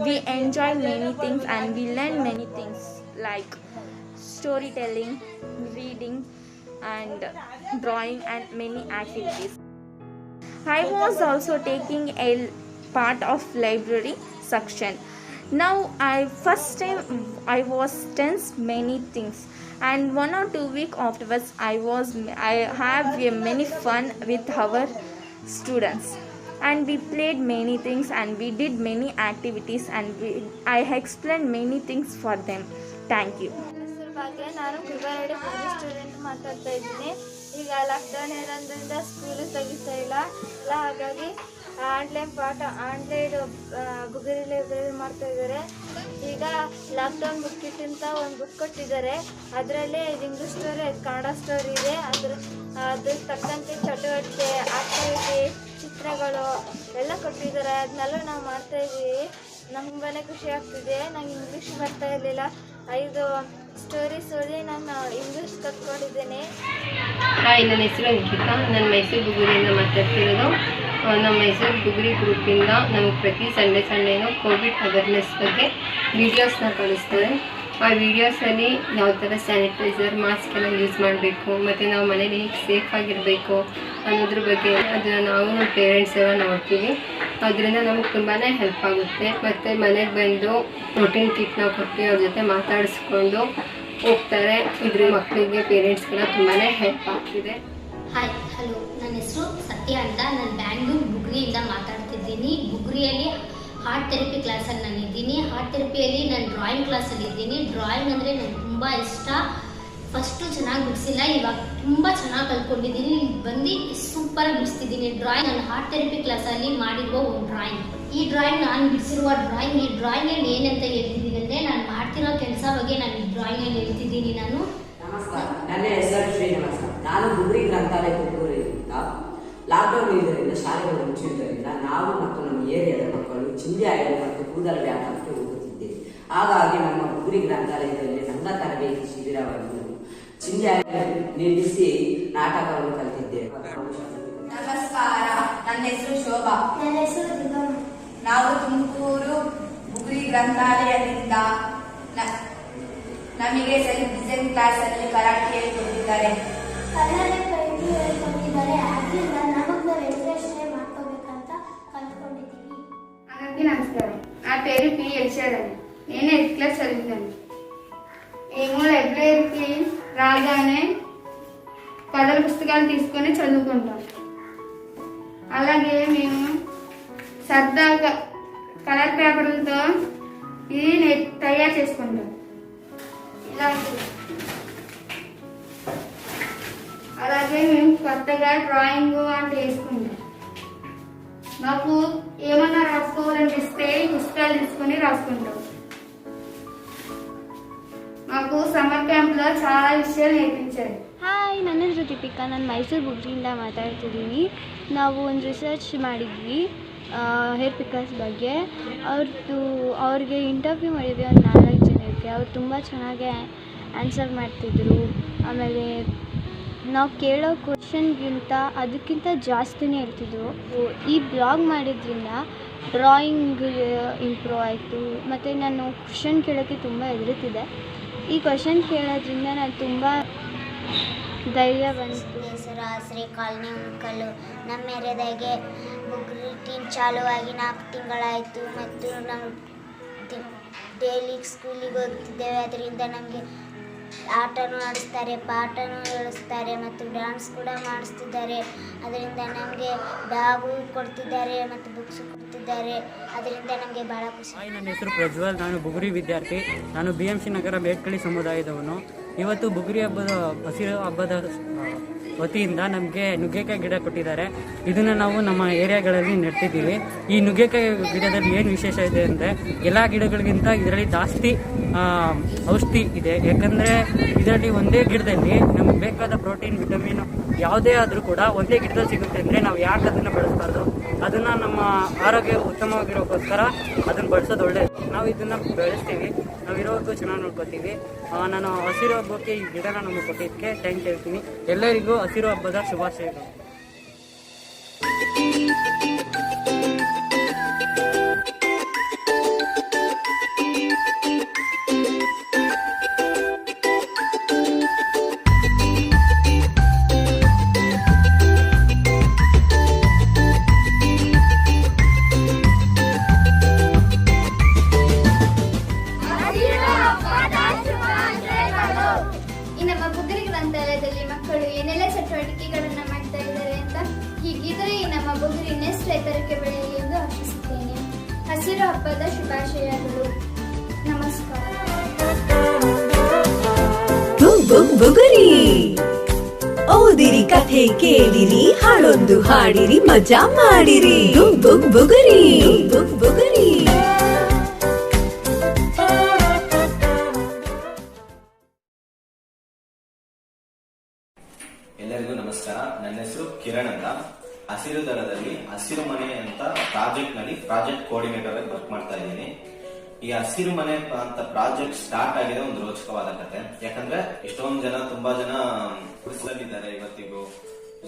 We enjoyed many things and we learned many things like storytelling, reading and drawing and many activities. I was also taking a part of library section. Now first time I was tensed many things, and 1 or 2 weeks afterwards I have many fun with our students, and we played many things and we did many activities and I explained many things for them. Thank you. ನಾನು ಕುರುಬಾರಡಿ student ಮಾತಾಡ್ತಾ ಇದ್ದೀನಿ. ಈಗ lockdown ಇರೋದ್ರಿಂದ school ತೆಗಿತಾ ಇಲ್ಲ, ಹಾಗಾಗಿ online ಬುಗುರಿ library ಮಾಡ್ತಾ ಇದ್ದಾರೆ. ಈಗ ಲಾಕ್ಡೌನ್ ಬುಕ್ ಕಿಟ್ ಅಂತ ಒಂದು ಬುಕ್ ಕೊಟ್ಟಿದ್ದಾರೆ. ಅದರಲ್ಲಿ ಇಂಗ್ಲೀಷ್ ಸ್ಟೋರಿ, ಕನ್ನಡ ಸ್ಟೋರಿ ಇದೆ. ಅದ್ರ ತಕ್ಕಂತೆ ಚಟುವಟಿಕೆ, ಆಕ್ಟಿವಿಟಿ, ಚಿತ್ರಗಳು ಎಲ್ಲ ಕೊಟ್ಟಿದ್ದಾರೆ. ಅದನ್ನೆಲ್ಲ ನಾವು ಮಾಡ್ತಾ ಇದ್ದೀವಿ. ತುಂಬಾ ಖುಷಿ ಆಗ್ತಿದೆ. ನಂಗೆ ಇಂಗ್ಲೀಷ್ ಬರ್ತಾ ಇರಲಿಲ್ಲ. 5 ಸ್ಟೋರೀಸ್ ಓದಿ ನಾನು ಇಂಗ್ಲೀಷ್ ಕಲ್ತ್ಕೊಂಡಿದ್ದೇನೆ. ಹಾಯ್, ನನ್ನ ಹೆಸರು ಅಂಕಿತಾ. ನಾನು ಮೈಸೂರು ಬುಗುರಿಯಿಂದ ಮಾತಾಡ್ತಿರೋದು. ನಮ್ಮ ಮೈಸೂರು ಬುಗುರಿ ಗ್ರೂಪಿಂದ ನಮಗೆ ಪ್ರತಿ ಸಂಡೇನೂ ಕೋವಿಡ್ ಅವೇರ್ನೆಸ್ ಬಗ್ಗೆ ವೀಡಿಯೋಸ್ನ ಕಳಿಸ್ತಾರೆ. ಆ ವೀಡಿಯೋಸಲ್ಲಿ ಯಾವ ಥರ ಸ್ಯಾನಿಟೈಸರ್, ಮಾಸ್ಕ್ ಎಲ್ಲ ಯೂಸ್ ಮಾಡಬೇಕು ಮತ್ತು ನಾವು ಮನೇಲಿ ಹೇಗೆ ಸೇಫಾಗಿರಬೇಕು ಅನ್ನೋದ್ರ ಬಗ್ಗೆ ಅದನ್ನು ನಾವು ನಮ್ಮ ಪೇರೆಂಟ್ಸ್ ಎಲ್ಲ ನೋಡ್ತೀವಿ. ಅದರಿಂದ ನಮಗೆ ತುಂಬಾ ಹೆಲ್ಪ್ ಆಗುತ್ತೆ. ಮತ್ತು ಮನೆಗೆ ಬಂದು ಪ್ರೋಟೀನ್ ಕಿಟ್ನ ಕೊಟ್ಟು ಅವ್ರ ಜೊತೆ ಮಾತಾಡಿಸ್ಕೊಂಡು ಹೋಗ್ತಾರೆ. ಇದರಿಂದ ಮಕ್ಕಳಿಗೆ ಪೇರೆಂಟ್ಸ್ಗೆಲ್ಲ ತುಂಬಾ ಹೆಲ್ಪ್ ಆಗ್ತಿದೆ. ಹಾಯ್, ಹಲೋ, ನನ್ನ ಹೆಸರು ಸತ್ಯ ಅಂತ. ನಾನು ಬ್ಯಾಂಗ್ಳೂರು ಬುಗ್ರಿಯಿಂದ ಮಾತಾಡ್ತಿದ್ದೀನಿ. ಬುಗ್ರಿಯಲ್ಲಿ ಹಾರ್ಟ್ ಥೆರಪಿ ಕ್ಲಾಸಲ್ಲಿ ನಾನು ಇದ್ದೀನಿ. ಹಾರ್ಟ್ ಥೆರಪಿಯಲ್ಲಿ ನಾನು ಡ್ರಾಯಿಂಗ್ ಕ್ಲಾಸಲ್ಲಿ ಇದ್ದೀನಿ. ಡ್ರಾಯಿಂಗ್ ಅಂದರೆ ನನಗೆ ತುಂಬ ಇಷ್ಟ. ಫಸ್ಟು ಚೆನ್ನಾಗಿ ಬಿಡಿಸಿಲ್ಲ, ಇವಾಗ ತುಂಬ ಚೆನ್ನಾಗಿ ಕಲ್ತ್ಕೊಂಡಿದ್ದೀನಿ. ಬಂದು ಸೂಪರಾಗಿ ಬಿಡಿಸ್ತಿದ್ದೀನಿ ಡ್ರಾಯಿಂಗ್. ನಾನು ಹಾರ್ಟ್ ಥೆರಪಿ ಕ್ಲಾಸಲ್ಲಿ ಮಾಡಿರುವ ಒಂದು ಡ್ರಾಯಿಂಗ್. ಈ ಡ್ರಾಯಿಂಗ್ ನಾನು ಬಿಡಿಸಿರುವ ಡ್ರಾಯಿಂಗ್. ಈ ಡ್ರಾಯಿಂಗಲ್ಲಿ ಏನಂತ ಹೇಳ್ತಿದ್ದೀನಿ ಅಂದರೆ ನಾನು ಮಾಡ್ತಿರೋ ಕೆಲಸ ಬಗ್ಗೆ ನಾನು ಈ ಡ್ರಾಯಿಂಗಲ್ಲಿ ಹೇಳ್ತಿದ್ದೀನಿ. ನಾನು ನಮಸ್ಕಾರ, ನನ್ನ ಹೆಸರು ಶ್ರೀನಿವಾಸ. ನಾನು ಬುಗ್ರಿ ಗ್ರಂಥಾಲಯ ತುಮಕೂರಿನಿಂದ. ಲಾಕ್ಡೌನ್ ಇದರಿಂದ ಶಾಲೆಗಳು ಮುಚ್ಚಿದ್ದರಿಂದ ನಾವು ಮತ್ತು ನಮ್ಮ ಏರಿಯಾದ ಮಕ್ಕಳು ಚಿಂಜಾಯಲು ಮತ್ತು ಕೂದಲ ವ್ಯಾಪಾರಕ್ಕೆ ಹೋಗುತ್ತಿದ್ದೇವೆ. ಹಾಗಾಗಿ ನಮ್ಮ ಬುಗ್ರಿ ಗ್ರಂಥಾಲಯದಲ್ಲಿ ರಂಗ ತರಬೇತಿ ಶಿಬಿರವನ್ನು ಚಿಂಜಾಯಲು ನಿರ್ಮಿಸಿ ನಾಟಕವನ್ನು ಕಲಿತಿದ್ದೇವೆ. ನಮಸ್ಕಾರ, ನನ್ನ ಹೆಸರು ಶೋಭಾ. ನನ್ನ ಹೆಸರು ನಾವು ತುಮಕೂರು ಬುಗ್ರಿ ಗ್ರಂಥಾಲಯದಿಂದ ನಮಗೆ ಸೆಲ್ಫ್ ಡಿಸೈನ್ ಕ್ಲಾಸ್ ಅಲ್ಲಿ ಕರಾಟೆ ಹೇಳಿಕೊಟ್ಟಿದ್ದಾರೆ. ಹೇಳ್ಕೊಟ್ಟಿದ್ದಾರೆ. ಆದ್ರಿಂದ ನಮಗೆ ನಾವು ಎಕ್ಸ್ಪ್ರೆಷನ್ ಮಾಡ್ಕೋಬೇಕಂತ ಕಲ್ತ್ಕೊಂಡಿದ್ದೀವಿ. అందరికీ నమస్కారం. నా పేరు పి ఎల్షాదని. నేను 8th క్లాస్ చదువుతాను. మేము లైబ్రరీకి రాగానే కథల పుస్తకాలు తీసుకొని చదువుకుంటాం. అలాగే మేము సరదాగా కలర్ పేపర్లతో ఇది తయారు చేసుకుంటాం. అలాగే మేము కొత్తగా డ్రాయింగ్ అంటే వేసుకుంటాం. మాకు ఏమన్నా రాసుకోవాలనిపిస్తే పుస్తకాలు తీసుకొని రాసుకుంటాం. మాకు సమ్మర్ క్యాంప్లో చాలా విషయాలు నేర్పించారు. ಹಾಯ್, ನನ್ನ ಹೆಸರು ದೀಪಿಕಾ. ನಾನು ಮೈಸೂರು ಬುಗ್ರಿಯಿಂದ ಮಾತಾಡ್ತಿದ್ದೀನಿ. ನಾವು ಒಂದು ರಿಸರ್ಚ್ ಮಾಡಿದ್ವಿ ಹೇರ್ ಪಿಕರ್ಸ್ ಬಗ್ಗೆ. ಅವ್ರಿಗೆ ಇಂಟರ್ವ್ಯೂ ಮಾಡಿದ್ವಿ ಒಂದು 4 ಜನಕ್ಕೆ. ಅವ್ರು ತುಂಬ ಚೆನ್ನಾಗಿ ಆನ್ಸರ್ ಮಾಡ್ತಿದ್ರು. ಆಮೇಲೆ ನಾವು ಕೇಳೋ ಕ್ವಶನ್ಗಿಂತ ಅದಕ್ಕಿಂತ ಜಾಸ್ತಿನೇ ಹೇಳ್ತಿದ್ರು. ಈ ಬ್ಲಾಗ್ ಮಾಡಿದ್ರಿಂದ ಡ್ರಾಯಿಂಗ್ ಇಂಪ್ರೂವ್ ಆಯಿತು. ಮತ್ತು ನಾನು ಕ್ವಶನ್ ಕೇಳೋಕ್ಕೆ ತುಂಬ ಹೆದರುತ್ತಿದ್ದೆ. ಈ ಕ್ವಶನ್ ಕೇಳೋದ್ರಿಂದ ನಾನು ತುಂಬ ಧೈರ್ಯ ಬಂತು. ಹೆಸರು ಆಸರೆ ಕಾಲನಿ ಉಳ್ಕಲ್ಲು. ನಮ್ಮ ಏರಿಯಾದಾಗೆ ಬುಗ್ರಿ ಟೀಮ್ ಚಾಲುವಾಗಿ 4 ತಿಂಗಳಾಯಿತು. ಮತ್ತು ನಾವು ಡೈಲಿ ಸ್ಕೂಲಿಗೆ ಹೋಗ್ತಿದ್ದೇವೆ. ಅದರಿಂದ ನಮಗೆ ಆಟನೂ ಆಡಿಸ್ತಾರೆ, ಪಾಠನೂ ಹೇಳಿಸ್ತಾರೆ ಮತ್ತು ಡ್ಯಾನ್ಸ್ ಕೂಡ ಮಾಡಿಸ್ತಿದ್ದಾರೆ. ಅದರಿಂದ ನಮಗೆ ಬ್ಯಾಗು ಕೊಡ್ತಿದ್ದಾರೆ ಮತ್ತು ಬುಕ್ಸ್ ಕೊಡ್ತಿದ್ದಾರೆ. ಅದರಿಂದ ನಮಗೆ ಭಾಳ ಖುಷಿ. ನನ್ನ ಹೆಸರು ಪ್ರಜ್ವಲ್. ನಾನು ಬುಗ್ರಿ ವಿದ್ಯಾರ್ಥಿ. ನಾನು BMC ನಗರ ಬೇಡ್ಕಳಿ ಸಮುದಾಯದವನು. ಇವತ್ತು ಬುಗ್ರಿ ಹಸಿರು ಹಬ್ಬದ ವತಿಯಿಂದ ನಮಗೆ ನುಗ್ಗೆಕಾಯಿ ಗಿಡ ಕೊಟ್ಟಿದ್ದಾರೆ. ಇದನ್ನು ನಾವು ನಮ್ಮ ಏರಿಯಾಗಳಲ್ಲಿ ನೆಡ್ತಿದ್ದೀವಿ. ಈ ನುಗ್ಗೆಕಾಯಿ ಗಿಡದಲ್ಲಿ ಏನು ವಿಶೇಷ ಇದೆ ಅಂದರೆ ಎಲ್ಲ ಗಿಡಗಳಿಗಿಂತ ಇದರಲ್ಲಿ ಜಾಸ್ತಿ ಔಷಧಿ ಇದೆ. ಯಾಕಂದರೆ ಇದರಲ್ಲಿ ಒಂದೇ ಗಿಡದಲ್ಲಿ ನಮಗೆ ಬೇಕಾದ ಪ್ರೋಟೀನ್, ವಿಟಮಿನ್ ಯಾವುದೇ ಆದರೂ ಕೂಡ ಒಂದೇ ಗಿಡದಲ್ಲಿ ಸಿಗುತ್ತೆ. ಅಂದರೆ ನಾವು ಯಾಕೆ ಅದನ್ನು ಬಳಸಬಾರ್ದು? ಅದನ್ನು ನಮ್ಮ ಆರೋಗ್ಯ ಉತ್ತಮವಾಗಿರೋಕ್ಕೋಸ್ಕರ ಅದನ್ನು ಬಳಸೋದು ಒಳ್ಳೆಯದು. ನಾವು ಇದನ್ನು ಬೆಳೆಸ್ತೀವಿ, ನಾವು ಇರೋವರೆಗೂ ಚೆನ್ನಾಗಿ ನೋಡ್ಕೋತೀವಿ. ನಾನು ಹಸಿರು ಹಬ್ಬಕ್ಕೆ ಈ ಗಿಡನ ನಮಗೆ ಕೊಟ್ಟಿದ್ದಕ್ಕೆ ಥ್ಯಾಂಕ್ಸ್ ಹೇಳ್ತೀನಿ. ಎಲ್ಲರಿಗೂ ಹಸಿರು ಹಬ್ಬದ ಶುಭಾಶಯಗಳು. ಈ ನಮ್ಮ ಬುಗ್ರಿ ಗ್ರಂಥಾಲಯದಲ್ಲಿ ಮಕ್ಕಳು ಏನೆಲ್ಲ ಚಟುವಟಿಕೆಗಳನ್ನ ಮಾಡ್ತಾ ಇದ್ದಾರೆ ಅಂತ. ಹೀಗಿದ್ರೆ ಈ ನಮ್ಮ ಬುಗ್ರಿ ನೆಕ್ಸ್ಟ್ ಎತ್ತರಕ್ಕೆ ಬೆಳೆಯಲಿ ಎಂದು ಆಶಿಸುತ್ತೇನೆ. ಹಸಿರು ಹಬ್ಬದ ಶುಭಾಶಯಗಳು. ನಮಸ್ಕಾರ. ಬುಗುರಿ ಓದಿರಿ, ಕಥೆ ಕೇಳಿರಿ, ಹಾಡೊಂದು ಹಾಡಿರಿ, ಮಜಾ ಮಾಡಿರಿ. ಬುಗುರಿ ಬುಗುರಿ. ಎಲ್ಲರಿಗೂ ನಮಸ್ಕಾರ. ನನ್ನ ಹೆಸರು ಕಿರಣ್ ಅಂತ. ಹಸಿರು ದಳದಲ್ಲಿ ಹಸಿರು ಮನೆ ಅಂತ ಪ್ರಾಜೆಕ್ಟ್ ಕೋಆರ್ಡಿನೇಟರ್ ಆಗಿ ವರ್ಕ್ ಮಾಡ್ತಾ ಇದ್ದೀನಿ. ಈ ಹಸಿರು ಮನೆ ಅಂತ ಪ್ರಾಜೆಕ್ಟ್ ಸ್ಟಾರ್ಟ್ ಆಗಿದೆ ಒಂದು ರೋಚಕವಾದ ಕತೆ. ಯಾಕಂದ್ರೆ ಎಷ್ಟೊಂದು ಜನ, ತುಂಬಾ ಜನ ಗುಡಿಸಲಿದ್ದಾರೆ, ಇವತ್ತಿಗೂ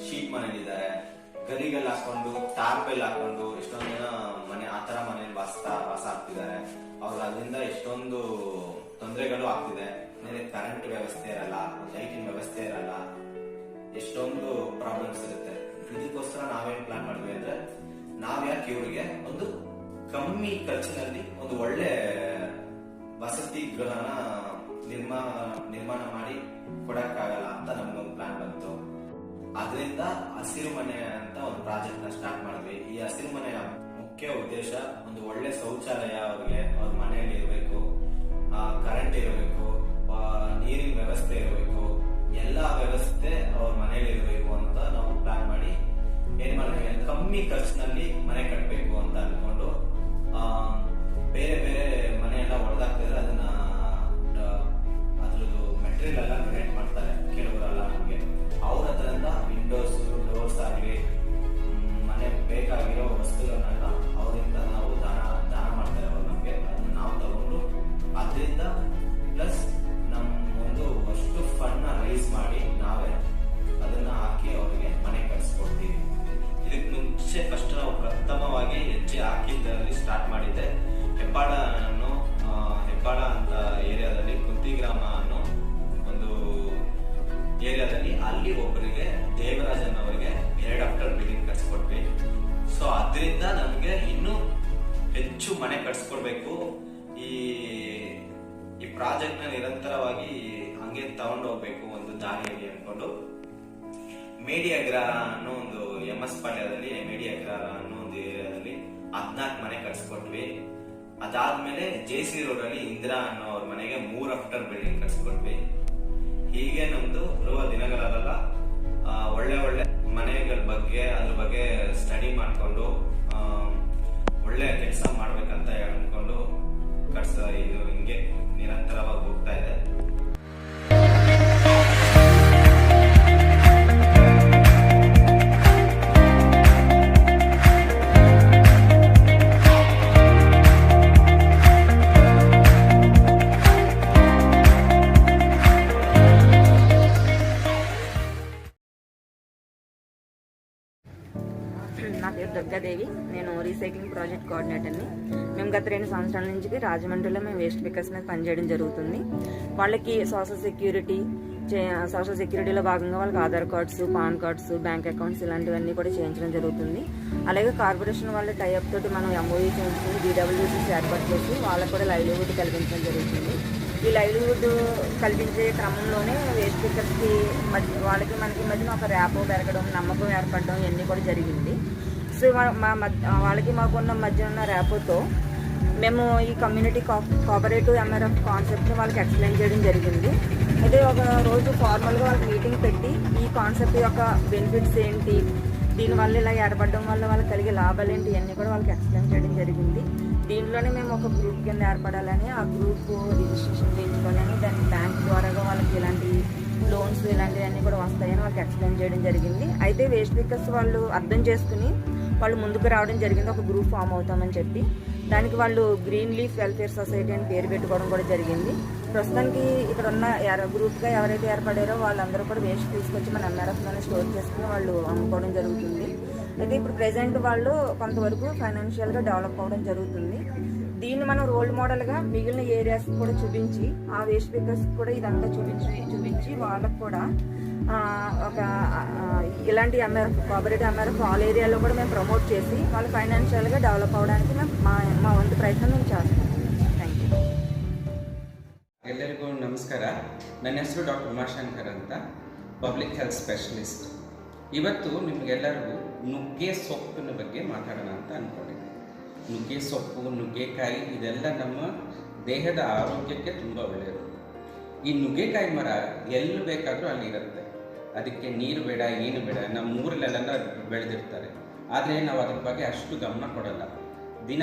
ಶೀಟ್ ಮನೇಲಿದ್ದಾರೆ, ಗರಿಗೆಲ್ಲ ಹಾಕೊಂಡು, ಟಾರ್ಪೆಲ್ ಹಾಕೊಂಡು ಎಷ್ಟೊಂದು ಜನ ಮನೆ ಆತರ ಮನೇಲಿ ವಾಸ ಆಗ್ತಿದ್ದಾರೆ. ಅವ್ರು ಅದರಿಂದ ಎಷ್ಟೊಂದು ತೊಂದರೆಗಳು ಆಗ್ತಿದೆ. ಕರೆಂಟ್ ವ್ಯವಸ್ಥೆ ಇರಲ್ಲ, ಲೈಟಿನ ವ್ಯವಸ್ಥೆ ಇರಲ್ಲ, ಎಷ್ಟೊಂದು ಪ್ರಾಬ್ಲಮ್ಸ್ ಇರುತ್ತೆ. ಇದಕ್ಕೋಸ್ಕರ ನಾವೇನ್ ಪ್ಲಾನ್ ಮಾಡಿದ್ವಿ ಅಂದ್ರೆ, ನಾವ್ ಯಾಕೆ ಇವ್ರಿಗೆ ಕಮ್ಮಿ ಖರ್ಚಿನಲ್ಲಿ ಒಂದು ಒಳ್ಳೆ ವಸತಿ ಗೃಹನ ನಿರ್ಮಾಣ ಮಾಡಿ ಕೊಡಕ್ಕಾಗಲ್ಲ ಅಂತ ನಮ್ಗೊಂದು ಪ್ಲಾನ್ ಬಂತು. ಅದರಿಂದ ಹಸಿರು ಮನೆ ಅಂತ ಒಂದು ಪ್ರಾಜೆಕ್ಟ್ ನ ಸ್ಟಾರ್ಟ್ ಮಾಡಿದ್ವಿ. ಈ ಹಸಿರು ಮನೆಯ ಮುಖ್ಯ ಉದ್ದೇಶ ಒಂದು ಒಳ್ಳೆ ಶೌಚಾಲಯ ಅವ್ರಿಗೆ ಅವ್ರ ಮನೆಯಲ್ಲಿ ಇರಬೇಕು, ಕರೆಂಟ್ ಇರಬೇಕು, ನೀರಿನ ವ್ಯವಸ್ಥೆ ಇರಬೇಕು, ಎಲ್ಲಾ ವ್ಯವಸ್ಥೆ ಅವ್ರ ಮನೆಯಲ್ಲಿ ಇರಬೇಕು ಅಂತ ನಾವು ಪ್ಲಾನ್ ಮಾಡಿ ಏನ್ ಮಾಡಿದ್ವಿ, ಕಮ್ಮಿ ಖರ್ಚಿನಲ್ಲಿ ಮನೆ ಕಟ್ಟಬೇಕು ಅಂತ ಅನ್ಕೊಂಡು ಬೇರೆ ಬೇರೆ ಮನೆ ಎಲ್ಲ ಹೊಡೆದಾಕ್ತಿದ್ರೆ ಅದನ್ನ ಅದ್ರದ್ದು ಮೆಟೀರಿಯಲ್ ಎಲ್ಲ ಡೊನೇಟ್ ಮಾಡ್ತಾರೆ ಕೆಲವರೆಲ್ಲ ನಮ್ಗೆ. ಅವ್ರ ಹತ್ರದಿಂದ ವಿಂಡೋಸ್ ಡೋರ್ಸ್ ಆಗಲಿ ಮನೆ ಬೇಕಾಗಿರೋ ವಸ್ತುಗಳನ್ನೆಲ್ಲ ಅವರಿಂದ ನಾವು ದಾನ ಮಾಡ್ತಾರೆ ಅವ್ರು ನಮ್ಗೆ. ಅದನ್ನ ನಾವು ತಗೊಂಡು ಅದರಿಂದ ಪ್ಲಸ್ ಒಂದು ಅಷ್ಟು ಫಂಡ್ ನ ರೈಸ್ ಮಾಡಿ ನಾವೇ ಅದನ್ನ ಹಾಕಿ ಅವರಿಗೆ ಮನೆ ಕಟ್ಸ್ಕೊಡ್ತೀವಿ. ಇದಕ್ಕೆ ಮುಂಚೆ ಫಸ್ಟ್ ನಾವು ಪ್ರಥಮವಾಗಿ ಹೆಜ್ಜೆ ಹಾಕಿದ್ದಲ್ಲಿ ಸ್ಟಾರ್ಟ್ ಮಾಡಿದ್ದೆ ಹೆಬ್ಬಾಳ ಅಂತ ಏರಿಯಾದಲ್ಲಿ, ಕುಂತಿಗ್ರಾಮ ಅನ್ನೋ ಒಂದು ಏರಿಯಾದಲ್ಲಿ. ಅಲ್ಲಿ ಒಬ್ಬರಿಗೆ ದೇವರಾಜನ್ ಅವರಿಗೆ 2 ಆಫ್ಟರ್ ಬಿಲ್ಡಿಂಗ್ ಕಟ್ಸ್ಕೊಟ್ವಿ. ಸೊ ಅದರಿಂದ ನಮ್ಗೆ ಇನ್ನೂ ಹೆಚ್ಚು ಮನೆ ಕಟ್ಸ್ಕೊಡ್ಬೇಕು, ಈ ಪ್ರಾಜೆಕ್ಟ್ ನ ನಿರಂತರವಾಗಿ ಹಂಗೆ ತಗೊಂಡು ಹೋಗ್ಬೇಕು ಒಂದು ದಾರಿಯಲ್ಲಿ ಅನ್ಕೊಂಡು ಮೇಡಿಯಾಗ್ರಹ ಅನ್ನೋ ಒಂದು MS ಪಾಳ್ಯದಲ್ಲಿ ಮೇಡಿಯಾಗ್ರಹ ಅನ್ನೋ ಒಂದು ಏರಿಯಾದಲ್ಲಿ 14 ಮನೆ ಕಟ್ಸ್ಕೊಟ್ವಿ. ಅದಾದ್ಮೇಲೆ JC ರೋಡ್ ಅಲ್ಲಿ ಇಂದಿರಾ ಅನ್ನೋ ಅವ್ರ ಮನೆಗೆ 3 ಆಫ್ಟರ್ ಬಿಲ್ಡಿಂಗ್ ಕಟ್ಸ್ಕೊಟ್ವಿ. ಹೀಗೆ ನಮ್ದು ಬರುವ ದಿನಗಳಲ್ಲ ಒಳ್ಳೆ ಒಳ್ಳೆ ಮನೆಗಳ ಬಗ್ಗೆ ಅದ್ರ ಬಗ್ಗೆ ಸ್ಟಡಿ ಮಾಡ್ಕೊಂಡು ಒಳ್ಳೆ ಕೆಲಸ ಮಾಡ್ಬೇಕಂತ ಅನ್ಕೊಂಡು ಇದು ಹಿಂಗೆ ನಿರಂತರವಾಗಿ ಹೋಗ್ತಾ ಇದೆ. నా పేరు దుర్గాదేవి. నేను రీసైక్లింగ్ ప్రాజెక్ట్ కోఆర్డినేటర్ని. మేము గత 2 సంవత్సరాల నుంచి రాజమండ్రిలో మేము వేస్ట్ పికర్స్ మీద పనిచేయడం జరుగుతుంది. వాళ్ళకి సోషల్ సెక్యూరిటీలో భాగంగా వాళ్ళకి Aadhaar cards, pan cards, bank accounts ఇలాంటివన్నీ కూడా చేయించడం జరుగుతుంది. అలాగే కార్పొరేషన్ వాళ్ళ టైఅప్ తోటి మనం MOU చేయించుకుని DWCC ఏర్పాటు చేసి వాళ్ళకు కూడా లైవ్లీహుడ్ కల్పించడం జరుగుతుంది. ఈ లైవ్లీహుడ్ కల్పించే క్రమంలోనే వేస్ట్ పికర్స్కి వాళ్ళకి మనకి మధ్యన ఒక ర్యాపో పెరగడం, నమ్మకం ఏర్పడడం ఇవన్నీ కూడా జరిగింది. సో వాళ్ళకి మాకున్న మధ్య ఉన్న ర్యాపోతో మేము ఈ కమ్యూనిటీ కోఆపరేటివ్ MRF కాన్సెప్ట్ని వాళ్ళకి ఎక్స్ప్లెయిన్ చేయడం జరిగింది. అయితే ఒక రోజు ఫార్మల్గా వాళ్ళకి మీటింగ్ పెట్టి ఈ కాన్సెప్ట్ యొక్క బెనిఫిట్స్ ఏంటి, దీనివల్ల ఇలా ఏర్పడడం వల్ల వాళ్ళకి కలిగే లాభాలు ఏంటి ఇవన్నీ కూడా వాళ్ళకి ఎక్స్ప్లెయిన్ చేయడం జరిగింది. దీంట్లోనే మేము ఒక గ్రూప్ కింద ఏర్పడాలని, ఆ గ్రూప్ రిజిస్ట్రేషన్ చేయించుకోవాలని, దాని బ్యాంక్ ద్వారాగా వాళ్ళకి ఇలాంటి లోన్స్ ఇలాంటివన్నీ కూడా వస్తాయని వాళ్ళకి ఎక్స్ప్లెయిన్ చేయడం జరిగింది. అయితే వేస్ట్ పికర్స్ వాళ్ళు అర్థం చేసుకుని వాళ్ళు ముందుకు రావడం జరిగింది. ఒక గ్రూప్ ఫామ్ అవుతామని చెప్పి దానికి వాళ్ళు గ్రీన్ లీఫ్ వెల్ఫేర్ సొసైటీ అని పేరు పెట్టుకోవడం కూడా జరిగింది. ప్రస్తుతానికి ఇక్కడ ఉన్న గ్రూప్గా ఎవరైతే ఏర్పడారో వాళ్ళందరూ కూడా వేస్ట్ తీసుకొచ్చి మన MRFలోనే స్టోర్ చేసుకుని వాళ్ళు అమ్ముకోవడం జరుగుతుంది. అయితే ఇప్పుడు ప్రెజెంట్ వాళ్ళు కొంతవరకు ఫైనాన్షియల్గా డెవలప్ అవ్వడం జరుగుతుంది. దీన్ని మనం రోల్ మోడల్గా మిగిలిన ఏరియాస్ కూడా చూపించి, ఆ వేస్ట్ పికర్స్ కూడా ఇదంతా చూపించి వాళ్ళకు కూడా ఒక ఇలాంటి MRF కోఆపరేటివ్ MRF ఆల్ ఏరియాలో కూడా మేము ప్రమోట్ చేసి వాళ్ళు ఫైనాన్షియల్గా డెవలప్ అవ్వడానికి మేము మా వంతు ప్రయత్నం మేము చేస్తాం. Thank you. ಎಲ್ಲರಿಗೂ ನಮಸ್ಕಾರ. ನನ್ನ ಹೆಸರು ಡಾಕ್ಟರ್ ಉಮಾಶಂಕರ್ ಅಂತ, ಪಬ್ಲಿಕ್ ಹೆಲ್ತ್ ಸ್ಪೆಷಲಿಸ್ಟ್. ಇವತ್ತು ನಿಮಗೆಲ್ಲರಿಗೂ ನುಗ್ಗೆ ಸೊಪ್ಪಿನ ಬಗ್ಗೆ ಮಾತಾಡೋಣ ಅಂತ ಅಂದ್ಕೊಂಡಿದ್ದೆ. ನುಗ್ಗೆ ಸೊಪ್ಪು, ನುಗ್ಗೆಕಾಯಿ ಇದೆಲ್ಲ ನಮ್ಮ ದೇಹದ ಆರೋಗ್ಯಕ್ಕೆ ತುಂಬ ಒಳ್ಳೆಯದು. ಈ ನುಗ್ಗೆಕಾಯಿ ಮರ ಎಲ್ಲಿ ಬೇಕಾದರೂ ಅಲ್ಲಿ ಇರುತ್ತೆ. ಅದಕ್ಕೆ ನೀರು ಬೇಡ, ಏನು ಬೇಡ. ನಮ್ಮ ಊರಲ್ಲೆಲ್ಲ ಬೆಳೆದಿರ್ತಾರೆ, ಆದರೆ ನಾವು ಅದ್ರ ಬಗ್ಗೆ ಅಷ್ಟು ಗಮನ ಕೊಡಲ್ಲ. ದಿನ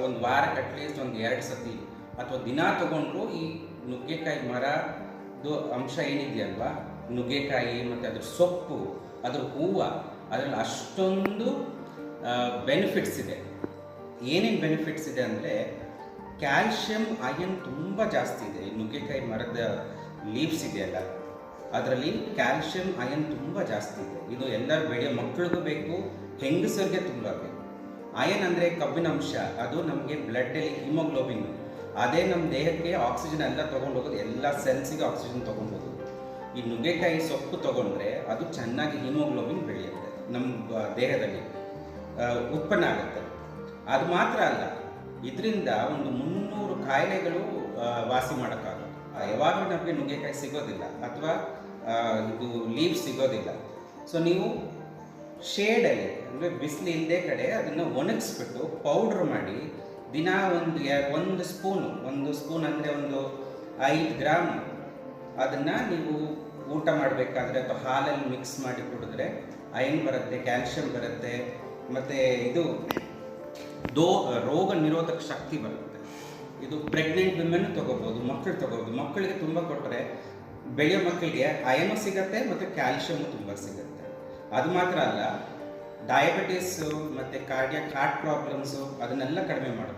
ಒಂದು ವಾರಕ್ಕೆ ಅಟ್ಲೀಸ್ಟ್ ಒಂದು 2 ಸತಿ ಅಥವಾ ದಿನ ತಗೊಂಡ್ರು ಈ ನುಗ್ಗೆಕಾಯಿ ಮರದ್ದು ಅಂಶ ಏನಿದೆಯಲ್ವಾ, ನುಗ್ಗೆಕಾಯಿ ಮತ್ತು ಅದ್ರ ಸೊಪ್ಪು, ಅದ್ರ ಹೂವು, ಅದರಲ್ಲಿ ಅಷ್ಟೊಂದು ಬೆನಿಫಿಟ್ಸ್ ಇದೆ. ಏನೇನು ಬೆನಿಫಿಟ್ಸ್ ಇದೆ ಅಂದರೆ ಕ್ಯಾಲ್ಶಿಯಂ, ಐರನ್ ತುಂಬ ಜಾಸ್ತಿ ಇದೆ. ಈ ನುಗ್ಗೆಕಾಯಿ ಮರದ ಲೀವ್ಸ್ ಇದೆಯಲ್ಲ, ಅದರಲ್ಲಿ ಕ್ಯಾಲ್ಶಿಯಂ, ಐರನ್ ತುಂಬ ಜಾಸ್ತಿ ಇದೆ. ಇದು ಎಲ್ಲರೂ ಬೆಳೆಯೋ ಮಕ್ಕಳಿಗೂ ಬೇಕು, ಹೆಂಗಸರಿಗೆ ತುಂಬ ಬೇಕು. ಐರನ್ ಅಂದರೆ ಕಬ್ಬಿನಾಂಶ, ಅದು ನಮಗೆ ಬ್ಲಡ್ಡಲ್ಲಿ ಹಿಮೋಗ್ಲೋಬಿನ್, ಅದೇ ನಮ್ಮ ದೇಹಕ್ಕೆ ಆಕ್ಸಿಜನ್ ಎಲ್ಲ ತೊಗೊಂಡು ಹೋಗೋದು, ಎಲ್ಲ ಸೆಲ್ಸಿಗೆ ಆಕ್ಸಿಜನ್ ತೊಗೊಂಡು ಹೋಗೋದು. ಈ ನುಗ್ಗೆಕಾಯಿ ಸೊಪ್ಪು ತೊಗೊಂಡ್ರೆ ಅದು ಚೆನ್ನಾಗಿ ಹಿಮೋಗ್ಲೋಬಿನ್ ಬೆಳೆಯುತ್ತೆ, ನಮ್ಮ ದೇಹದಲ್ಲಿ ಉತ್ಪನ್ನ ಆಗುತ್ತೆ. ಅದು ಮಾತ್ರ ಅಲ್ಲ, ಇದರಿಂದ ಒಂದು 300 ಕಾಯಿಲೆಗಳು ವಾಸಿ ಮಾಡೋಕ್ಕಾಗುತ್ತೆ. ಯಾವಾಗಲೂ ನಮಗೆ ನುಗ್ಗೆಕಾಯಿ ಸಿಗೋದಿಲ್ಲ ಅಥವಾ ಇದು ಲೀವ್ ಸಿಗೋದಿಲ್ಲ. ಸೊ ನೀವು ಶೇಡಲ್ಲಿ ಅಂದರೆ ಬಿಸಿಲು ಇಲ್ಲದೆ ಕಡೆ ಅದನ್ನು ಒಣಗಿಸ್ಬಿಟ್ಟು ಪೌಡ್ರ್ ಮಾಡಿ ದಿನ ಒಂದು ಸ್ಪೂನ್ ಅಂದರೆ ಒಂದು 5 ಗ್ರಾಮ್ ಅದನ್ನು ನೀವು ಊಟ ಮಾಡಬೇಕಾದ್ರೆ ಅಥವಾ ಹಾಲಲ್ಲಿ ಮಿಕ್ಸ್ ಮಾಡಿ ಕುಡಿದ್ರೆ ಐರನ್ ಬರುತ್ತೆ, ಕ್ಯಾಲ್ಶಿಯಂ ಬರುತ್ತೆ, ಮತ್ತು ಇದು ರೋಗ ನಿರೋಧಕ ಶಕ್ತಿ ಬರುತ್ತೆ. ಇದು ಪ್ರೆಗ್ನೆಂಟ್ ವಿಮೆನ್ ತೊಗೋಬೋದು, ಮಕ್ಕಳು ತೊಗೋಬೋದು. ಮಕ್ಕಳಿಗೆ ತುಂಬ ಕೊಟ್ಟರೆ ಬೆಳೆಯೋ ಮಕ್ಕಳಿಗೆ ಐರನ್ ಸಿಗುತ್ತೆ ಮತ್ತು ಕ್ಯಾಲ್ಶಿಯಮ್ ತುಂಬ ಸಿಗುತ್ತೆ. ಅದು ಮಾತ್ರ ಅಲ್ಲ, ಡಯಾಬಿಟಿಸು ಮತ್ತು ಕಾರ್ಡಿಯಾಕ್ ಹಾರ್ಟ್ ಪ್ರಾಬ್ಲಮ್ಸು ಅದನ್ನೆಲ್ಲ ಕಡಿಮೆ ಮಾಡ್ಬೋದು.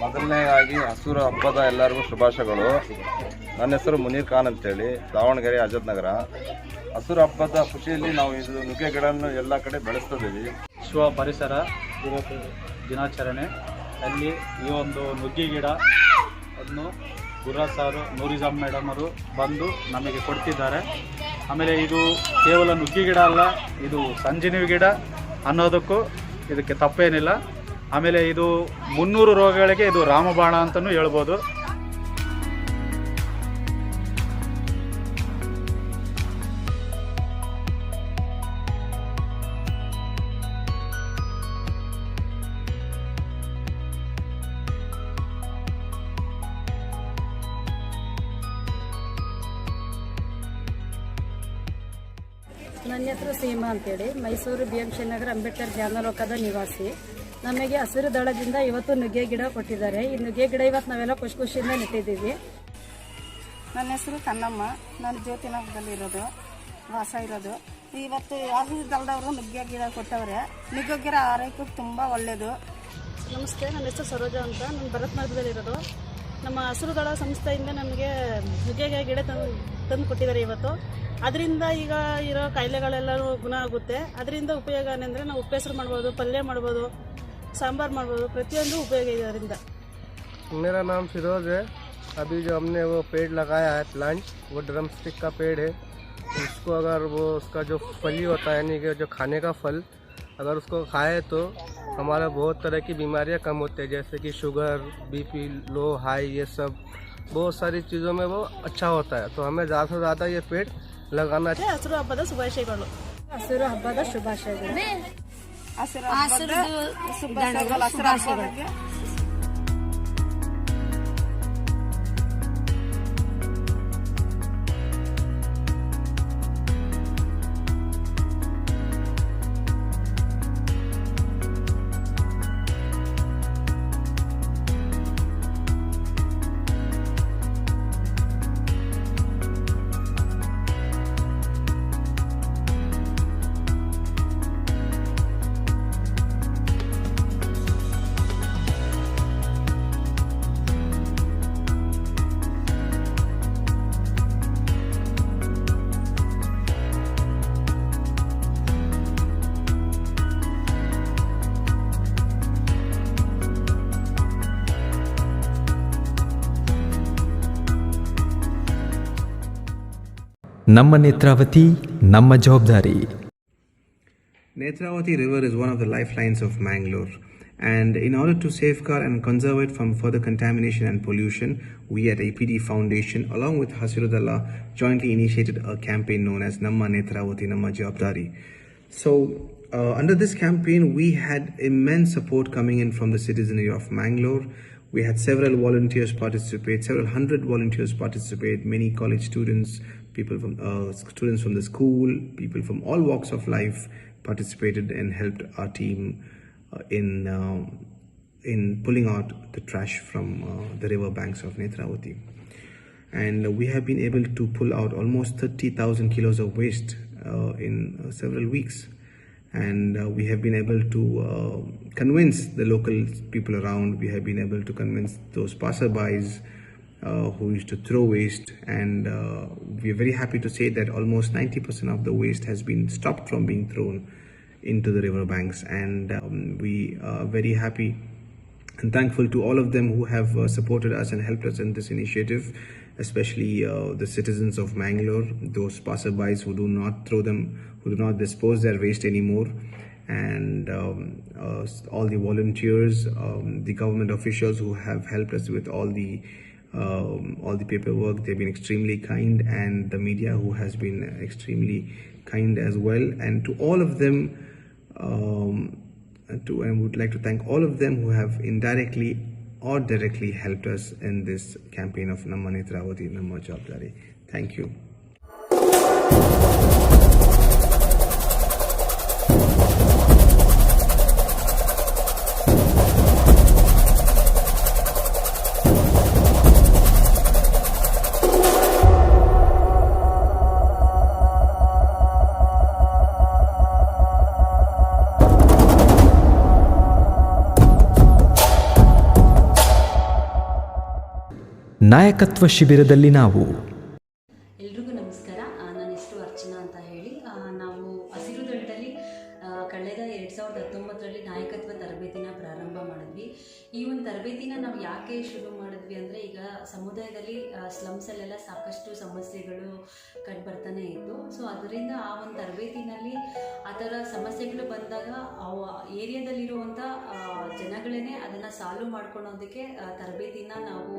ಮೊದಲನೇದಾಗಿ ಹಸಿರು ಹಬ್ಬದ ಎಲ್ಲರಿಗೂ ಶುಭಾಶಯಗಳು. ನನ್ನ ಹೆಸರು ಮುನೀರ್ ಖಾನ್ ಅಂತೇಳಿ, ದಾವಣಗೆರೆ ಅಜತ್ ನಗರ. ಹಸಿರು ಹಬ್ಬದ ಖುಷಿಯಲ್ಲಿ ನಾವು ಇದು ನುಗ್ಗೆ ಗಿಡವನ್ನು ಎಲ್ಲ ಕಡೆ ಬೆಳೆಸ್ತಿದ್ದೀವಿ. ವಿಶ್ವ ಪರಿಸರ ದಿನಾಚರಣೆ ಅಲ್ಲಿ ಈ ಒಂದು ನುಗ್ಗೆ ಗಿಡ ಅದನ್ನು ಗುರುರಾಜ್ ಸಾರು, ನೂರಿಜಾಮ್ ಮೇಡಮ್ ಅವರು ಬಂದು ನಮಗೆ ಕೊಡ್ತಿದ್ದಾರೆ. ಆಮೇಲೆ ಇದು ಕೇವಲ ನುಗ್ಗೆ ಗಿಡ ಅಲ್ಲ, ಇದು ಸಂಜೀವಿ ಗಿಡ ಅನ್ನೋದಕ್ಕೂ ಇದಕ್ಕೆ ತಪ್ಪೇನಿಲ್ಲ. ಆಮೇಲೆ ಇದು 300 ರೋಗಗಳಿಗೆ ಇದು ರಾಮಬಾಣ ಅಂತಲೂ ಹೇಳ್ಬೋದು. ನನ್ನ ಹೆಸರು ಸೀಮಾ ಅಂತೇಳಿ, ಮೈಸೂರು BMC ನಗರ ಅಂಬೇಡ್ಕರ್ ಜ್ಞಾನಲೋಕದ ನಿವಾಸಿ. ನಮಗೆ ಹಸಿರು ದಳದಿಂದ ಇವತ್ತು ನುಗ್ಗೆ ಗಿಡ ಕೊಟ್ಟಿದ್ದಾರೆ. ಈ ನುಗ್ಗೆ ಗಿಡ ಇವತ್ತು ನಾವೆಲ್ಲ ಖುಷಿಯಿಂದ ನೆಟ್ಟಿದ್ದೀವಿ. ನನ್ನ ಹೆಸರು ಕನ್ನಮ್ಮ, ನಾನು ಜ್ಯೋತಿನಗರದಲ್ಲಿರೋದು, ವಾಸ ಇರೋದು. ಇವತ್ತು ಹಸಿರು ದಳದವರು ನುಗ್ಗೆ ಗಿಡ ಕೊಟ್ಟವ್ರೆ. ನುಗ್ಗೆ ಗಿಡ ಆರೋಗ್ಯಕ್ಕೆ ತುಂಬ ಒಳ್ಳೆಯದು. ನಮಸ್ತೆ, ನನ್ನ ಹೆಸರು ಸರೋಜ ಅಂತ, ನಾನು ಭರತ್ ನಗರದಲ್ಲಿರೋದು. ನಮ್ಮ ಹಸಿರು ದಳ ಸಂಸ್ಥೆಯಿಂದ ನಮಗೆ ನುಗ್ಗೆ ಗಿಡ ತಂದು ಕೊಟ್ಟಿದ್ದಾರೆ ಇವತ್ತು. ಅದರಿಂದ ಈಗ ಇರೋ ಕಾಯಿಲೆಗಳೆಲ್ಲರೂ ಗುಣ ಆಗುತ್ತೆ. ಅದರಿಂದ ಉಪಯೋಗ ಏನೆಂದರೆ ನಾವು ಉಪ್ಪೆಸರು ಮಾಡ್ಬೋದು, ಪಲ್ಯ ಮಾಡ್ಬೋದು, सांबर ಮಾಡ್ಬೋದು, ಪ್ರತಿಯೊಂದು ಉಪಯೋಗ ಇದೆ ಅದರಿಂದ. मेरा नाम फिरोज है. अभी जो हमने वो पेड़ लगाया है प्लांट, वो ड्रम स्टिक का पेड़ है. उसको अगर वो उसका जो फली होता है यानी कि जो खाने का फल अगर उसको खाए तो हमारा बहुत तरह की बीमारियां कम होती है, जैसे कि शुगर, BP लो, हाई, ये सब बहुत सारी चीज़ों में वो अच्छा होता है. तो हमें ज़्यादा से ज़्यादा ये पेड़ लगाना चाहिए. ಹಸಿರು ಹಬ್ಬದ ಶುಭಾಶಯಗಳು. ಹಸಿರು ಹಬ್ಬದ ಶುಭಾಶಯಗಳು. ಹಸಿರು ಹಬ್ಬದ ಶುಭಾಶಯಗಳು. ನಮ್ಮ ನೇತ್ರಾವತಿ, ನಮ್ಮ ಜವಾಬ್ದಾರಿ. Netravati River is one of the lifelines of Mangalore, and in order to safeguard and conserve it from further contamination and pollution, we at APD Foundation along with Hasiru Dala jointly initiated a campaign known as Namma Netravati Namma Jawabdari. So under this campaign we had immense support coming in from the citizenry of Mangalore. We had several volunteers participate, several hundred volunteers participate, many college students, people from students from the school, people from all walks of life participated and helped our team in pulling out the trash from the river banks of Netravati. And we have been able to pull out almost 30,000 kilos of waste in several weeks. And we have been able to convince the local people around. We have been able to convince those passerbys who used to throw waste, and we are very happy to say that almost 90% of the waste has been stopped from being thrown into the river banks. And we are very happy and thankful to all of them who have supported us and helped us in this initiative, especially the citizens of Mangalore, those passerbys who do not dispose their waste anymore, and all the volunteers, the government officials who have helped us with all the paperwork. They've been extremely kind, and the media who has been extremely kind as well. And to all of them, I would like to thank all of them who have indirectly or directly helped us in this campaign of Namma Netravati Namma Jawabdari. Thank you. ನಾಯಕತ್ವ ಶಿಬಿರದಲ್ಲಿ ನಾವು ಎಲ್ರಿಗೂ ನಮಸ್ಕಾರ. ನನ್ನ ಹೆಸರು ಅರ್ಚನಾ ಅಂತ ಹೇಳಿ. ನಾವು ಹಸಿರು ದಳದಲ್ಲಿ ಕಳೆದ 2019ರಲ್ಲಿ ನಾಯಕತ್ವ ತರಬೇತಿನ ಪ್ರಾರಂಭ ಮಾಡಿದ್ವಿ. ಈ ಒಂದು ತರಬೇತಿನ ನಾವು ಯಾಕೆ ಶುರು ಮಾಡಿದ್ವಿ ಅಂದರೆ, ಈಗ ಸಮುದಾಯದಲ್ಲಿ ಸ್ಲಮ್ಸಲ್ಲೆಲ್ಲ ಸಾಕಷ್ಟು ಸಮಸ್ಯೆಗಳು ಕಂಡುಬರ್ತಾನೆ ಇತ್ತು. ಸೊ ಅದರಿಂದ ಆ ಒಂದು ತರಬೇತಿನಲ್ಲಿ ಆ ಥರ ಸಮಸ್ಯೆಗಳು ಬಂದಾಗ ಅವು ಏರಿಯಾದಲ್ಲಿರುವಂಥ ಜನಗಳೇ ಅದನ್ನು ಸಾಲ್ವ್ ಮಾಡ್ಕೊಳ್ಳೋದಕ್ಕೆ ತರಬೇತಿನ ನಾವು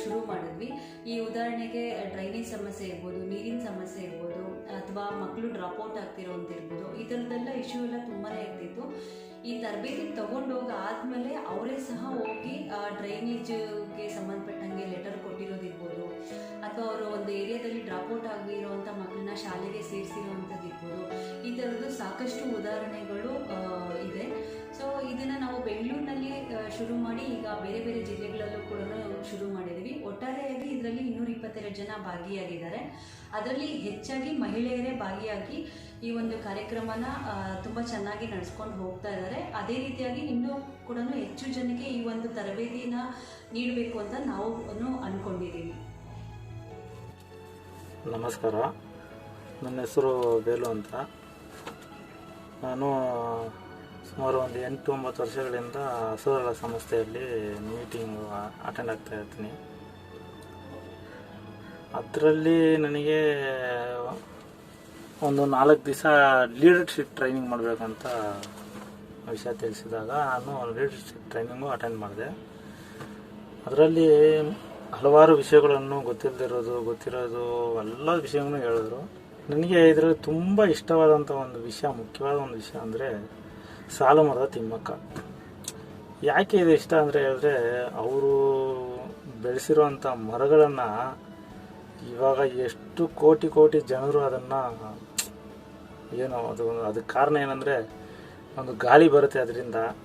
ಶುರು ಮಾಡಿದ್ವಿ. ಈ ಉದಾಹರಣೆಗೆ ಡ್ರೈನೇಜ್ ಸಮಸ್ಯೆ ಇರ್ಬೋದು, ನೀರಿನ ಸಮಸ್ಯೆ ಇರ್ಬೋದು, ಅಥವಾ ಮಕ್ಕಳು ಡ್ರಾಪ್ಔಟ್ ಆಗ್ತಿರೋಂಥ ಇರ್ಬೋದು, ಈ ಥರದ್ದೆಲ್ಲ ಇಶ್ಯೂ ಎಲ್ಲ ತುಂಬಾ ಇರ್ತಿತ್ತು. ಈ ತರಬೇತಿ ತೊಗೊಂಡೋಗಿ ಆದಮೇಲೆ ಅವರೇ ಸಹ ಹೋಗಿ ಡ್ರೈನೇಜ್ಗೆ ಸಂಬಂಧಪಟ್ಟಂಗೆ ಲೆಟರ್ ಕೊಟ್ಟಿರೋದಿರ್ಬೋದು, ಅಥವಾ ಅವರು ಒಂದು ಏರಿಯಾದಲ್ಲಿ ಡ್ರಾಪ್ಔಟ್ ಆಗಿರೋವಂಥ ಮಕ್ಕಳನ್ನ ಶಾಲೆಗೆ ಸೇರಿಸಿರೋವಂಥದ್ದು ಇರ್ಬೋದು. ಈ ಥರದ್ದು ಸಾಕಷ್ಟು ಉದಾಹರಣೆಗಳು ಇದೆ. ಸೊ ಇದನ್ನು ನಾವು ಬೆಂಗಳೂರಿನಲ್ಲಿ ಶುರು ಮಾಡಿ ಈಗ ಬೇರೆ ಬೇರೆ ಜಿಲ್ಲೆಗಳಲ್ಲೂ ಕೂಡ ಶುರು ಮಾಡಿದ್ದೀವಿ. ಒಟ್ಟಾರೆಯಾಗಿ ಇದರಲ್ಲಿ 222 ಜನ ಭಾಗಿಯಾಗಿದ್ದಾರೆ. ಅದರಲ್ಲಿ ಹೆಚ್ಚಾಗಿ ಮಹಿಳೆಯರೇ ಭಾಗಿಯಾಗಿ ಈ ಒಂದು ಕಾರ್ಯಕ್ರಮನ ತುಂಬ ಚೆನ್ನಾಗಿ ನಡೆಸ್ಕೊಂಡು ಹೋಗ್ತಾ ಇದ್ದಾರೆ. ಅದೇ ರೀತಿಯಾಗಿ ಇನ್ನೂ ಕೂಡ ಹೆಚ್ಚು ಜನಕ್ಕೆ ಈ ಒಂದು ತರಬೇತಿನ ನೀಡಬೇಕು ಅಂತ ನಾವು ಅಂದ್ಕೊಂಡಿದ್ದೀವಿ. ನಮಸ್ಕಾರ, ನನ್ನ ಹೆಸರು ಬೇಲು ಅಂತ. ನಾನು ಸುಮಾರು ಒಂದು 8-9 ವರ್ಷಗಳಿಂದ ಹಸುಗಳ ಸಂಸ್ಥೆಯಲ್ಲಿ ಮೀಟಿಂಗ್ ಅಟೆಂಡ್ ಆಗ್ತಾ ಇರ್ತೀನಿ. ಅದರಲ್ಲಿ ನನಗೆ ಒಂದು 4 ದಿವಸ ಲೀಡರ್ಶಿಪ್ ಟ್ರೈನಿಂಗ್ ಮಾಡಬೇಕಂತ ವಿಷಯ ತಿಳಿಸಿದಾಗ ನಾನು ಲೀಡರ್ಶಿಪ್ ಟ್ರೈನಿಂಗು ಅಟೆಂಡ್ ಮಾಡಿದೆ. ಅದರಲ್ಲಿ ಹಲವಾರು ವಿಷಯಗಳನ್ನು ಗೊತ್ತಿರೋದು ಎಲ್ಲ ವಿಷಯವನ್ನು ಹೇಳಿದ್ರು. ನನಗೆ ಇದರಲ್ಲಿ ತುಂಬ ಇಷ್ಟವಾದಂಥ ಒಂದು ವಿಷಯ, ಮುಖ್ಯವಾದ ಒಂದು ವಿಷಯ ಅಂದರೆ ಸಾಲು ಮರದ ತಿಮ್ಮಕ್ಕ. ಯಾಕೆ ಇದು ಇಷ್ಟ ಅಂದರೆ ಹೇಳಿದ್ರೆ, ಅವರು ಬೆಳೆಸಿರುವಂಥ ಮರಗಳನ್ನು ಇವಾಗ ಎಷ್ಟು ಕೋಟಿ ಜನರು ಅದನ್ನು ಅದಕ್ಕೆ ಕಾರಣ ಏನಂದರೆ, ಒಂದು ಗಾಳಿ ಬರುತ್ತೆ,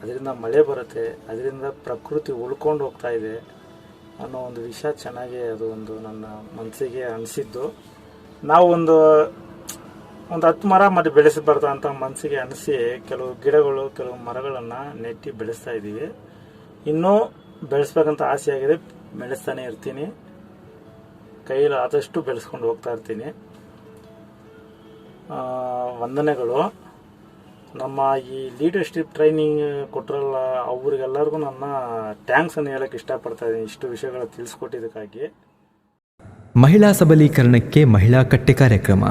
ಅದರಿಂದ ಮಳೆ ಬರುತ್ತೆ, ಅದರಿಂದ ಪ್ರಕೃತಿ ಉಳ್ಕೊಂಡು ಹೋಗ್ತಾ ಇದೆ ಅನ್ನೋ ಒಂದು ವಿಷಯ ಚೆನ್ನಾಗಿ ಅದು ಒಂದು ನನ್ನ ಮನಸ್ಸಿಗೆ ಅನಿಸಿದ್ದು. ನಾವು ಒಂದು 10 ಮರ ಮತ್ತು ಬೆಳೆಸಬಾರ್ದು ಅಂತ ಮನಸ್ಸಿಗೆ ಅನಿಸಿ ಕೆಲವು ಗಿಡಗಳು, ಕೆಲವು ಮರಗಳನ್ನು ನೆಟ್ಟಿ ಬೆಳೆಸ್ತಾ ಇದ್ದೀವಿ. ಇನ್ನೂ ಬೆಳೆಸ್ಬೇಕಂತ ಆಸೆ ಆಗಿದೆ, ಬೆಳೆಸ್ತಾನೆ ಇರ್ತೀನಿ. ಕೈಯಲ್ಲಿ ಆದಷ್ಟು ಬೆಳೆಸ್ಕೊಂಡು ಹೋಗ್ತಾ ಇರ್ತೀನಿ. ವಂದನೆಗಳು. ನಮ್ಮ ಈ ಲೀಡರ್ಶಿಪ್ ಟ್ರೈನಿಂಗ್ ಕೊಟ್ಟರಲ್ಲ, ಅವ್ರಿಗೆಲ್ಲರಿಗೂ ನನ್ನ ಥ್ಯಾಂಕ್ಸ್ ಅನ್ನು ಹೇಳಕ್ಕೆ ಇಷ್ಟಪಡ್ತಾ ಇದ್ದೀನಿ, ಇಷ್ಟು ವಿಷಯಗಳ ತಿಳಿಸ್ಕೊಟ್ಟಿದ್ದಕ್ಕಾಗಿ. ಮಹಿಳಾ ಸಬಲೀಕರಣಕ್ಕೆ ಮಹಿಳಾ ಕಟ್ಟೆ ಕಾರ್ಯಕ್ರಮ.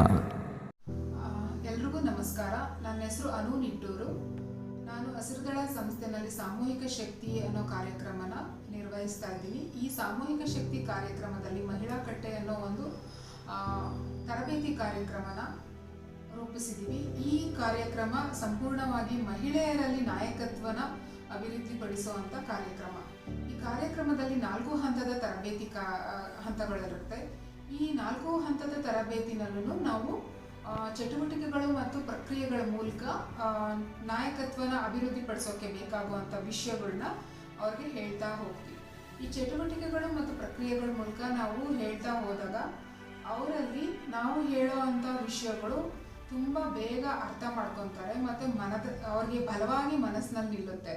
ಎಲ್ರಿಗೂ ನಮಸ್ಕಾರ. ನನ್ನ ಹೆಸರು ಅನು ನಿಟ್ಟೂರು. ನಾನು ಹಸಿರುದಳ ಸಂಸ್ಥೆಯಲ್ಲಿ ಸಾಮೂಹಿಕ ಶಕ್ತಿ ಅನ್ನೋ ಕಾರ್ಯಕ್ರಮನ ನಿರ್ವಹಿಸ್ತಾ ಇದ್ದೀನಿ. ಈ ಸಾಮೂಹಿಕ ಶಕ್ತಿ ಕಾರ್ಯಕ್ರಮದಲ್ಲಿ ಮಹಿಳಾ ಕಟ್ಟೆ ಅನ್ನೋ ಒಂದು ತರಬೇತಿ ಕಾರ್ಯಕ್ರಮನ ರೂಪಿಸಿದ್ದೀವಿ. ಈ ಕಾರ್ಯಕ್ರಮ ಸಂಪೂರ್ಣವಾಗಿ ಮಹಿಳೆಯರಲ್ಲಿ ನಾಯಕತ್ವನ ಅಭಿವೃದ್ಧಿಪಡಿಸುವಂಥ ಕಾರ್ಯಕ್ರಮ. ಈ ಕಾರ್ಯಕ್ರಮದಲ್ಲಿ 4 ಹಂತದ ತರಬೇತಿ ಹಂತಗಳಿರುತ್ತೆ. ಈ 4 ಹಂತದ ತರಬೇತಿನಲ್ಲೂ ನಾವು ಚಟುವಟಿಕೆಗಳು ಮತ್ತು ಪ್ರಕ್ರಿಯೆಗಳ ಮೂಲಕ ನಾಯಕತ್ವನ ಅಭಿವೃದ್ಧಿಪಡಿಸೋಕೆ ಬೇಕಾಗುವಂಥ ವಿಷಯಗಳನ್ನ ಅವ್ರಿಗೆ ಹೇಳ್ತಾ ಹೋಗ್ತೀವಿ. ಈ ಚಟುವಟಿಕೆಗಳು ಮತ್ತು ಪ್ರಕ್ರಿಯೆಗಳ ಮೂಲಕ ನಾವು ಹೇಳ್ತಾ ಹೋದಾಗ ಅವರಲ್ಲಿ ನಾವು ಹೇಳೋ ಅಂಥ ವಿಷಯಗಳು ತುಂಬ ಬೇಗ ಅರ್ಥ ಮಾಡ್ಕೊತಾರೆ ಮತ್ತು ಅವ್ರಿಗೆ ಬಲವಾಗಿ ಮನಸ್ಸಿನಲ್ಲಿ ನಿಲ್ಲುತ್ತೆ.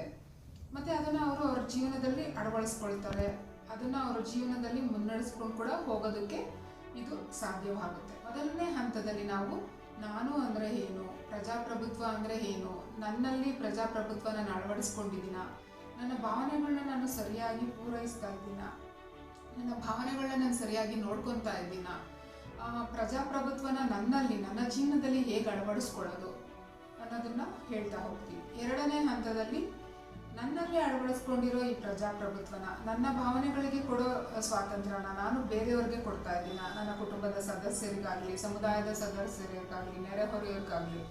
ಮತ್ತು ಅದನ್ನು ಅವರು ಅವ್ರ ಜೀವನದಲ್ಲಿ ಅಳವಡಿಸ್ಕೊಳ್ತಾರೆ. ಅದನ್ನು ಅವರ ಜೀವನದಲ್ಲಿ ಮುನ್ನಡೆಸ್ಕೊಂಡು ಕೂಡ ಹೋಗೋದಕ್ಕೆ ಇದು ಸಾಧ್ಯವಾಗುತ್ತೆ. ಮೊದಲನೇ ಹಂತದಲ್ಲಿ ನಾನು ಅಂದರೆ ಏನು, ಪ್ರಜಾಪ್ರಭುತ್ವ ಅಂದರೆ ಏನು, ನನ್ನಲ್ಲಿ ಪ್ರಜಾಪ್ರಭುತ್ವನ ಅಳವಡಿಸ್ಕೊಂಡಿದ್ದೀನ, ನನ್ನ ಭಾವನೆಗಳನ್ನ ನಾನು ಸರಿಯಾಗಿ ಪೂರೈಸ್ತಾ ಇದ್ದೀನ, ನನ್ನ ಭಾವನೆಗಳನ್ನ ನಾನು ಸರಿಯಾಗಿ ನೋಡ್ಕೊತಾ ಇದ್ದೀನ, ಪ್ರಜಾಪ್ರಭುತ್ವನ ನನ್ನಲ್ಲಿ ನನ್ನ ಜೀವನದಲ್ಲಿ ಹೇಗೆ ಅಳವಡಿಸ್ಕೊಳ್ಳೋದು ಅನ್ನೋದನ್ನ ಹೇಳ್ತಾ ಹೋಗ್ತೀನಿ. ಎರಡನೇ ಹಂತದಲ್ಲಿ ನನ್ನಲ್ಲಿ ಅಳವಡಿಸ್ಕೊಂಡಿರೋ ಈ ಪ್ರಜಾಪ್ರಭುತ್ವನ, ನನ್ನ ಭಾವನೆಗಳಿಗೆ ಕೊಡೋ ಸ್ವಾತಂತ್ರ್ಯನ ನಾನು ಬೇರೆಯವ್ರಿಗೆ ಕೊಡ್ತಾ ಇದ್ದೀನ. ನನ್ನ ಕುಟುಂಬದ ಸದಸ್ಯರಿಗಾಗಲಿ, ಸಮುದಾಯದ ಸದಸ್ಯರಿಗಾಗಲಿ, ನೆರೆಹೊರೆಯವ್ರಿಗಾಗಲಿ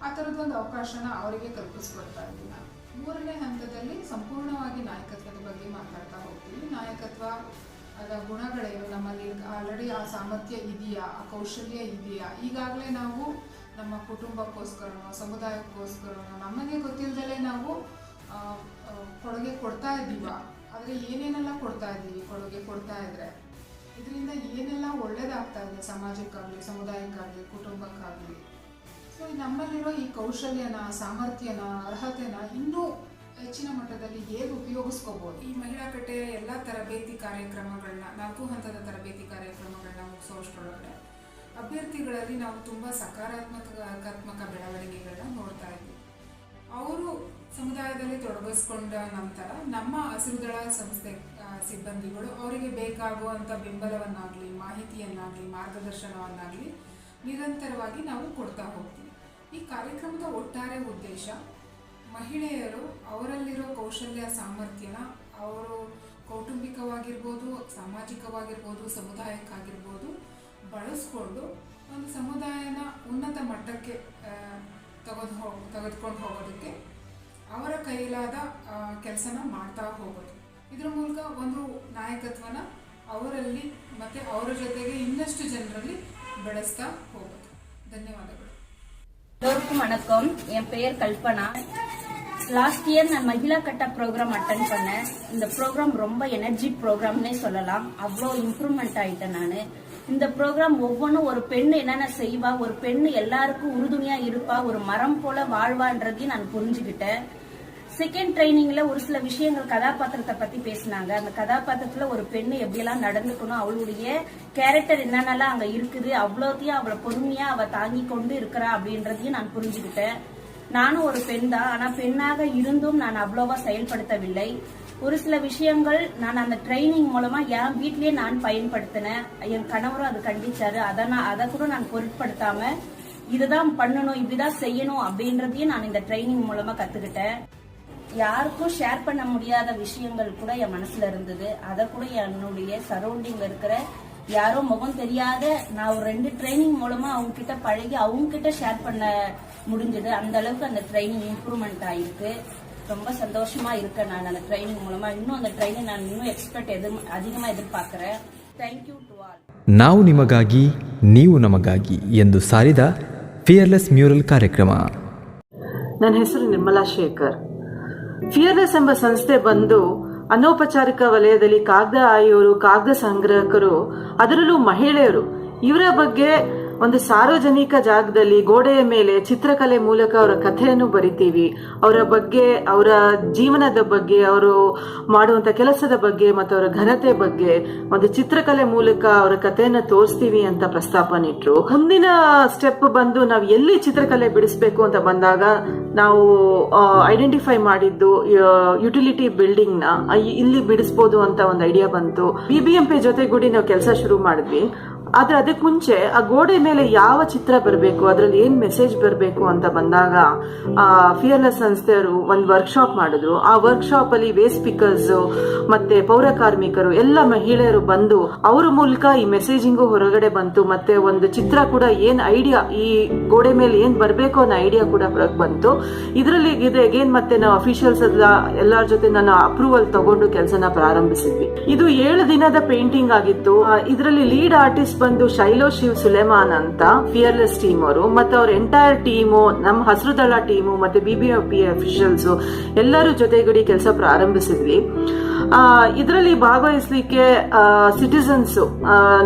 ಆ ಥರದ್ದೊಂದು ಅವಕಾಶನ ಅವರಿಗೆ ಕಲ್ಪಿಸ್ಕೊಡ್ತಾ ಇದ್ದೀನ. ಮೂರನೇ ಹಂತದಲ್ಲಿ ಸಂಪೂರ್ಣವಾಗಿ ನಾಯಕತ್ವದ ಬಗ್ಗೆ ಮಾತಾಡ್ತಾ ಹೋಗ್ತೀವಿ. ನಾಯಕತ್ವ ಅದರ ಗುಣಗಳೇನು, ನಮ್ಮಲ್ಲಿ ಆಲ್ರೆಡಿ ಆ ಸಾಮರ್ಥ್ಯ ಇದೆಯಾ, ಆ ಕೌಶಲ್ಯ ಇದೆಯಾ, ಈಗಾಗಲೇ ನಾವು ನಮ್ಮ ಕುಟುಂಬಕ್ಕೋಸ್ಕರನೋ ಸಮುದಾಯಕ್ಕೋಸ್ಕರನೋ ನಮಗೆ ಗೊತ್ತಿಲ್ಲದಲೇ ನಾವು ಕೊಡುಗೆ ಕೊಡ್ತಾ ಇದ್ದೀವ. ಆದರೆ ಏನೇನೆಲ್ಲ ಕೊಡ್ತಾ ಇದ್ದೀವಿ, ಕೊಡುಗೆ ಕೊಡ್ತಾ ಇದ್ರೆ ಇದರಿಂದ ಏನೆಲ್ಲ ಒಳ್ಳೇದಾಗ್ತಾ ಇದೆ ಸಮಾಜಕ್ಕಾಗಲಿ, ಸಮುದಾಯಕ್ಕಾಗಲಿ, ಕುಟುಂಬಕ್ಕಾಗಲಿ. ಸೊ ನಮ್ಮಲ್ಲಿರೋ ಈ ಕೌಶಲ್ಯನ, ಸಾಮರ್ಥ್ಯನ, ಅರ್ಹತೆನ ಇನ್ನೂ ಹೆಚ್ಚಿನ ಮಟ್ಟದಲ್ಲಿ ಹೇಗೆ ಉಪಯೋಗಿಸ್ಕೋಬೋದು. ಈ ಮಹಿಳಾ ಕಟ್ಟೆಯ ಎಲ್ಲ ತರಬೇತಿ ಕಾರ್ಯಕ್ರಮಗಳನ್ನ, 4 ಹಂತದ ತರಬೇತಿ ಕಾರ್ಯಕ್ರಮಗಳನ್ನ ಮುಗಿಸೋಷ್ಟರೊಳಗಡೆ ಅಭ್ಯರ್ಥಿಗಳಲ್ಲಿ ನಾವು ತುಂಬ ಸಕಾರಾತ್ಮಕ ಬೆಳವಣಿಗೆಗಳನ್ನ ನೋಡ್ತಾ ಇದ್ವಿ. ಅವರು ಸಮುದಾಯದಲ್ಲಿ ತೊಡಗಿಸ್ಕೊಂಡ ನಂತರ ನಮ್ಮ ಹಸಿರುದಳ ಸಂಸ್ಥೆ ಸಿಬ್ಬಂದಿಗಳು ಅವರಿಗೆ ಬೇಕಾಗುವಂಥ ಬೆಂಬಲವನ್ನಾಗಲಿ, ಮಾಹಿತಿಯನ್ನಾಗಲಿ, ಮಾರ್ಗದರ್ಶನವನ್ನಾಗಲಿ ನಿರಂತರವಾಗಿ ನಾವು ಕೊಡ್ತಾ ಹೋಗ್ತೀವಿ. ಈ ಕಾರ್ಯಕ್ರಮದ ಒಟ್ಟಾರೆ ಉದ್ದೇಶ ಮಹಿಳೆಯರು ಅವರಲ್ಲಿರೋ ಕೌಶಲ್ಯ ಸಾಮರ್ಥ್ಯನ ಅವರು ಕೌಟುಂಬಿಕವಾಗಿರ್ಬೋದು, ಸಾಮಾಜಿಕವಾಗಿರ್ಬೋದು, ಸಮುದಾಯಕ್ಕಾಗಿರ್ಬೋದು ಬಳಸ್ಕೊಂಡು ಒಂದು ಸಮುದಾಯನ ಉನ್ನತ ಮಟ್ಟಕ್ಕೆ ತೆಗೆದುಕೊಂಡು ಹೋಗೋದಕ್ಕೆ ಅವರ ಕೈಲಾದ ಕೆಲಸನ ಮಾಡ್ತಾ ಹೋಗೋದು. ಇದರ ಮೂಲಕ ಒಂದು ನಾಯಕತ್ವನ ಅವರಲ್ಲಿ ಮತ್ತು ಅವರ ಜೊತೆಗೆ ಇನ್ನಷ್ಟು ಜನರಲ್ಲಿ ಬೆಳೆಸ್ತಾ ಹೋಗೋದು. ಧನ್ಯವಾದಗಳು. எல்லோருக்கும் வணக்கம். என் பெயர் கல்பனா. லாஸ்ட் இயர் நான் மகிழா கட்டா ப்ரோக்ராம் அட்டன் பண்ணேன். இந்த ப்ரோக்ராம் ரொம்ப எனர்ஜி ப்ரோக்ராம்னே சொல்லலாம். அவ்வளோ இம்ப்ரூவ்மெண்ட் ஆயிட்டேன் நான். இந்த ப்ரோக்ராம் ஒவ்வொன்றும் ஒரு பெண்ணு என்னென்ன செய்வா, ஒரு பெண்ணு எல்லாருக்கும் உறுதுணையா இருப்பா, ஒரு மரம் போல வாழ்வான்றதையும் நான் புரிஞ்சுக்கிட்டேன். செகண்ட் ட்ரைனிங்ல ஒரு சில விஷயங்கள் கதாபாத்திரத்தை பத்தி பேசினாங்க. அந்த கதாபாத்திரத்துல ஒரு பெண்ணு எப்படியெல்லாம் நடந்துக்கணும், அவளுடைய கேரக்டர் என்னென்னலாம் அங்க இருக்குது, அவ்வளோத்தையும் அவளை பொறுமையா அவ தாங்கி கொண்டு இருக்கிறா அப்படின்றதையும் நான் புரிஞ்சுக்கிட்டேன். நானும் ஒரு பெண் தான், ஆனா பெண்ணாக இருந்தும் நான் அவ்வளவா செயல்படுத்தவில்லை. ஒரு சில விஷயங்கள் நான் அந்த ட்ரைனிங் மூலமா என் வீட்லயே நான் பயன்படுத்தினேன். என் கணவரும் அது கண்டிச்சாரு. அதை கூட நான் பொருட்படுத்தாம இதுதான் பண்ணணும், இப்படிதான் செய்யணும் அப்படின்றதையும் நான் இந்த ட்ரைனிங் மூலமா கத்துக்கிட்டேன். யாருக்கும் ஷேர் பண்ண முடியாத விஷயங்கள் கூட என் மனசுல இருந்தது. அதை கூட என்னுடைய சரௌண்டிங்ல இருக்கிற யாரோ முகம் தெரியாத நான் ஒரு 2 ட்ரைனிங் மூலமா அவங்க கிட்ட பழகி அவங்க கிட்ட ஷேர் பண்ண முடிஞ்சது. அந்த அளவுக்கு அந்த ட்ரைனிங் இம்ப்ரூவ்மெண்ட் ஆயிருக்கு. ரொம்ப சந்தோஷமா இருக்கேன் நான் அந்த ட்ரைனிங் மூலமா. இன்னும் அந்த ட்ரைனிங் நான் இன்னும் அதிகமா எதிர்பார்க்கிறேன். Thank you to all. ನಾವು ನಿಮಗಾಗಿ ನೀವು ನಮಗಾಗಿ ಎಂದು ಸಾರಿದ ಫಿಯರ್ಲೆಸ್ ಮ್ಯೂರಲ್ ಕಾರ್ಯಕ್ರಮ. ನನ್ನ ಹೆಸರು ನಿರ್ಮಲಾ ಶೇಖರ್. ಫಿಯರ್ಲೆಸ್ ಎಂಬ ಸಂಸ್ಥೆ ಬಂದು ಅನೌಪಚಾರಿಕ ವಲಯದಲ್ಲಿ ಕಾಗದ ಆಯುವರು, ಕಾಗದ ಸಂಗ್ರಾಹಕರು, ಅದರಲ್ಲೂ ಮಹಿಳೆಯರು, ಇವರ ಬಗ್ಗೆ ಒಂದು ಸಾರ್ವಜನಿಕ ಜಾಗದಲ್ಲಿ ಗೋಡೆಯ ಮೇಲೆ ಚಿತ್ರಕಲೆ ಮೂಲಕ ಅವರ ಕಥೆಯನ್ನು ಬರಿತೀವಿ. ಅವರ ಬಗ್ಗೆ, ಅವರ ಜೀವನದ ಬಗ್ಗೆ, ಅವರು ಮಾಡುವಂತ ಕೆಲಸದ ಬಗ್ಗೆ ಮತ್ತು ಅವರ ಘನತೆ ಬಗ್ಗೆ ಒಂದು ಚಿತ್ರಕಲೆ ಮೂಲಕ ಅವರ ಕಥೆಯನ್ನು ತೋರಿಸ್ತೀವಿ ಅಂತ ಪ್ರಸ್ತಾಪನೆ ಇಟ್ರು. ಮುಂದಿನ ಸ್ಟೆಪ್ ಬಂದು ನಾವು ಎಲ್ಲಿ ಚಿತ್ರಕಲೆ ಬಿಡಿಸ್ಬೇಕು ಅಂತ ಬಂದಾಗ ನಾವು ಐಡೆಂಟಿಫೈ ಮಾಡಿದ್ದು ಯುಟಿಲಿಟಿ ಬಿಲ್ಡಿಂಗ್ ನ ಇಲ್ಲಿ ಬಿಡಿಸ್ಬೋದು ಅಂತ ಒಂದು ಐಡಿಯಾ ಬಂತು. BBMP ಜೊತೆಗೂಡಿ ನಾವು ಕೆಲಸ ಶುರು ಮಾಡಿದ್ವಿ. ಆದ್ರೆ ಅದಕ್ಕೆ ಮುಂಚೆ ಆ ಗೋಡೆ ಮೇಲೆ ಯಾವ ಚಿತ್ರ ಬರಬೇಕು, ಅದ್ರಲ್ಲಿ ಏನ್ ಮೆಸೇಜ್ ಬರಬೇಕು ಅಂತ ಬಂದಾಗ ಫಿಯರ್ಲೆಸ್ ಸಂಸ್ಥೆಯವರು ಒಂದು ವರ್ಕ್ಶಾಪ್ ಮಾಡಿದ್ರು. ಆ ವರ್ಕ್ಶಾಪ್ ಅಲ್ಲಿ ವೇಸ್ಟ್ ಪಿಕರ್ಸ್ ಮತ್ತೆ ಪೌರ ಕಾರ್ಮಿಕರು ಎಲ್ಲ ಮಹಿಳೆಯರು ಬಂದು ಅವರ ಮೂಲಕ ಈ ಮೆಸೇಜಿಂಗು ಹೊರಗಡೆ ಬಂತು. ಮತ್ತೆ ಒಂದು ಚಿತ್ರ ಕೂಡ ಏನ್ ಐಡಿಯಾ, ಈ ಗೋಡೆ ಮೇಲೆ ಏನ್ ಬರಬೇಕು ಅನ್ನೋ ಐಡಿಯಾ ಕೂಡ ಹೊರಗೆ ಬಂತು. ಇದರಲ್ಲಿ ಅಗೇನ್ ಮತ್ತೆ ನಾವು ಅಫಿಷಿಯಲ್ಸ್ ಎಲ್ಲರ ಜೊತೆ ನಾನು ಅಪ್ರೂವಲ್ ತಗೊಂಡು ಕೆಲಸನ ಪ್ರಾರಂಭಿಸಿದ್ವಿ. ಇದು 7 ದಿನದ ಪೇಂಟಿಂಗ್ ಆಗಿತ್ತು. ಇದರಲ್ಲಿ ಲೀಡ್ ಆರ್ಟಿಸ್ಟ್ ಬಂದು ಶೈಲೋ ಶಿವ್ ಸುಲೇಮಾನ್ ಅಂತ ಫಿಯರ್ಲೆಸ್ ಟೀಮ್ ಅವರು, ಮತ್ತೆ ಅವ್ರ ಎಂಟೈರ್ ಟೀಮು, ನಮ್ಮ ಹಸಿರುದಳ ಟೀಮು ಮತ್ತೆ BBMP ಅಫಿಷಿಯಲ್ಸ್ ಎಲ್ಲರೂ ಜೊತೆಗೂಡಿ ಕೆಲಸ ಪ್ರಾರಂಭಿಸಿದ್ವಿ. ಇದರಲ್ಲಿ ಭಾಗವಹಿಸಲಿಕ್ಕೆ ಸಿಟಿಸನ್ಸ್,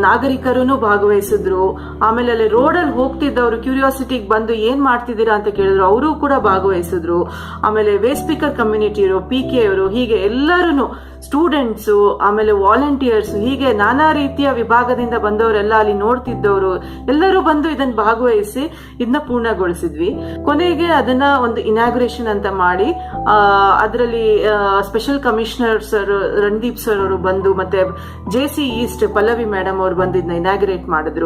ನಾಗರಿಕರು ಭಾಗವಹಿಸಿದ್ರು. ಆಮೇಲೆ ಅಲ್ಲಿ ರೋಡಲ್ಲಿ ಹೋಗ್ತಿದ್ದವರು ಕ್ಯೂರಿಯಾಸಿಟಿಗೆ ಬಂದು ಏನ್ ಮಾಡ್ತಿದ್ದೀರಾ ಅಂತ ಕೇಳಿದ್ರು, ಅವರು ಕೂಡ ಭಾಗವಹಿಸಿದ್ರು. ಆಮೇಲೆ ವೇಸ್ಟ್ ಪಿಕರ್ ಕಮ್ಯುನಿಟಿ ಅವರು, PK ಅವರು, ಹೀಗೆ ಎಲ್ಲರೂ ಸ್ಟೂಡೆಂಟ್ಸು, ಆಮೇಲೆ ವಾಲಂಟಿಯರ್ಸ್, ಹೀಗೆ ನಾನಾ ರೀತಿಯ ವಿಭಾಗದಿಂದ ಬಂದವರೆಲ್ಲ ಅಲ್ಲಿ ನೋಡ್ತಿದ್ದವರು ಎಲ್ಲರೂ ಬಂದು ಇದನ್ನ ಭಾಗವಹಿಸಿ ಇದನ್ನ ಪೂರ್ಣಗೊಳಿಸಿದ್ವಿ. ಕೊನೆಗೆ ಅದನ್ನ ಒಂದು ಇನಾಗ್ರೇಷನ್ ಅಂತ ಮಾಡಿ ಅದರಲ್ಲಿ special commissioner sir Randeep sir ಅವರು ಬಂದು, ಮತ್ತೆ JC ಈಸ್ಟ್ ಪಲ್ಲವಿ ಮೇಡಮ್ ಅವರು ಬಂದು ಇದನ್ನ ಇನಾಗ್ರೇಟ್ ಮಾಡಿದ್ರು.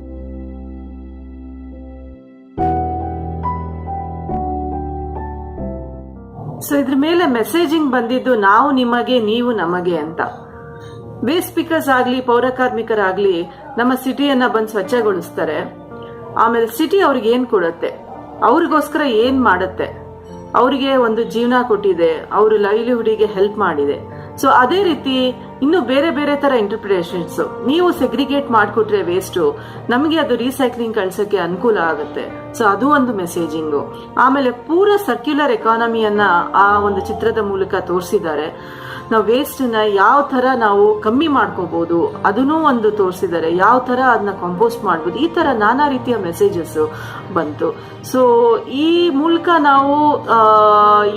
ಸೊ ಇದ್ರ ಮೇಲೆ ಮೆಸೇಜಿಂಗ್ ಬಂದಿದ್ದು ನಾವು ನಿಮಗೆ, ನೀವು ನಮಗೆ ಅಂತ. ವೇಸ್ಟ್ ಪಿಕರ್ಸ್ ಆಗ್ಲಿ, ಪೌರ ಕಾರ್ಮಿಕರಾಗ್ಲಿ ನಮ್ಮ ಸಿಟಿಯನ್ನ ಬಂದು ಸ್ವಚ್ಛಗೊಳಿಸ್ತಾರೆ. ಆಮೇಲೆ ಸಿಟಿ ಅವ್ರಿಗೆ ಏನ್ ಕೊಡುತ್ತೆ, ಅವ್ರಿಗೋಸ್ಕರ ಏನ್ ಮಾಡುತ್ತೆ, ಅವರಿಗೆ ಒಂದು ಜೀವನ ಕೊಟ್ಟಿದೆ, ಅವ್ರ ಲೈವ್ಲಿಹುಡ್ಗೆ ಹೆಲ್ಪ್ ಮಾಡಿದೆ. ಸೊ ಅದೇ ರೀತಿ ಇನ್ನು ಬೇರೆ ಬೇರೆ ತರ ಇಂಟರ್ಪ್ರಿಟೇಷನ್ಸ್ ನೀವು ಸೆಗ್ರಿಗೇಟ್ ಮಾಡಿಕೊಟ್ರೆ ವೇಸ್ಟ್, ನಮಗೆ ಅದು ರೀಸೈಕ್ಲಿಂಗ್ ಕಳ್ಸಕ್ಕೆ ಅನುಕೂಲ ಆಗುತ್ತೆ. ಸೊ ಅದು ಒಂದು ಮೆಸೇಜಿಂಗು. ಆಮೇಲೆ ಪೂರ ಸರ್ಕ್ಯುಲರ್ ಎಕಾನಮಿಯನ್ನ ಆ ಒಂದು ಚಿತ್ರದ ಮೂಲಕ ತೋರಿಸಿದ್ದಾರೆ. ನಾವು ವೇಸ್ಟ್ ನ ಯಾವ ತರ ನಾವು ಕಮ್ಮಿ ಮಾಡ್ಕೋಬಹುದು ಅದನ್ನೂ ಒಂದು ತೋರಿಸಿದ್ದಾರೆ. ಯಾವ ತರ ಅದನ್ನ ಕಂಪೋಸ್ಟ್ ಮಾಡ್ಬೋದು, ಈ ತರ ನಾನಾ ರೀತಿಯ ಮೆಸೇಜಸ್ ಬಂತು. ಸೊ ಈ ಮೂಲಕ ನಾವು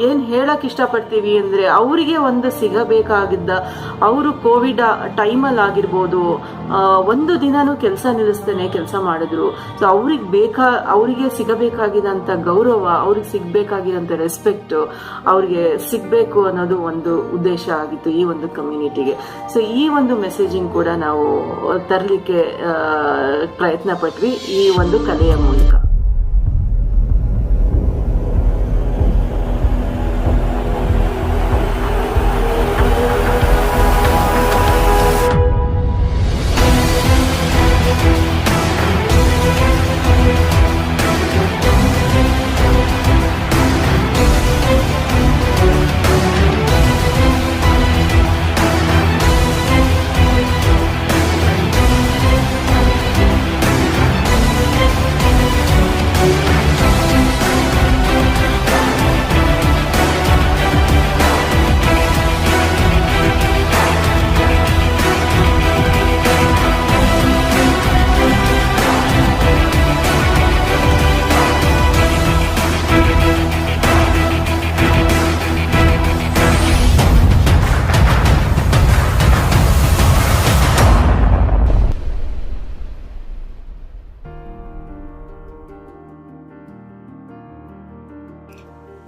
ಏನ್ ಹೇಳಕ್ ಇಷ್ಟಪಡ್ತೀವಿ ಅಂದ್ರೆ, ಅವರಿಗೆ ಒಂದು ಸಿಗಬೇಕಾಗಿದ್ದ, ಅವರು ಕೋವಿಡ್ ಟೈಮಲ್ಲಿ ಆಗಿರ್ಬೋದು ಒಂದು ದಿನಾನು ಕೆಲಸ ನಿಲ್ಲಿಸ್ತೇನೆ ಕೆಲಸ ಮಾಡಿದ್ರು. ಸೊ ಅವರಿಗೆ ಸಿಗಬೇಕಾಗಿದಂತ ಗೌರವ, ಅವ್ರಿಗೆ ಸಿಗ್ಬೇಕಾಗಿರಂತ ರೆಸ್ಪೆಕ್ಟ್ ಅವ್ರಿಗೆ ಸಿಗ್ಬೇಕು ಅನ್ನೋದು ಒಂದು ಉದ್ದೇಶ ಆಗಿತ್ತು ಈ ಒಂದು ಕಮ್ಯುನಿಟಿಗೆ. ಸೊ ಈ ಒಂದು ಮೆಸೇಜಿಂಗ್ ಕೂಡ ನಾವು ತರಲಿಕ್ಕೆ ಪ್ರಯತ್ನ ಪಟ್ವಿ ಈ ಒಂದು ಕಲೆಯ ಮೂಲಕ.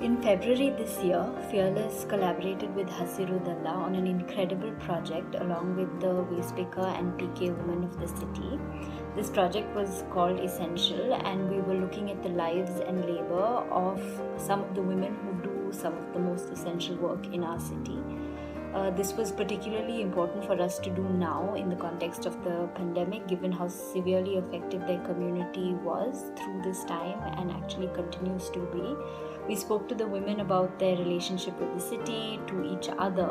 In February this year, Fearless collaborated with Hasiru Dalla on an incredible project along with the waste picker and PK women of the city. This project was called Essential, and we were looking at the lives and labor of some of the women who do some of the most essential work in our city. This was particularly important for us to do now in the context of the pandemic, given how severely affected their community was through this time and actually continues to be. We spoke to the women about their relationship with the city, to each other,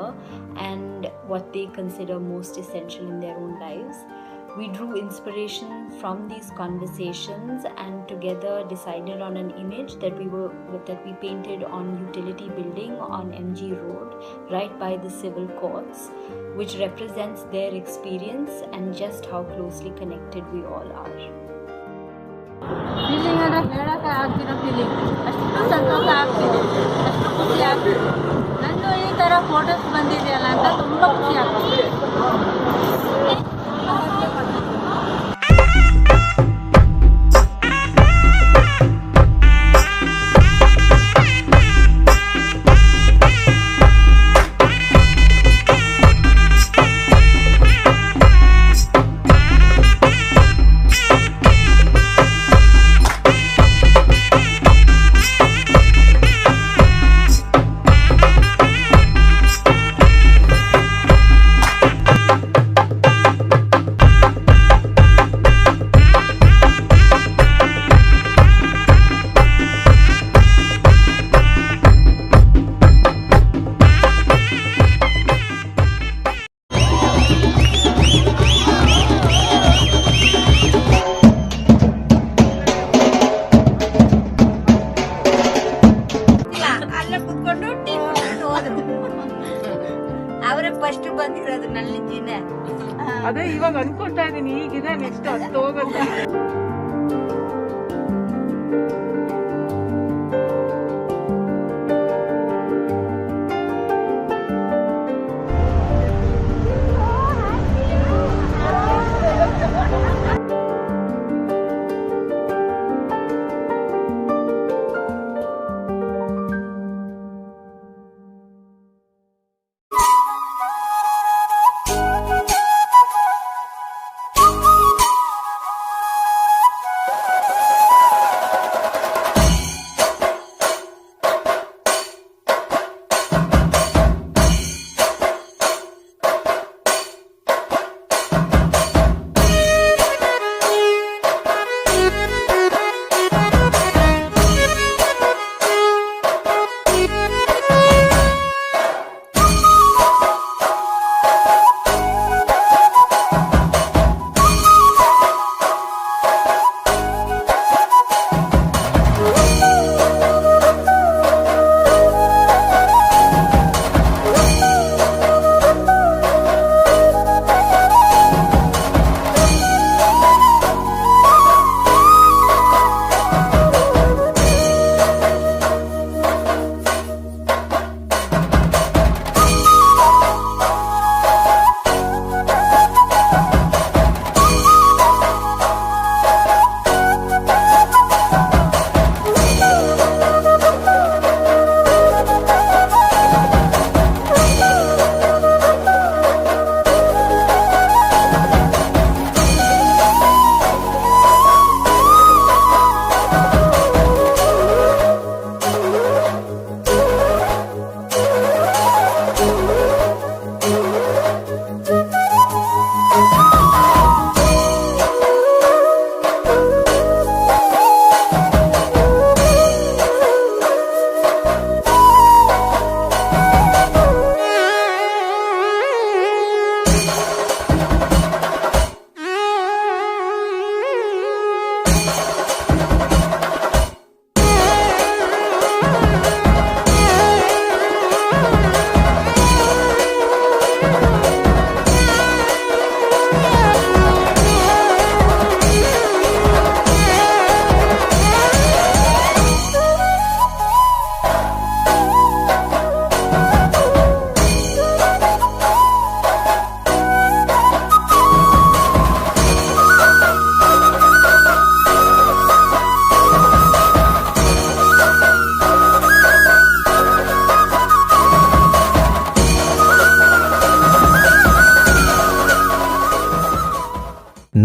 and what they consider most essential in their own lives. We drew inspiration from these conversations and together decided on an image that we painted on utility building on MG Road, right by the civil courts, which represents their experience and just how closely connected we all are. Feeling ಅಂದರೆ ಹೇಳೋಕ್ಕೆ ಆಗ್ತಿರೋ feeling, ಅಷ್ಟು ಸಂತೋಷ ಆಗ್ತಿದೆ, ಅಷ್ಟು ಖುಷಿ ಆಗ್ತಿದೆ. ನಂದು ಈ ಥರ ಫೋಟೋಸ್ ಬಂದಿದೆಯಲ್ಲ ಅಂತ ತುಂಬ ಖುಷಿ ಆಗ್ತಿದೆ. ಅವರೇ ಫಸ್ಟ್ ಬಂದಿರೋದು ನಲ್ಲಿಂದ. ಅದೇ ಇವಾಗ ಅನ್ಕೊಳ್ತಾ ಇದೀನಿ, ಈಗಿದೆ ನೆಕ್ಸ್ಟ್ ಹತ್ತು ಹೋಗುತ್ತೆ.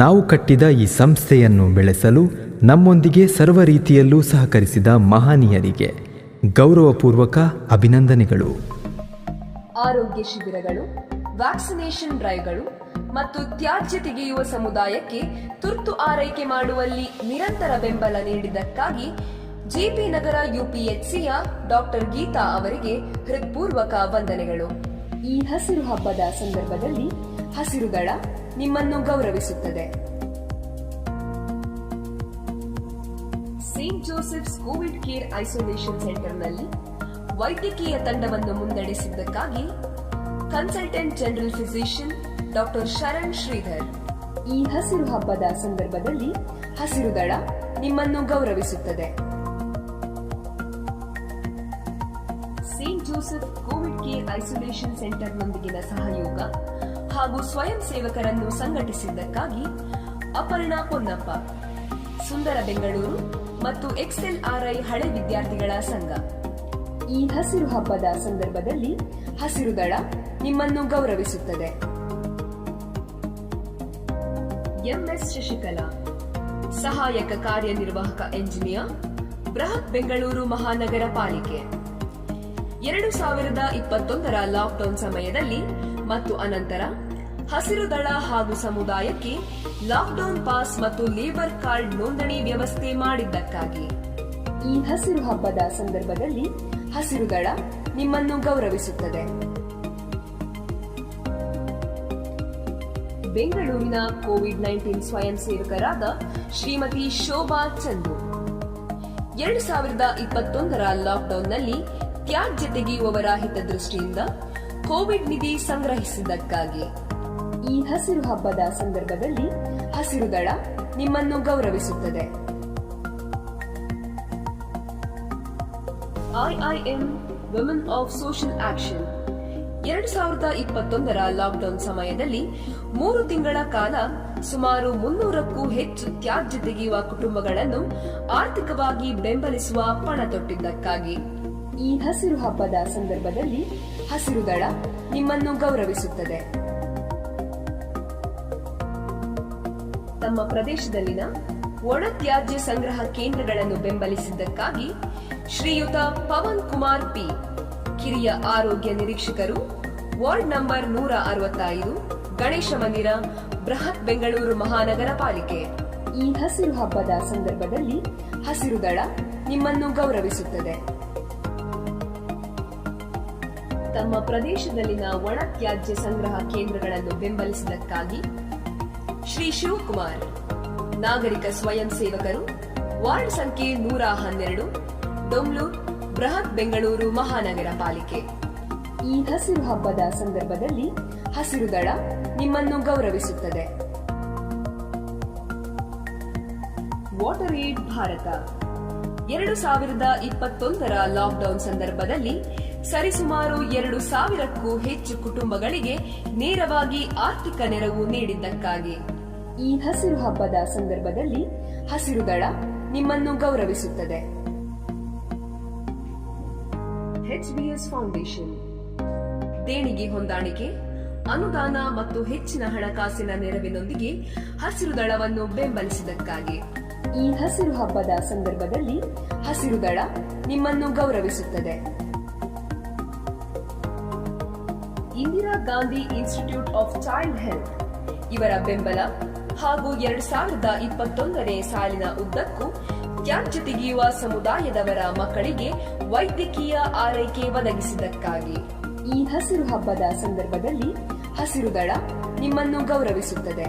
ನಾವು ಕಟ್ಟಿದ ಈ ಸಂಸ್ಥೆಯನ್ನು ಬೆಳೆಸಲು ನಮ್ಮೊಂದಿಗೆ ಸರ್ವ ರೀತಿಯಲ್ಲೂ ಸಹಕರಿಸಿದ ಮಹನೀಯರಿಗೆ ಗೌರವಪೂರ್ವಕ ಅಭಿನಂದನೆಗಳು. ಆರೋಗ್ಯ ಶಿಬಿರಗಳು, ವ್ಯಾಕ್ಸಿನೇಷನ್ ಡ್ರೈವ್ಗಳು ಮತ್ತು ತ್ಯಾಜ್ಯ ತೆಗೆಯುವ ಸಮುದಾಯಕ್ಕೆ ತುರ್ತು ಆರೈಕೆ ಮಾಡುವಲ್ಲಿ ನಿರಂತರ ಬೆಂಬಲ ನೀಡಿದ್ದಕ್ಕಾಗಿ ಜೆಪಿ ನಗರ ಯುಪಿಎಚ್ಸಿಯ ಡಾಕ್ಟರ್ ಗೀತಾ ಅವರಿಗೆ ಹೃತ್ಪೂರ್ವಕ ವಂದನೆಗಳು. ಈ ಹಸಿರು ಹಬ್ಬದ ಸಂದರ್ಭದಲ್ಲಿ ಹಸಿರು ದಳ ನಿಮ್ಮನ್ನು ಗೌರವಿಸುತ್ತದೆ. Saint Joseph's covid care isolation ಸೆಂಟರ್ನಲ್ಲಿ ವೈದ್ಯಕೀಯ ತಂಡವನ್ನು ಮುನ್ನಡೆಸಿದ್ದಕ್ಕಾಗಿ consultant general physician doctor Sharan Sridhar. ಈ ಹಸಿರು ಹಬ್ಬದ ಸಂದರ್ಭದಲ್ಲಿ ಹಸಿರು ದಳ ನಿಮ್ಮನ್ನು ಗೌರವಿಸುತ್ತದೆ. Saint Joseph covid care isolation ಸೆಂಟರ್ನೊಂದಿಗಿನ ಸಹಯೋಗ ಹಾಗೂ ಸ್ವಯಂ ಸೇವಕರನ್ನು ಸಂಘಟಿಸಿದ್ದಕ್ಕಾಗಿ ಅಪರ್ಣಾ ಪೊನ್ನಪ್ಪ, ಸುಂದರ ಬೆಂಗಳೂರು ಮತ್ತು XLRI ಹಳೆ ವಿದ್ಯಾರ್ಥಿಗಳ ಸಂಘ. ಈ ಹಸಿರು ಹಬ್ಬದ ಸಂದರ್ಭದಲ್ಲಿ ಹಸಿರು ದಳ ನಿಮ್ಮನ್ನು ಗೌರವಿಸುತ್ತದೆ. MS ಶಶಿಕಲಾ, ಸಹಾಯಕ ಕಾರ್ಯನಿರ್ವಾಹಕ ಎಂಜಿನಿಯರ್, ಬೃಹತ್ ಬೆಂಗಳೂರು ಮಹಾನಗರ ಪಾಲಿಕೆ. 2021ರ ಲಾಕ್ಡೌನ್ ಸಮಯದಲ್ಲಿ ಮತ್ತು ಅನಂತರ ಹಸಿರು ದಳ ಹಾಗೂ ಸಮುದಾಯಕ್ಕೆ ಲಾಕ್ಡೌನ್ ಪಾಸ್ ಮತ್ತು ಲೇಬರ್ ಕಾರ್ಡ್ ನೋಂದಣಿ ವ್ಯವಸ್ಥೆ ಮಾಡಿದ್ದಕ್ಕಾಗಿ ಈ ಹಸಿರು ಹಬ್ಬದ ಸಂದರ್ಭದಲ್ಲಿ ಹಸಿರು ದಳ ನಿಮ್ಮನ್ನು ಗೌರವಿಸುತ್ತದೆ. ಬೆಂಗಳೂರಿನ ಕೋವಿಡ್-19 ಸ್ವಯಂ ಸೇವಕರಾದ ಶ್ರೀಮತಿ ಶೋಭಾ ಚಂದು 2021ರ ಲಾಕ್ಡೌನ್ನಲ್ಲಿ ತ್ಯಾಜ್ಯ ತೆಗೆಯುವವರ ಹಿತದೃಷ್ಟಿಯಿಂದ ಕೋವಿಡ್ ನಿಧಿ ಸಂಗ್ರಹಿಸಿದ್ದಕ್ಕಾಗಿ ಈ ಹಸಿರು ಹಬ್ಬದ ಸಂದರ್ಭದಲ್ಲಿ ಹಸಿರು ದಳ ನಿಮ್ಮನ್ನು ಗೌರವಿಸುತ್ತದೆ. IIM women of social action 2021ರ ಲಾಕ್ಡೌನ್ ಸಮಯದಲ್ಲಿ 3 ತಿಂಗಳ ಕಾಲ ಸುಮಾರು 300ಕ್ಕೂ ಹೆಚ್ಚು ತ್ಯಾಜ್ಯ ತೆಗೆಯುವ ಕುಟುಂಬಗಳನ್ನು ಆರ್ಥಿಕವಾಗಿ ಬೆಂಬಲಿಸುವ ಪಣ ತೊಟ್ಟಿದ್ದಕ್ಕಾಗಿ ಈ ಹಸಿರು ಹಬ್ಬದ ಸಂದರ್ಭದಲ್ಲಿ ಹಸಿರು ದಳ ನಿಮ್ಮನ್ನು ಗೌರವಿಸುತ್ತದೆ. ತಮ್ಮ ಪ್ರದೇಶದಲ್ಲಿನ ಒಣ ತ್ಯಾಜ್ಯ ಸಂಗ್ರಹ ಕೇಂದ್ರಗಳನ್ನು ಬೆಂಬಲಿಸಿದ್ದಕ್ಕಾಗಿ ಶ್ರೀಯುತ ಪವನ್ ಕುಮಾರ್ ಪಿ, ಕಿರಿಯ ಆರೋಗ್ಯ ನಿರೀಕ್ಷಕರು, ವಾರ್ಡ್ ನಂಬರ್ 165, ಗಣೇಶ ಮಂದಿರ, ಬೃಹತ್ ಬೆಂಗಳೂರು ಮಹಾನಗರ ಪಾಲಿಕೆ. ಈ ಹಸಿರು ಹಬ್ಬದ ಸಂದರ್ಭದಲ್ಲಿ ಹಸಿರು ದಳ ನಿಮ್ಮನ್ನು ಗೌರವಿಸುತ್ತದೆ. ತಮ್ಮ ಪ್ರದೇಶದಲ್ಲಿನ ಒಣ ತ್ಯಾಜ್ಯ ಸಂಗ್ರಹ ಕೇಂದ್ರಗಳನ್ನು ಬೆಂಬಲಿಸಿದ್ದಕ್ಕಾಗಿ ಶ್ರೀ ಶಿವಕುಮಾರ್, ನಾಗರಿಕ ಸ್ವಯಂ ಸೇವಕರು, ವಾರ್ಡ್ ಸಂಖ್ಯೆ 112, ಡೊಮ್ಲೂರ್, ಬೃಹತ್ ಬೆಂಗಳೂರು ಮಹಾನಗರ ಪಾಲಿಕೆ. ಈ ಹಸಿರು ಹಬ್ಬದ ಸಂದರ್ಭದಲ್ಲಿ ಹಸಿರು ದಳ ನಿಮ್ಮನ್ನು ಗೌರವಿಸುತ್ತದೆ. ವಾಟರ್ ಏಡ್ ಭಾರತ 2021ರ ಲಾಕ್ಡೌನ್ ಸಂದರ್ಭದಲ್ಲಿ ಸರಿಸುಮಾರು 2,000ಕ್ಕೂ ಹೆಚ್ಚು ಕುಟುಂಬಗಳಿಗೆ ನೇರವಾಗಿ ಆರ್ಥಿಕ ನೆರವು ನೀಡಿದ್ದಕ್ಕಾಗಿ ಈ ಹಸಿರು ಹಬ್ಬದ ಸಂದರ್ಭದಲ್ಲಿ ಹಸಿರು ದಳ ನಿಮ್ಮನ್ನು ಗೌರವಿಸುತ್ತದೆ. HBS ಫೌಂಡೇಶನ್ ದೇಣಿಗೆ ಹೊಂದಾಣಿಕೆ, ಅನುದಾನ ಮತ್ತು ಹೆಚ್ಚಿನ ಹಣಕಾಸಿನ ನೆರವಿನೊಂದಿಗೆ ಹಸಿರು ದಳವನ್ನು ಬೆಂಬಲಿಸಿದ್ದಕ್ಕಾಗಿ ಈ ಹಸಿರು ಹಬ್ಬದ ಸಂದರ್ಭದಲ್ಲಿ ಹಸಿರು ದಳ ನಿಮ್ಮನ್ನು ಗೌರವಿಸುತ್ತದೆ. Indira Gandhi institute of child health ಇವರ ಬೆಂಬಲ ಹಾಗೂ 2021ನೇ ಸಾಲಿನ ಉದ್ದಕ್ಕೂ ತ್ಯಾಜ್ಯ ತೆಗೆಯುವ ಸಮುದಾಯದವರ ಮಕ್ಕಳಿಗೆ ವೈದ್ಯಕೀಯ ಆರೈಕೆ ಒದಗಿಸಿದ್ದಕ್ಕಾಗಿ ಈ ಹಸಿರು ಹಬ್ಬದ ಸಂದರ್ಭದಲ್ಲಿ ಹಸಿರು ದಳ ನಿಮ್ಮನ್ನು ಗೌರವಿಸುತ್ತದೆ.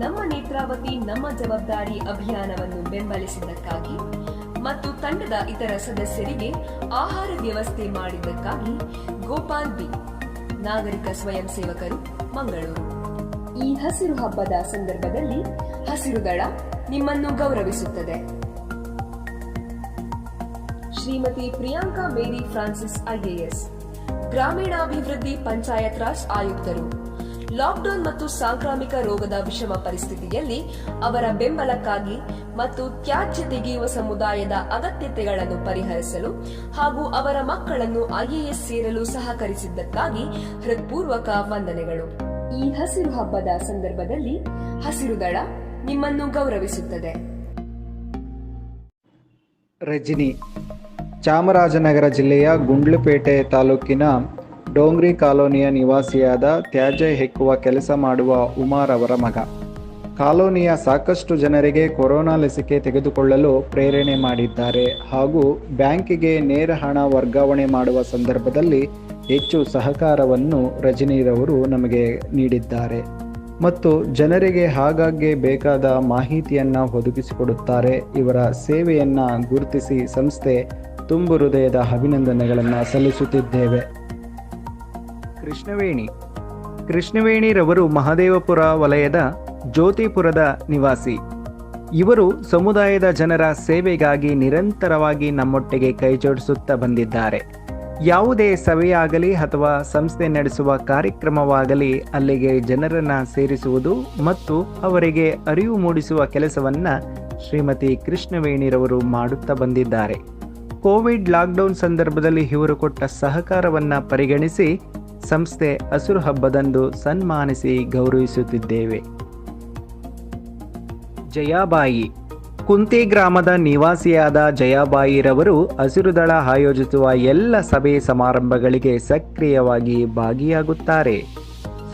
ನಮ್ಮ ನೇತ್ರಾವತಿ ನಮ್ಮ ಜವಾಬ್ದಾರಿ ಅಭಿಯಾನವನ್ನು ಬೆಂಬಲಿಸಿದ್ದಕ್ಕಾಗಿ ಮತ್ತು ತಂಡದ ಇತರ ಸದಸ್ಯರಿಗೆ ಆಹಾರ ವ್ಯವಸ್ಥೆ ಮಾಡಿದ್ದಕ್ಕಾಗಿ ಗೋಪಾಲ್ ಬಿ, ನಾಗರಿಕ ಸ್ವಯಂ ಸೇವಕರು, ಮಂಗಳೂರು. ಈ ಹಸಿರು ಹಬ್ಬದ ಸಂದರ್ಭದಲ್ಲಿ ಹಸಿರು ದಳ ನಿಮ್ಮನ್ನು ಗೌರವಿಸುತ್ತದೆ. ಶ್ರೀಮತಿ ಪ್ರಿಯಾಂಕಾ ಮೇರಿ ಫ್ರಾನ್ಸಿಸ್ IAS, ಗ್ರಾಮೀಣಾಭಿವೃದ್ಧಿ ಪಂಚಾಯತ್ ರಾಜ್ ಆಯುಕ್ತರು. ಲಾಕ್ಡೌನ್ ಮತ್ತು ಸಾಂಕ್ರಾಮಿಕ ರೋಗದ ವಿಷಮ ಪರಿಸ್ಥಿತಿಯಲ್ಲಿ ಅವರ ಬೆಂಬಲಕ್ಕಾಗಿ ಮತ್ತು ತ್ಯಾಜ್ಯ ತೆಗೆಯುವ ಸಮುದಾಯದ ಅಗತ್ಯತೆಗಳನ್ನು ಪರಿಹರಿಸಲು ಹಾಗೂ ಅವರ ಮಕ್ಕಳನ್ನು IAS ಸೇರಲು ಸಹಕರಿಸಿದ್ದಕ್ಕಾಗಿ ಹೃತ್ಪೂರ್ವಕ ವಂದನೆಗಳು. ಈ ಹಸಿರು ಹಬ್ಬದ ಸಂದರ್ಭದಲ್ಲಿ ಹಸಿರು ದಳ ನಿಮ್ಮನ್ನು ಗೌರವಿಸುತ್ತದೆ. ರಜನಿ ಚಾಮರಾಜನಗರ ಜಿಲ್ಲೆಯ ಗುಂಡ್ಲುಪೇಟೆ ತಾಲೂಕಿನ ಡೋಂಗ್ರಿ ಕಾಲೋನಿಯ ನಿವಾಸಿಯಾದ ತ್ಯಾಜ್ಯ ಹೆಕ್ಕುವ ಕೆಲಸ ಮಾಡುವ ಉಮಾರ್ ಅವರ ಮಗ. ಕಾಲೋನಿಯ ಸಾಕಷ್ಟು ಜನರಿಗೆ ಕೊರೋನಾ ಲಸಿಕೆ ತೆಗೆದುಕೊಳ್ಳಲು ಪ್ರೇರಣೆ ಮಾಡಿದ್ದಾರೆ ಹಾಗೂ ಬ್ಯಾಂಕಿಗೆ ನೇರ ಹಣ ವರ್ಗಾವಣೆ ಮಾಡುವ ಸಂದರ್ಭದಲ್ಲಿ ಹೆಚ್ಚು ಸಹಕಾರವನ್ನು ರಜನಿರವರು ನಮಗೆ ನೀಡಿದ್ದಾರೆ ಮತ್ತು ಜನರಿಗೆ ಆಗಾಗ್ಗೆ ಬೇಕಾದ ಮಾಹಿತಿಯನ್ನು ಒದಗಿಸಿಕೊಡುತ್ತಾರೆ. ಇವರ ಸೇವೆಯನ್ನು ಗುರುತಿಸಿ ಸಂಸ್ಥೆ ತುಂಬು ಹೃದಯದ ಅಭಿನಂದನೆಗಳನ್ನು ಸಲ್ಲಿಸುತ್ತಿದ್ದೇವೆ. ಕೃಷ್ಣವೇಣಿರವರು ಮಹದೇವಪುರ ವಲಯದ ಜ್ಯೋತಿಪುರದ ನಿವಾಸಿ. ಇವರು ಸಮುದಾಯದ ಜನರ ಸೇವೆಗಾಗಿ ನಿರಂತರವಾಗಿ ನಮ್ಮೊಟ್ಟಿಗೆ ಕೈಜೋಡಿಸುತ್ತಾ ಬಂದಿದ್ದಾರೆ. ಯಾವುದೇ ಸಭೆಯಾಗಲಿ ಅಥವಾ ಸಂಸ್ಥೆ ನಡೆಸುವ ಕಾರ್ಯಕ್ರಮವಾಗಲಿ ಅಲ್ಲಿಗೆ ಜನರನ್ನು ಸೇರಿಸುವುದು ಮತ್ತು ಅವರಿಗೆ ಅರಿವು ಮೂಡಿಸುವ ಕೆಲಸವನ್ನು ಶ್ರೀಮತಿ ಕೃಷ್ಣವೇಣಿರವರು ಮಾಡುತ್ತಾ ಬಂದಿದ್ದಾರೆ. ಕೋವಿಡ್ ಲಾಕ್ಡೌನ್ ಸಂದರ್ಭದಲ್ಲಿ ಇವರು ಕೊಟ್ಟ ಸಹಕಾರವನ್ನು ಪರಿಗಣಿಸಿ ಸಂಸ್ಥೆ ಹಸಿರು ಹಬ್ಬದಂದು ಸನ್ಮಾನಿಸಿ ಗೌರವಿಸುತ್ತಿದ್ದೇವೆ. ಜಯಾಬಾಯಿ ಕುಂತಿ ಗ್ರಾಮದ ನಿವಾಸಿಯಾದ ಜಯಾಬಾಯಿರವರು ಹಸಿರುದಳ ಆಯೋಜಿಸುವ ಎಲ್ಲ ಸಭೆ ಸಮಾರಂಭಗಳಿಗೆ ಸಕ್ರಿಯವಾಗಿ ಭಾಗಿಯಾಗುತ್ತಾರೆ.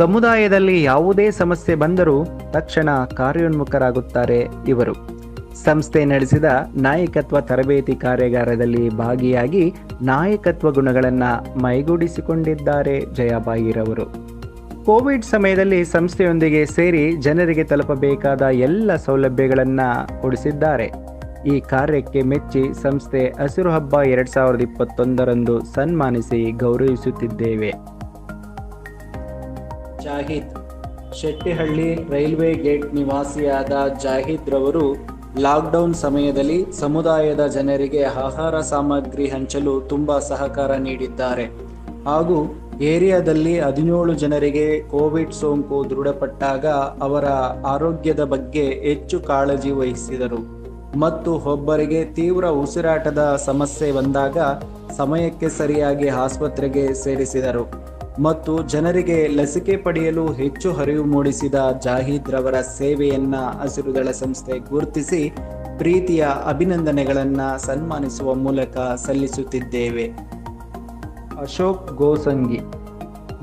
ಸಮುದಾಯದಲ್ಲಿ ಯಾವುದೇ ಸಮಸ್ಯೆ ಬಂದರೂ ತಕ್ಷಣ ಕಾರ್ಯೋನ್ಮುಖರಾಗುತ್ತಾರೆ. ಇವರು ಸಂಸ್ಥೆ ನಡೆಸಿದ ನಾಯಕತ್ವ ತರಬೇತಿ ಕಾರ್ಯಾಗಾರದಲ್ಲಿ ಭಾಗಿಯಾಗಿ ನಾಯಕತ್ವ ಗುಣಗಳನ್ನು ಮೈಗೂಡಿಸಿಕೊಂಡಿದ್ದಾರೆ. ಜಯಾಬಾಯಿರವರು ಕೋವಿಡ್ ಸಮಯದಲ್ಲಿ ಸಂಸ್ಥೆಯೊಂದಿಗೆ ಸೇರಿ ಜನರಿಗೆ ತಲುಪಬೇಕಾದ ಎಲ್ಲ ಸೌಲಭ್ಯಗಳನ್ನು ಕೊಡಿಸಿದ್ದಾರೆ. ಈ ಕಾರ್ಯಕ್ಕೆ ಮೆಚ್ಚಿ ಸಂಸ್ಥೆ ಹಸಿರು ಹಬ್ಬ 2021 ಸನ್ಮಾನಿಸಿ ಗೌರವಿಸುತ್ತಿದ್ದೇವೆ. ಜಾಹಿದ್ ಶೆಟ್ಟಿಹಳ್ಳಿ ರೈಲ್ವೆ ಗೇಟ್ ನಿವಾಸಿಯಾದ ಜಾಹಿದ್ ರವರು ಲಾಕ್ಡೌನ್ ಸಮಯದಲ್ಲಿ ಸಮುದಾಯದ ಜನರಿಗೆ ಆಹಾರ ಸಾಮಗ್ರಿ ಹಂಚಲು ತುಂಬ ಸಹಕಾರ ನೀಡಿದ್ದಾರೆ ಹಾಗೂ ಏರಿಯಾದಲ್ಲಿ 17 ಜನರಿಗೆ ಕೋವಿಡ್ ಸೋಂಕು ದೃಢಪಟ್ಟಾಗ ಅವರ ಆರೋಗ್ಯದ ಬಗ್ಗೆ ಹೆಚ್ಚು ಕಾಳಜಿ ವಹಿಸಿದರು ಮತ್ತು ಒಬ್ಬರಿಗೆ ತೀವ್ರ ಉಸಿರಾಟದ ಸಮಸ್ಯೆ ಬಂದಾಗ ಸಮಯಕ್ಕೆ ಸರಿಯಾಗಿ ಆಸ್ಪತ್ರೆಗೆ ಸೇರಿಸಿದರು ಮತ್ತು ಜನರಿಗೆ ಲಸಿಕೆ ಪಡೆಯಲು ಹೆಚ್ಚು ಅರಿವು ಮೂಡಿಸಿದ ಜಾಹಿದ್ ರವರ ಸೇವೆಯನ್ನ ಹಸಿರುದಳ ಸಂಸ್ಥೆ ಗುರುತಿಸಿ ಪ್ರೀತಿಯ ಅಭಿನಂದನೆಗಳನ್ನು ಸನ್ಮಾನಿಸುವ ಮೂಲಕ ಸಲ್ಲಿಸುತ್ತಿದ್ದೇವೆ. ಅಶೋಕ್ ಗೋಸಂಗಿ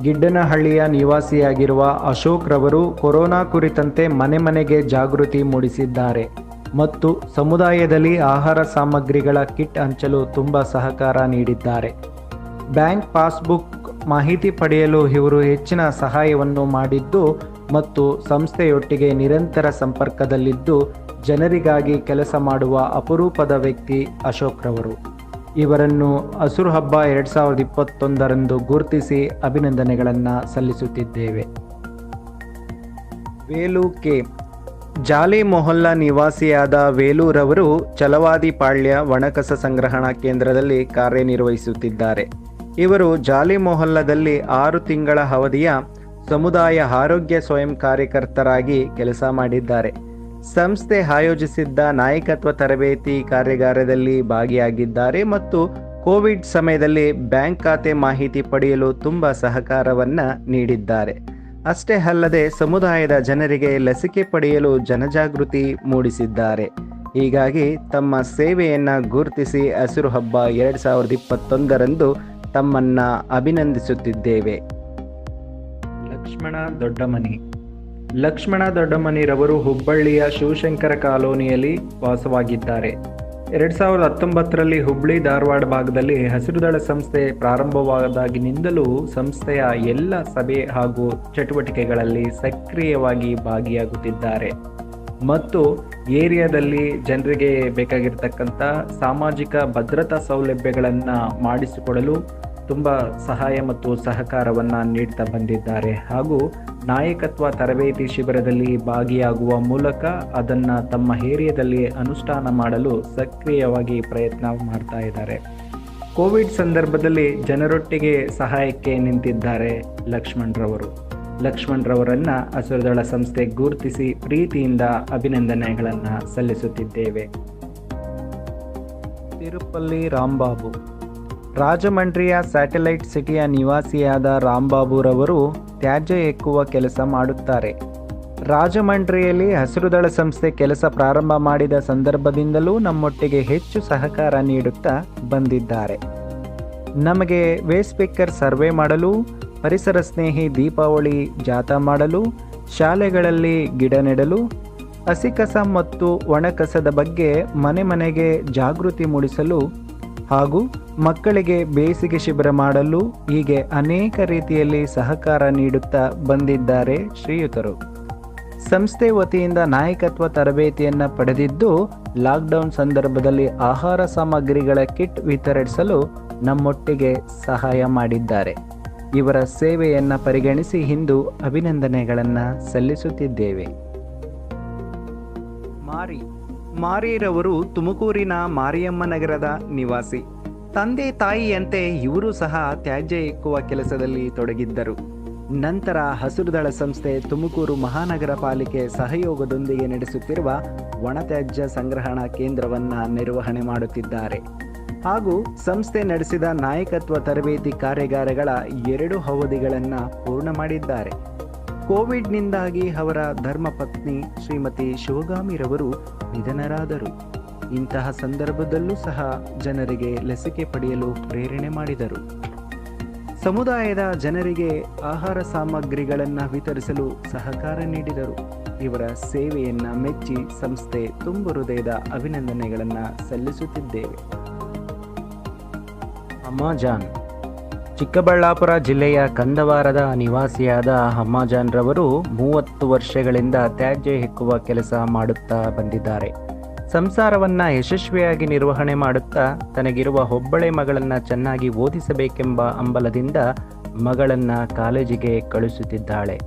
ಗಿಡ್ಡನಹಳ್ಳಿಯ ನಿವಾಸಿಯಾಗಿರುವ ಅಶೋಕ್ ರವರು ಕೊರೋನಾ ಕುರಿತಂತೆ ಮನೆ ಮನೆಗೆ ಜಾಗೃತಿ ಮೂಡಿಸಿದ್ದಾರೆ ಮತ್ತು ಸಮುದಾಯದಲ್ಲಿ ಆಹಾರ ಸಾಮಗ್ರಿಗಳ ಕಿಟ್ ಹಂಚಲು ತುಂಬ ಸಹಕಾರ ನೀಡಿದ್ದಾರೆ. ಬ್ಯಾಂಕ್ ಪಾಸ್ಬುಕ್ ಮಾಹಿತಿ ಪಡೆಯಲು ಇವರು ಹೆಚ್ಚಿನ ಸಹಾಯವನ್ನು ಮಾಡಿದ್ದು ಮತ್ತು ಸಂಸ್ಥೆಯೊಟ್ಟಿಗೆ ನಿರಂತರ ಸಂಪರ್ಕದಲ್ಲಿದ್ದು ಜನರಿಗಾಗಿ ಕೆಲಸ ಮಾಡುವ ಅಪರೂಪದ ವ್ಯಕ್ತಿ ಅಶೋಕ್ ರವರು. ಇವರನ್ನು ಹಸಿರು ಹಬ್ಬ 2021 ಗುರುತಿಸಿ ಅಭಿನಂದನೆಗಳನ್ನು ಸಲ್ಲಿಸುತ್ತಿದ್ದೇವೆ. ವೇಲು ಕೆ ಜಾಲಿ ಮೊಹಲ್ಲಾ ನಿವಾಸಿಯಾದ ವೇಲೂರವರು ಛಲವಾದಿಪಾಳ್ಯ ಒಣಕಸ ಸಂಗ್ರಹಣಾ ಕೇಂದ್ರದಲ್ಲಿ ಕಾರ್ಯನಿರ್ವಹಿಸುತ್ತಿದ್ದಾರೆ. ಇವರು ಜಾಲಿ ಮೊಹಲ್ಲಾದಲ್ಲಿ 6 ತಿಂಗಳ ಅವಧಿಯ ಸಮುದಾಯ ಆರೋಗ್ಯ ಸ್ವಯಂ ಕಾರ್ಯಕರ್ತರಾಗಿ ಕೆಲಸ ಮಾಡಿದ್ದಾರೆ. ಸಂಸ್ಥೆ ಆಯೋಜಿಸಿದ್ದ ನಾಯಕತ್ವ ತರಬೇತಿ ಕಾರ್ಯಾಗಾರದಲ್ಲಿ ಭಾಗಿಯಾಗಿದ್ದಾರೆ ಮತ್ತು ಕೋವಿಡ್ ಸಮಯದಲ್ಲಿ ಬ್ಯಾಂಕ್ ಖಾತೆ ಮಾಹಿತಿ ಪಡೆಯಲು ತುಂಬ ಸಹಕಾರವನ್ನು ನೀಡಿದ್ದಾರೆ. ಅಷ್ಟೇ ಅಲ್ಲದೆ ಸಮುದಾಯದ ಜನರಿಗೆ ಲಸಿಕೆ ಪಡೆಯಲು ಜನಜಾಗೃತಿ ಮೂಡಿಸಿದ್ದಾರೆ. ಹೀಗಾಗಿ ತಮ್ಮ ಸೇವೆಯನ್ನು ಗುರುತಿಸಿ ಹಸಿರು ಹಬ್ಬ 2021 ತಮ್ಮನ್ನ ಅಭಿನಂದಿಸುತ್ತಿದ್ದೇವೆ. ಲಕ್ಷ್ಮಣ ದೊಡ್ಡಮನಿರವರು ಹುಬ್ಬಳ್ಳಿಯ ಶಿವಶಂಕರ ಕಾಲೋನಿಯಲ್ಲಿ ವಾಸವಾಗಿದ್ದಾರೆ. 2019 ಹುಬ್ಬಳ್ಳಿ ಧಾರವಾಡ ಭಾಗದಲ್ಲಿ ಹಸಿರುದಳ ಸಂಸ್ಥೆ ಪ್ರಾರಂಭವಾದಾಗಿನಿಂದಲೂ ಸಂಸ್ಥೆಯ ಎಲ್ಲ ಸಭೆ ಹಾಗೂ ಚಟುವಟಿಕೆಗಳಲ್ಲಿ ಸಕ್ರಿಯವಾಗಿ ಭಾಗಿಯಾಗುತ್ತಿದ್ದಾರೆ ಮತ್ತು ಏರಿಯಾದಲ್ಲಿ ಜನರಿಗೆ ಬೇಕಾಗಿರ್ತಕ್ಕಂಥ ಸಾಮಾಜಿಕ ಭದ್ರತಾ ಸೌಲಭ್ಯಗಳನ್ನು ಮಾಡಿಸಿಕೊಡಲು ತುಂಬ ಸಹಾಯ ಮತ್ತು ಸಹಕಾರವನ್ನು ನೀಡ್ತಾ ಬಂದಿದ್ದಾರೆ ಹಾಗೂ ನಾಯಕತ್ವ ತರಬೇತಿ ಶಿಬಿರದಲ್ಲಿ ಭಾಗಿಯಾಗುವ ಮೂಲಕ ಅದನ್ನು ತಮ್ಮ ಏರಿಯಾದಲ್ಲಿ ಅನುಷ್ಠಾನ ಮಾಡಲು ಸಕ್ರಿಯವಾಗಿ ಪ್ರಯತ್ನ ಮಾಡ್ತಾ ಇದ್ದಾರೆ. ಕೋವಿಡ್ ಸಂದರ್ಭದಲ್ಲಿ ಜನರೊಟ್ಟಿಗೆ ಸಹಾಯಕ್ಕೆ ನಿಂತಿದ್ದಾರೆ ಲಕ್ಷ್ಮಣ್ರವರನ್ನು ಹಸಿರುದಳ ಸಂಸ್ಥೆ ಗುರುತಿಸಿ ಪ್ರೀತಿಯಿಂದ ಅಭಿನಂದನೆಗಳನ್ನು ಸಲ್ಲಿಸುತ್ತಿದ್ದೇವೆ. ತಿರುಪಲ್ಲಿ ರಾಂಬಾಬು ರಾಜಮಂಡ್ರಿಯ ಸ್ಯಾಟಲೈಟ್ ಸಿಟಿಯ ನಿವಾಸಿಯಾದ ರಾಂಬಾಬುರವರು ತ್ಯಾಜ್ಯ ಎಕ್ಕುವ ಕೆಲಸ ಮಾಡುತ್ತಾರೆ. ರಾಜಮಂಡ್ರಿಯಲ್ಲಿ ಹಸಿರುದಳ ಸಂಸ್ಥೆ ಕೆಲಸ ಪ್ರಾರಂಭ ಮಾಡಿದ ಸಂದರ್ಭದಿಂದಲೂ ನಮ್ಮೊಟ್ಟಿಗೆ ಹೆಚ್ಚು ಸಹಕಾರ ನೀಡುತ್ತಾ ಬಂದಿದ್ದಾರೆ. ನಮಗೆ ವೇಸ್ಟ್ ಪಿಕ್ಕರ್ ಸರ್ವೆ ಮಾಡಲು, ಪರಿಸರ ಸ್ನೇಹಿ ದೀಪಾವಳಿ ಜಾಥಾ ಮಾಡಲು, ಶಾಲೆಗಳಲ್ಲಿ ಗಿಡ ನೆಡಲು, ಹಸಿ ಕಸ ಮತ್ತು ಒಣ ಕಸದ ಬಗ್ಗೆ ಮನೆ ಮನೆಗೆ ಜಾಗೃತಿ ಮೂಡಿಸಲು ಹಾಗೂ ಮಕ್ಕಳಿಗೆ ಬೇಸಿಗೆ ಶಿಬಿರ ಮಾಡಲು ಹೀಗೆ ಅನೇಕ ರೀತಿಯಲ್ಲಿ ಸಹಕಾರ ನೀಡುತ್ತಾ ಬಂದಿದ್ದಾರೆ ಶ್ರೀಯುತರು. ಸಂಸ್ಥೆ ವತಿಯಿಂದ ನಾಯಕತ್ವ ತರಬೇತಿಯನ್ನು ಪಡೆದಿದ್ದು ಲಾಕ್ಡೌನ್ ಸಂದರ್ಭದಲ್ಲಿ ಆಹಾರ ಸಾಮಗ್ರಿಗಳ ಕಿಟ್ ವಿತರಿಸಲು ನಮ್ಮೊಟ್ಟಿಗೆ ಸಹಾಯ ಮಾಡಿದ್ದಾರೆ. ಇವರ ಸೇವೆಯನ್ನು ಪರಿಗಣಿಸಿ ಇಂದು ಅಭಿನಂದನೆಗಳನ್ನು ಸಲ್ಲಿಸುತ್ತಿದ್ದೇವೆ. ಮಾರಿರವರು ತುಮಕೂರಿನ ಮಾರಿಯಮ್ಮ ನಗರದ ನಿವಾಸಿ. ತಂದೆ ತಾಯಿಯಂತೆ ಇವರು ಸಹ ತ್ಯಾಜ್ಯ ಎಕ್ಕುವ ಕೆಲಸದಲ್ಲಿ ತೊಡಗಿದ್ದರು. ನಂತರ ಹಸಿರುದಳ ಸಂಸ್ಥೆ ತುಮಕೂರು ಮಹಾನಗರ ಪಾಲಿಕೆ ಸಹಯೋಗದೊಂದಿಗೆ ನಡೆಸುತ್ತಿರುವ ಒಣತ್ಯಾಜ್ಯ ಸಂಗ್ರಹಣಾ ಕೇಂದ್ರವನ್ನು ನಿರ್ವಹಣೆ ಮಾಡುತ್ತಿದ್ದಾರೆ ಹಾಗೂ ಸಂಸ್ಥೆ ನಡೆಸಿದ ನಾಯಕತ್ವ ತರಬೇತಿ ಕಾರ್ಯಾಗಾರಗಳ 2 ಅವಧಿಗಳನ್ನು ಪೂರ್ಣ ಮಾಡಿದ್ದಾರೆ. ಕೋವಿಡ್ನಿಂದಾಗಿ ಅವರ ಧರ್ಮಪತ್ನಿ ಶ್ರೀಮತಿ ಶಿವಗಾಮಿರವರು ನಿಧನರಾದರು. ಇಂತಹ ಸಂದರ್ಭದಲ್ಲೂ ಸಹ ಜನರಿಗೆ ಲಸಿಕೆ ಪಡೆಯಲು ಪ್ರೇರಣೆ ಮಾಡಿದರು. ಸಮುದಾಯದ ಜನರಿಗೆ ಆಹಾರ ಸಾಮಗ್ರಿಗಳನ್ನು ವಿತರಿಸಲು ಸಹಕಾರ ನೀಡಿದರು. ಇವರ ಸೇವೆಯನ್ನು ಮೆಚ್ಚಿ ಸಂಸ್ಥೆ ತುಂಬು ಹೃದಯದ ಅಭಿನಂದನೆಗಳನ್ನು ಸಲ್ಲಿಸುತ್ತಿದ್ದೇವೆ. ಅಮ್ಮಾಜಾನ್ ಚಿಕ್ಕಬಳ್ಳಾಪುರ ಜಿಲ್ಲೆಯ ಕಂದವಾರದ ನಿವಾಸಿಯಾದ ಅಮ್ಮಾಜಾನ್ ರವರು 30 ವರ್ಷಗಳಿಂದ ತ್ಯಾಜ್ಯ ಎಕ್ಕುವ ಕೆಲಸ ಮಾಡುತ್ತಾ ಬಂದಿದ್ದಾರೆ. ಸಂಸಾರವನ್ನು ಯಶಸ್ವಿಯಾಗಿ ನಿರ್ವಹಣೆ ಮಾಡುತ್ತಾ ತನಗಿರುವ ಒಬ್ಬಳೆ ಮಗಳನ್ನು ಚೆನ್ನಾಗಿ ಓದಿಸಬೇಕೆಂಬ ಹಂಬಲದಿಂದ ಮಗಳನ್ನು ಕಾಲೇಜಿಗೆ ಕಳುಹಿಸುತ್ತಿದ್ದಾಳೆ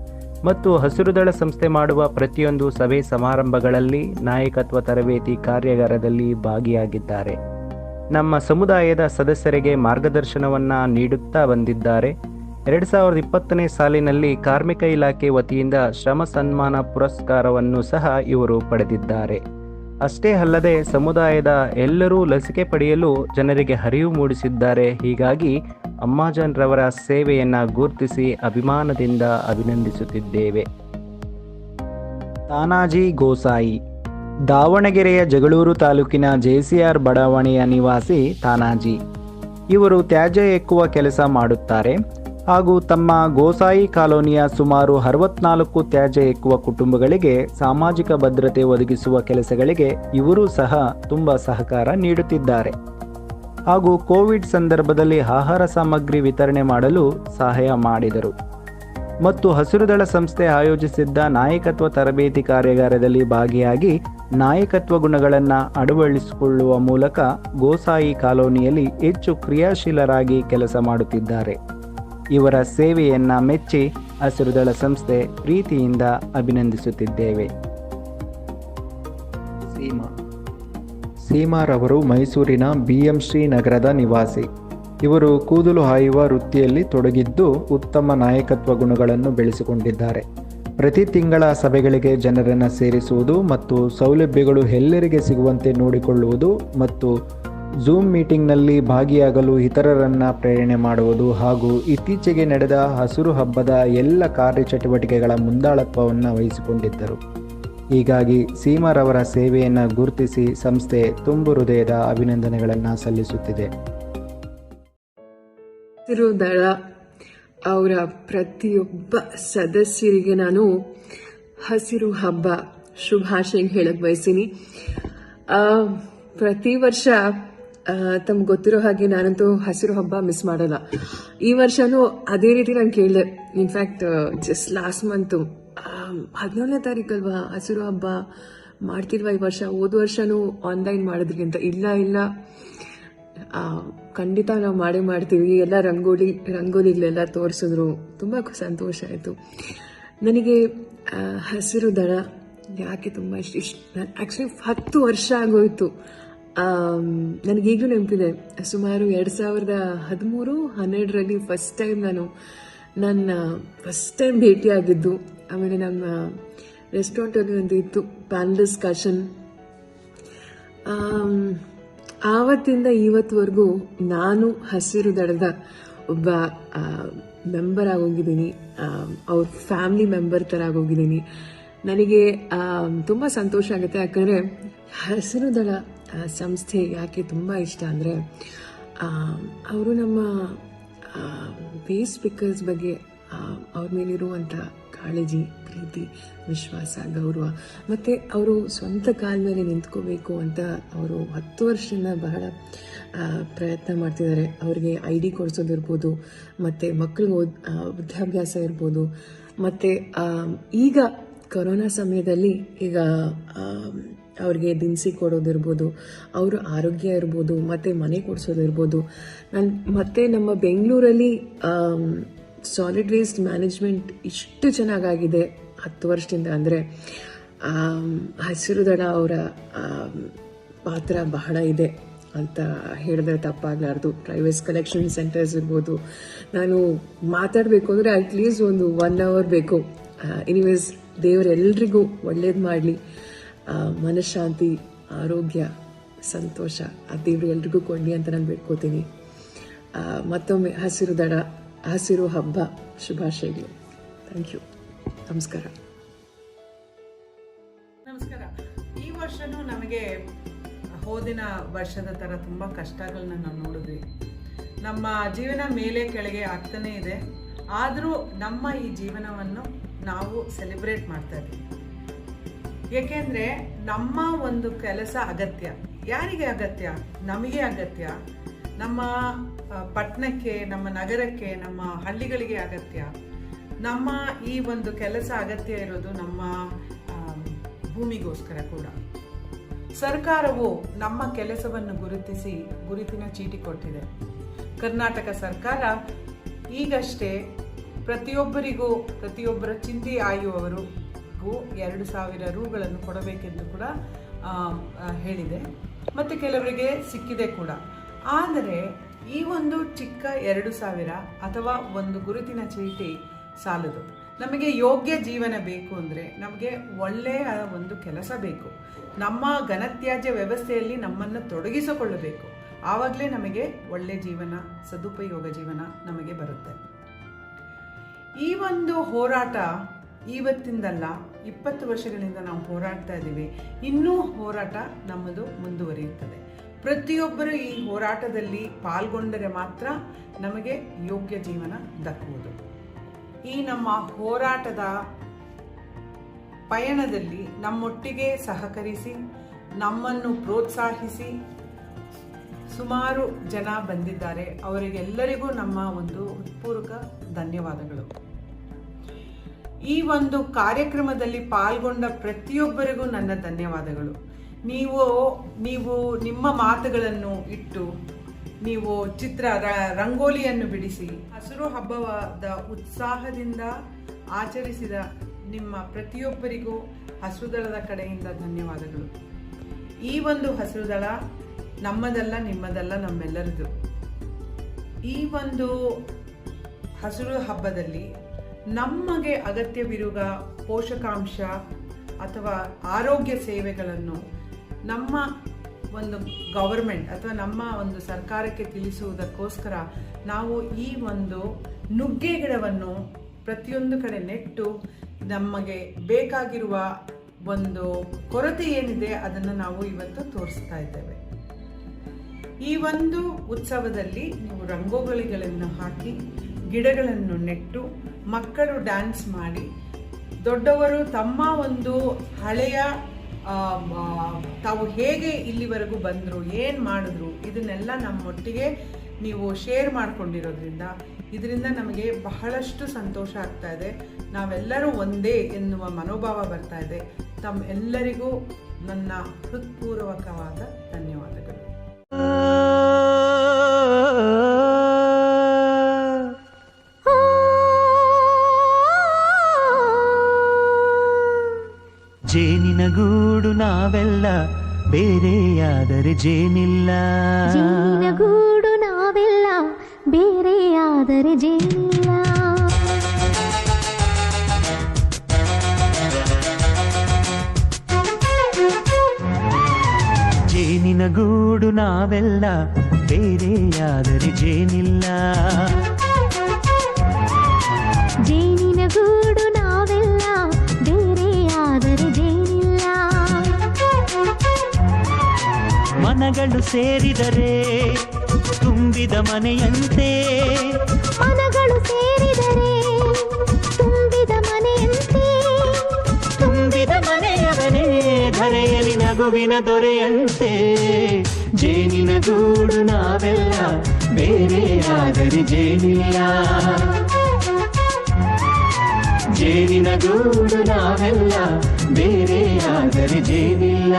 ಮತ್ತು ಹಸಿರುದಳ ಸಂಸ್ಥೆ ಮಾಡುವ ಪ್ರತಿಯೊಂದು ಸಭೆ ಸಮಾರಂಭಗಳಲ್ಲಿ ನಾಯಕತ್ವ ತರಬೇತಿ ಕಾರ್ಯಾಗಾರದಲ್ಲಿ ಭಾಗಿಯಾಗಿದ್ದಾರೆ. ನಮ್ಮ ಸಮುದಾಯದ ಸದಸ್ಯರಿಗೆ ಮಾರ್ಗದರ್ಶನವನ್ನು ನೀಡುತ್ತಾ ಬಂದಿದ್ದಾರೆ. 2020ನೇ ಸಾಲಿನಲ್ಲಿ ಕಾರ್ಮಿಕ ಇಲಾಖೆ ವತಿಯಿಂದ ಶ್ರಮ ಸನ್ಮಾನ ಪುರಸ್ಕಾರವನ್ನು ಸಹ ಇವರು ಪಡೆದಿದ್ದಾರೆ. ಅಷ್ಟೇ ಅಲ್ಲದೆ ಸಮುದಾಯದ ಎಲ್ಲರೂ ಲಸಿಕೆ ಪಡೆಯಲು ಜನರಿಗೆ ಅರಿವು ಮೂಡಿಸಿದ್ದಾರೆ. ಹೀಗಾಗಿ ಅಮ್ಮಾಜಾನ್ ರವರ ಸೇವೆಯನ್ನು ಗುರುತಿಸಿ ಅಭಿಮಾನದಿಂದ ಅಭಿನಂದಿಸುತ್ತಿದ್ದೇವೆ. ತಾನಾಜಿ ಗೋಸಾಯಿ ದಾವಣಗೆರೆಯ ಜಗಳೂರು ತಾಲೂಕಿನ ಜೆಸಿಆರ್ ಬಡಾವಣೆಯ ನಿವಾಸಿ ತಾನಾಜಿ. ಇವರು ತ್ಯಾಜ್ಯ ಎಕ್ಕುವ ಕೆಲಸ ಮಾಡುತ್ತಾರೆ ಹಾಗೂ ತಮ್ಮ ಗೋಸಾಯಿ ಕಾಲೋನಿಯ ಸುಮಾರು 64 ತ್ಯಾಜ್ಯ ಎಕ್ಕುವ ಕುಟುಂಬಗಳಿಗೆ ಸಾಮಾಜಿಕ ಭದ್ರತೆ ಒದಗಿಸುವ ಕೆಲಸಗಳಿಗೆ ಇವರೂ ಸಹ ತುಂಬ ಸಹಕಾರ ನೀಡುತ್ತಿದ್ದಾರೆ ಹಾಗೂ ಕೋವಿಡ್ ಸಂದರ್ಭದಲ್ಲಿ ಆಹಾರ ಸಾಮಗ್ರಿ ವಿತರಣೆ ಮಾಡಲು ಸಹಾಯ ಮಾಡಿದರು ಮತ್ತು ಹಸಿರುದಳ ಸಂಸ್ಥೆ ಆಯೋಜಿಸಿದ್ದ ನಾಯಕತ್ವ ತರಬೇತಿ ಕಾರ್ಯಾಗಾರದಲ್ಲಿ ಭಾಗಿಯಾಗಿ ನಾಯಕತ್ವ ಗುಣಗಳನ್ನು ಅಳವಡಿಸಿಕೊಳ್ಳುವ ಮೂಲಕ ಗೋಸಾಯಿ ಕಾಲೋನಿಯಲ್ಲಿ ಹೆಚ್ಚು ಕ್ರಿಯಾಶೀಲರಾಗಿ ಕೆಲಸ ಮಾಡುತ್ತಿದ್ದಾರೆ. ಇವರ ಸೇವೆಯನ್ನು ಮೆಚ್ಚಿ ಹಸಿರುದಳ ಸಂಸ್ಥೆ ಪ್ರೀತಿಯಿಂದ ಅಭಿನಂದಿಸುತ್ತಿದ್ದೇವೆ. ಸೀಮಾರವರು ಮೈಸೂರಿನ BMಶ್ರೀ ನಗರದ ನಿವಾಸಿ. ಇವರು ಕೂದಲು ಹಾಯುವ ವೃತ್ತಿಯಲ್ಲಿ ತೊಡಗಿದ್ದು ಉತ್ತಮ ನಾಯಕತ್ವ ಗುಣಗಳನ್ನು ಬೆಳೆಸಿಕೊಂಡಿದ್ದಾರೆ. ಪ್ರತಿ ತಿಂಗಳ ಸಭೆಗಳಿಗೆ ಜನರನ್ನು ಸೇರಿಸುವುದು ಮತ್ತು ಸೌಲಭ್ಯಗಳು ಎಲ್ಲರಿಗೆ ಸಿಗುವಂತೆ ನೋಡಿಕೊಳ್ಳುವುದು ಮತ್ತು ಝೂಮ್ ಮೀಟಿಂಗ್ನಲ್ಲಿ ಭಾಗಿಯಾಗಲು ಇತರರನ್ನು ಪ್ರೇರಣೆ ಮಾಡುವುದು ಹಾಗೂ ಇತ್ತೀಚೆಗೆ ನಡೆದ ಹಸಿರು ಹಬ್ಬದ ಎಲ್ಲ ಕಾರ್ಯಚಟುವಟಿಕೆಗಳ ಮುಂದಾಳತ್ವವನ್ನು ವಹಿಸಿಕೊಂಡಿದ್ದರು. ಹೀಗಾಗಿ ಸೀಮಾರವರ ಸೇವೆಯನ್ನು ಗುರುತಿಸಿ ಸಂಸ್ಥೆ ತುಂಬು ಹೃದಯದ ಅಭಿನಂದನೆಗಳನ್ನು ಸಲ್ಲಿಸುತ್ತಿದೆ. ಹಸಿರುದಳ ಅವರ ಪ್ರತಿಯೊಬ್ಬ ಸದಸ್ಯರಿಗೆ ನಾನು ಹಸಿರು ಹಬ್ಬ ಶುಭಾಶಯ ಹೇಳಕ್ ಬಯಸ್ತೀನಿ. ಪ್ರತಿ ವರ್ಷ ತಮ್ಗೆ ಗೊತ್ತಿರೋ ಹಾಗೆ ನಾನಂತೂ ಹಸಿರು ಹಬ್ಬ ಮಿಸ್ ಮಾಡಲ್ಲ. ಈ ವರ್ಷನೂ ಅದೇ ರೀತಿ ನಾನು ಕೇಳಿದೆ. ಇನ್ಫ್ಯಾಕ್ಟ್ ಜಸ್ಟ್ ಲಾಸ್ಟ್ ಮಂತು 14ನೇ ತಾರೀಕಲ್ವಾ ಹಸಿರು ಹಬ್ಬ ಮಾಡ್ತಿಲ್ವಾ ಈ ವರ್ಷ, ಹೋದ ವರ್ಷನೂ ಆನ್ಲೈನ್ ಮಾಡಿದ್ರಿ ಅಂತ. ಇಲ್ಲ ಖಂಡಿತ ನಾವು ಮಾಡ್ತೀವಿ. ಎಲ್ಲ ರಂಗೋಲಿಗಳೆಲ್ಲ ತೋರಿಸಿದ್ರು, ತುಂಬ ಸಂತೋಷ ಆಯಿತು ನನಗೆ. ಹಸಿರು ದಳ ಯಾಕೆ ತುಂಬ ಇಷ್ಟ, ಆ್ಯಕ್ಚುಲಿ 10 ವರ್ಷ ಆಗೋಯ್ತು. ನನಗೀಗಲೂ ನೆನಪಿದೆ, ಸುಮಾರು 2013-12ರಲ್ಲಿ ಫಸ್ಟ್ ಟೈಮ್ ಫಸ್ಟ್ ಟೈಮ್ ಭೇಟಿಯಾಗಿದ್ದು. ಆಮೇಲೆ ನಮ್ಮ ರೆಸ್ಟೋರೆಂಟಲ್ಲಿ ಒಂದು ಇತ್ತು ಪ್ಯಾನಲ್ ಡಿಸ್ಕಷನ್. ಆವತ್ತಿಂದ ಇವತ್ತುವರೆಗೂ ನಾನು ಹಸಿರು ದಳದ ಒಬ್ಬ ಮೆಂಬರ್ ಆಗೋಗಿದ್ದೀನಿ, ಅವ್ರ ಫ್ಯಾಮಿಲಿ ಮೆಂಬರ್ ಥರ ಆಗೋಗಿದ್ದೀನಿ. ನನಗೆ ತುಂಬ ಸಂತೋಷ ಆಗುತ್ತೆ. ಯಾಕಂದರೆ ಹಸಿರುದಳ ಸಂಸ್ಥೆ ಯಾಕೆ ತುಂಬ ಇಷ್ಟ ಅಂದರೆ ಅವರು ನಮ್ಮ ವೇಸ್ಟ್ ಪಿಕರ್ಸ್ ಬಗ್ಗೆ ಅವ್ರ ಮೇಲಿರುವಂಥ ಕಾಳಜಿ, ಪ್ರೀತಿ, ವಿಶ್ವಾಸ, ಗೌರವ, ಮತ್ತು ಅವರು ಸ್ವಂತ ಕಾಲ ಮೇಲೆ ನಿಂತ್ಕೋಬೇಕು ಅಂತ ಅವರು 10 ವರ್ಷದಿಂದ ಬಹಳ ಪ್ರಯತ್ನ ಮಾಡ್ತಿದ್ದಾರೆ. ಅವ್ರಿಗೆ ID ಕೊಡಿಸೋದಿರ್ಬೋದು, ಮತ್ತು ಮಕ್ಕಳಿಗೆ ವಿದ್ಯಾಭ್ಯಾಸ ಇರ್ಬೋದು, ಮತ್ತು ಈಗ ಕೊರೋನಾ ಸಮಯದಲ್ಲಿ ಈಗ ಅವ್ರಿಗೆ ದಿನಸಿ ಕೊಡೋದಿರ್ಬೋದು, ಅವರ ಆರೋಗ್ಯ ಇರ್ಬೋದು, ಮತ್ತು ಮನೆ ಕೊಡಿಸೋದಿರ್ಬೋದು. ಮತ್ತು ನಮ್ಮ ಬೆಂಗಳೂರಲ್ಲಿ ಸಾಲಿಡ್ ವೇಸ್ಟ್ ಮ್ಯಾನೇಜ್ಮೆಂಟ್ ಇಷ್ಟು ಚೆನ್ನಾಗಾಗಿದೆ 10 ವರ್ಷದಿಂದ ಅಂದರೆ ಹಸಿರುದಳ ಅವರ ಪಾತ್ರ ಬಹಳ ಇದೆ ಅಂತ ಹೇಳಿದ್ರೆ ತಪ್ಪಾಗಲಾರ್ದು. ಪ್ರೈವೇಟ್ ಕಲೆಕ್ಷನ್ ಸೆಂಟರ್ಸ್ ಇರ್ಬೋದು, ನಾನು ಮಾತಾಡಬೇಕು ಅಂದರೆ ಅಟ್ಲೀಸ್ಟ್ ಒಂದು 1 hour ಬೇಕು. ಎನಿವೇಸ್, ದೇವರೆಲ್ಲರಿಗೂ ಒಳ್ಳೇದು ಮಾಡಲಿ, ಮನಃಶಾಂತಿ, ಆರೋಗ್ಯ, ಸಂತೋಷ ಆ ದೇವರು ಎಲ್ರಿಗೂ ಕೊಡಲಿ ಅಂತ ನಾನು ಬೇಡ್ಕೋತೀನಿ. ಮತ್ತೊಮ್ಮೆ ಹಸಿರು ಹಬ್ಬ ಶುಭಾಶಯಗಳು. Thank you. ನಮಸ್ಕಾರ. ನಮಸ್ಕಾರ. ಈ ವರ್ಷನೂ ನಮಗೆ ಹೋದಿನ ವರ್ಷದ ಥರ ತುಂಬ ಕಷ್ಟಗಳನ್ನ ನಾವು ನೋಡಿದ್ವಿ. ನಮ್ಮ ಜೀವನ ಮೇಲೆ ಕೆಳಗೆ ಆಗ್ತಾನೇ ಇದೆ. ಆದರೂ ನಮ್ಮ ಈ ಜೀವನವನ್ನು ನಾವು ಸೆಲೆಬ್ರೇಟ್ ಮಾಡ್ತಾ ಇದ್ದೀವಿ. ಏಕೆಂದರೆ ನಮ್ಮ ಒಂದು ಕೆಲಸ ಅಗತ್ಯ. ಯಾರಿಗೆ ಅಗತ್ಯ? ನಮಗೆ ಅಗತ್ಯ. ನಮ್ಮ ಪಟ್ಟಣಕ್ಕೆ, ನಮ್ಮ ನಗರಕ್ಕೆ, ನಮ್ಮ ಹಳ್ಳಿಗಳಿಗೆ ಅಗತ್ಯ. ನಮ್ಮ ಈ ಒಂದು ಕೆಲಸ ಅಗತ್ಯ ಇರೋದು ನಮ್ಮ ಭೂಮಿಗೋಸ್ಕರ ಕೂಡ. ಸರ್ಕಾರವು ನಮ್ಮ ಕೆಲಸವನ್ನು ಗುರುತಿಸಿ ಗುರುತಿನ ಚೀಟಿ ಕೊಟ್ಟಿದೆ. ಕರ್ನಾಟಕ ಸರ್ಕಾರ ಈಗಷ್ಟೇ ಪ್ರತಿಯೊಬ್ಬರ ಚಿಂತೆ ಆಯುವವರಿಗೂ 2,000 ರೂಗಳನ್ನು ಕೊಡಬೇಕೆಂದು ಕೂಡ ಹೇಳಿದೆ, ಮತ್ತು ಕೆಲವರಿಗೆ ಸಿಕ್ಕಿದೆ ಕೂಡ. ಆದರೆ ಈ ಒಂದು ಚಿಕ್ಕ 2,000 ಅಥವಾ ಒಂದು ಗುರುತಿನ ಚೀಟಿ ಸಾಲದು. ನಮಗೆ ಯೋಗ್ಯ ಜೀವನ ಬೇಕು ಅಂದರೆ ನಮಗೆ ಒಳ್ಳೆಯ ಒಂದು ಕೆಲಸ ಬೇಕು. ನಮ್ಮ ಘನತ್ಯಾಜ್ಯ ವ್ಯವಸ್ಥೆಯಲ್ಲಿ ನಮ್ಮನ್ನು ತೊಡಗಿಸಿಕೊಳ್ಳಬೇಕು. ಆವಾಗಲೇ ನಮಗೆ ಒಳ್ಳೆಯ ಜೀವನ, ಸದುಪಯೋಗ ಜೀವನ ನಮಗೆ ಬರುತ್ತೆ. ಈ ಒಂದು ಹೋರಾಟ ಇವತ್ತಿಂದಲ್ಲ, 20 ವರ್ಷಗಳಿಂದ ನಾವು ಹೋರಾಡ್ತಾ ಇದ್ದೀವಿ. ಇನ್ನೂ ಹೋರಾಟ ನಮ್ಮದು ಮುಂದುವರಿಯುತ್ತದೆ. ಪ್ರತಿಯೊಬ್ಬರು ಈ ಹೋರಾಟದಲ್ಲಿ ಪಾಲ್ಗೊಂಡರೆ ಮಾತ್ರ ನಮಗೆ ಯೋಗ್ಯ ಜೀವನ ದಕ್ಕುವುದು. ಈ ನಮ್ಮ ಹೋರಾಟದ ಪಯಣದಲ್ಲಿ ನಮ್ಮೊಟ್ಟಿಗೆ ಸಹಕರಿಸಿ, ನಮ್ಮನ್ನು ಪ್ರೋತ್ಸಾಹಿಸಿ ಸುಮಾರು ಜನ ಬಂದಿದ್ದಾರೆ. ಅವರಿಗೆಲ್ಲರಿಗೂ ನಮ್ಮ ಒಂದು ಹೃತ್ಪೂರ್ವಕ ಧನ್ಯವಾದಗಳು. ಈ ಒಂದು ಕಾರ್ಯಕ್ರಮದಲ್ಲಿ ಪಾಲ್ಗೊಂಡ ಪ್ರತಿಯೊಬ್ಬರಿಗೂ ನನ್ನ ಧನ್ಯವಾದಗಳು. ನೀವು ನಿಮ್ಮ ಮಾತುಗಳನ್ನು ಇಟ್ಟು, ನೀವು ರಂಗೋಲಿಯನ್ನು ಬಿಡಿಸಿ ಹಸಿರು ಹಬ್ಬದ ಉತ್ಸಾಹದಿಂದ ಆಚರಿಸಿದ ನಿಮ್ಮ ಪ್ರತಿಯೊಬ್ಬರಿಗೂ ಹಸಿರುದಳದ ಕಡೆಯಿಂದ ಧನ್ಯವಾದಗಳು. ಈ ಒಂದು ಹಸಿರುದಳ ನಮ್ಮದಲ್ಲ, ನಿಮ್ಮದಲ್ಲ, ನಮ್ಮೆಲ್ಲರದು. ಈ ಒಂದು ಹಸಿರು ಹಬ್ಬದಲ್ಲಿ ನಮಗೆ ಅಗತ್ಯವಿರುವ ಪೋಷಕಾಂಶ ಅಥವಾ ಆರೋಗ್ಯ ಸೇವೆಗಳನ್ನು ನಮ್ಮ ಒಂದು ಗವರ್ಮೆಂಟ್ ಅಥವಾ ನಮ್ಮ ಒಂದು ಸರ್ಕಾರಕ್ಕೆ ತಿಳಿಸುವುದಕ್ಕೋಸ್ಕರ ನಾವು ಈ ಒಂದು ನುಗ್ಗೆ ಗಿಡವನ್ನು ಪ್ರತಿಯೊಂದು ಕಡೆ ನೆಟ್ಟು ನಮಗೆ ಬೇಕಾಗಿರುವ ಒಂದು ಕೊರತೆ ಏನಿದೆ ಅದನ್ನು ನಾವು ಇವತ್ತು ತೋರಿಸ್ತಾ ಇದ್ದೇವೆ. ಈ ಒಂದು ಉತ್ಸವದಲ್ಲಿ ನೀವು ರಂಗೋಲಿಗಳನ್ನು ಹಾಕಿ, ಗಿಡಗಳನ್ನು ನೆಟ್ಟು, ಮಕ್ಕಳು ಡ್ಯಾನ್ಸ್ ಮಾಡಿ, ದೊಡ್ಡವರು ತಮ್ಮ ಒಂದು ಹಳೆಯ ತಾವು ಹೇಗೆ ಇಲ್ಲಿವರೆಗೂ ಬಂದರು, ಏನು ಮಾಡಿದ್ರು, ಇದನ್ನೆಲ್ಲ ನಮ್ಮೊಟ್ಟಿಗೆ ನೀವು ಶೇರ್ ಮಾಡಿಕೊಂಡಿರೋದ್ರಿಂದ ಇದರಿಂದ ನಮಗೆ ಬಹಳಷ್ಟು ಸಂತೋಷ ಆಗ್ತಾ ಇದೆ. ನಾವೆಲ್ಲರೂ ಒಂದೇ ಎನ್ನುವ ಮನೋಭಾವ ಬರ್ತಾ ಇದೆ. ತಮ್ಮೆಲ್ಲರಿಗೂ ನನ್ನ ಹೃತ್ಪೂರ್ವಕವಾದ ಧನ್ಯವಾದಗಳು. ಜೇನಿನ ಗೂಡು ನಾವೆಲ್ಲ ಬೇರೆಯಾದರೆ ಜೇನಿಲ್ಲ. ಜೇನಿನ ಗೂಡು ನಾವೆಲ್ಲ ಬೇರೆಯಾದರೆ ಜೇನಿಲ್ಲ. ಜೇನಿನ ಗೂಡು ನಾವೆಲ್ಲ ಬೇರೆಯಾದರೆ ಜೇನಿಲ್ಲ. ಜೇನಿನಗೂಡು ನಾವೆಲ್ಲ ಬೇರೆಯಾದರೆ ಜೇನಿಲ್ಲ. ಮನಗಳು ಸೇರಿದರೆ ತುಂಬಿದ ಮನೆಯಂತೆ, ಮನಗಳು ಸೇರಿದರೆ ತುಂಬಿದ ಮನೆಯಂತೆ, ತುಂಬಿದ ಮನೆಯವನೇ ಧರೆಯಲಿ ನಗುವಿನ ದೊರೆಯಂತೆ. ಜೇನಿನ ಗೂಡು ನಾವೆಲ್ಲ ಬೇರೆಯಾದರೆ ಜೇನಿಲ್ಲ. ಜೇನಿನ ಗೂಡು ನಾವೆಲ್ಲ ಬೇರೆಯಾದರೆ ಜೇನಿಲ್ಲ.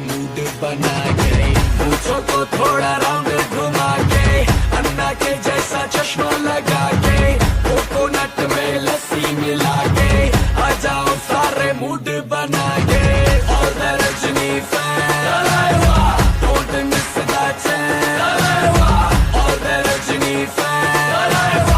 मूड बना के पूछो तो थोड़ा राउंड घुमा के, अन्ना के जैसा चश्मा लगा के, कोकोनट में लस्सी मिला के, आ जाओ सारे मूड बना के. All the Rajini fans, don't miss that chance. All the Rajini fans,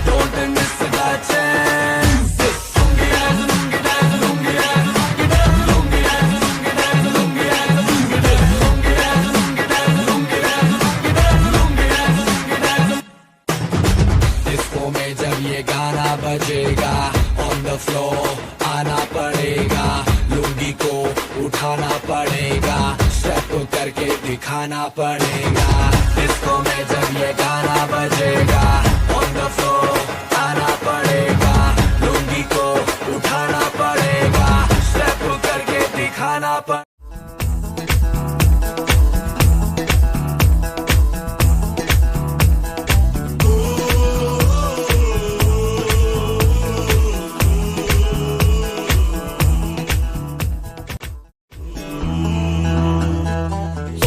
don't miss that chance. Lungi dance, lungi dance, lungi dance, lungi dance, lungi dance, lungi dance, lungi dance, lungi dance, lungi dance, lungi dance, lungi dance, lungi dance, lungi dance, lungi dance. Disco में जब ये गाना बजेगा, on the floor आना पड़ेगा, लुंगी को उठाना पड़ेगा, स्टेप करके दिखाना पड़ेगा. डिस्को में जब ये गाना बजेगा, on the floor आना पड़ेगा, लुंगी को उठाना पड़ेगा, स्टेप करके दिखाना पड़ेगा.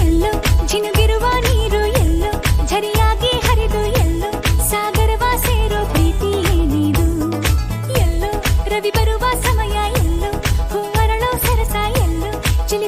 ಎಲ್ಲೋ ಜಿನುಗಿರುವ ನೀರು, ಎಲ್ಲೋ ಝರಿಯಾಗಿ ಹರಿದು, ಎಲ್ಲೋ ಸಾಗರವ ಸೇರೋ ಪ್ರೀತಿ ಏನಿದು. ಎಲ್ಲೋ ರವಿ ಬರುವ ಸಮಯ, ಎಲ್ಲೋ ಹೂವರಳೋ ಸರಸ, ಎಲ್ಲೋ ಚಿಲಿ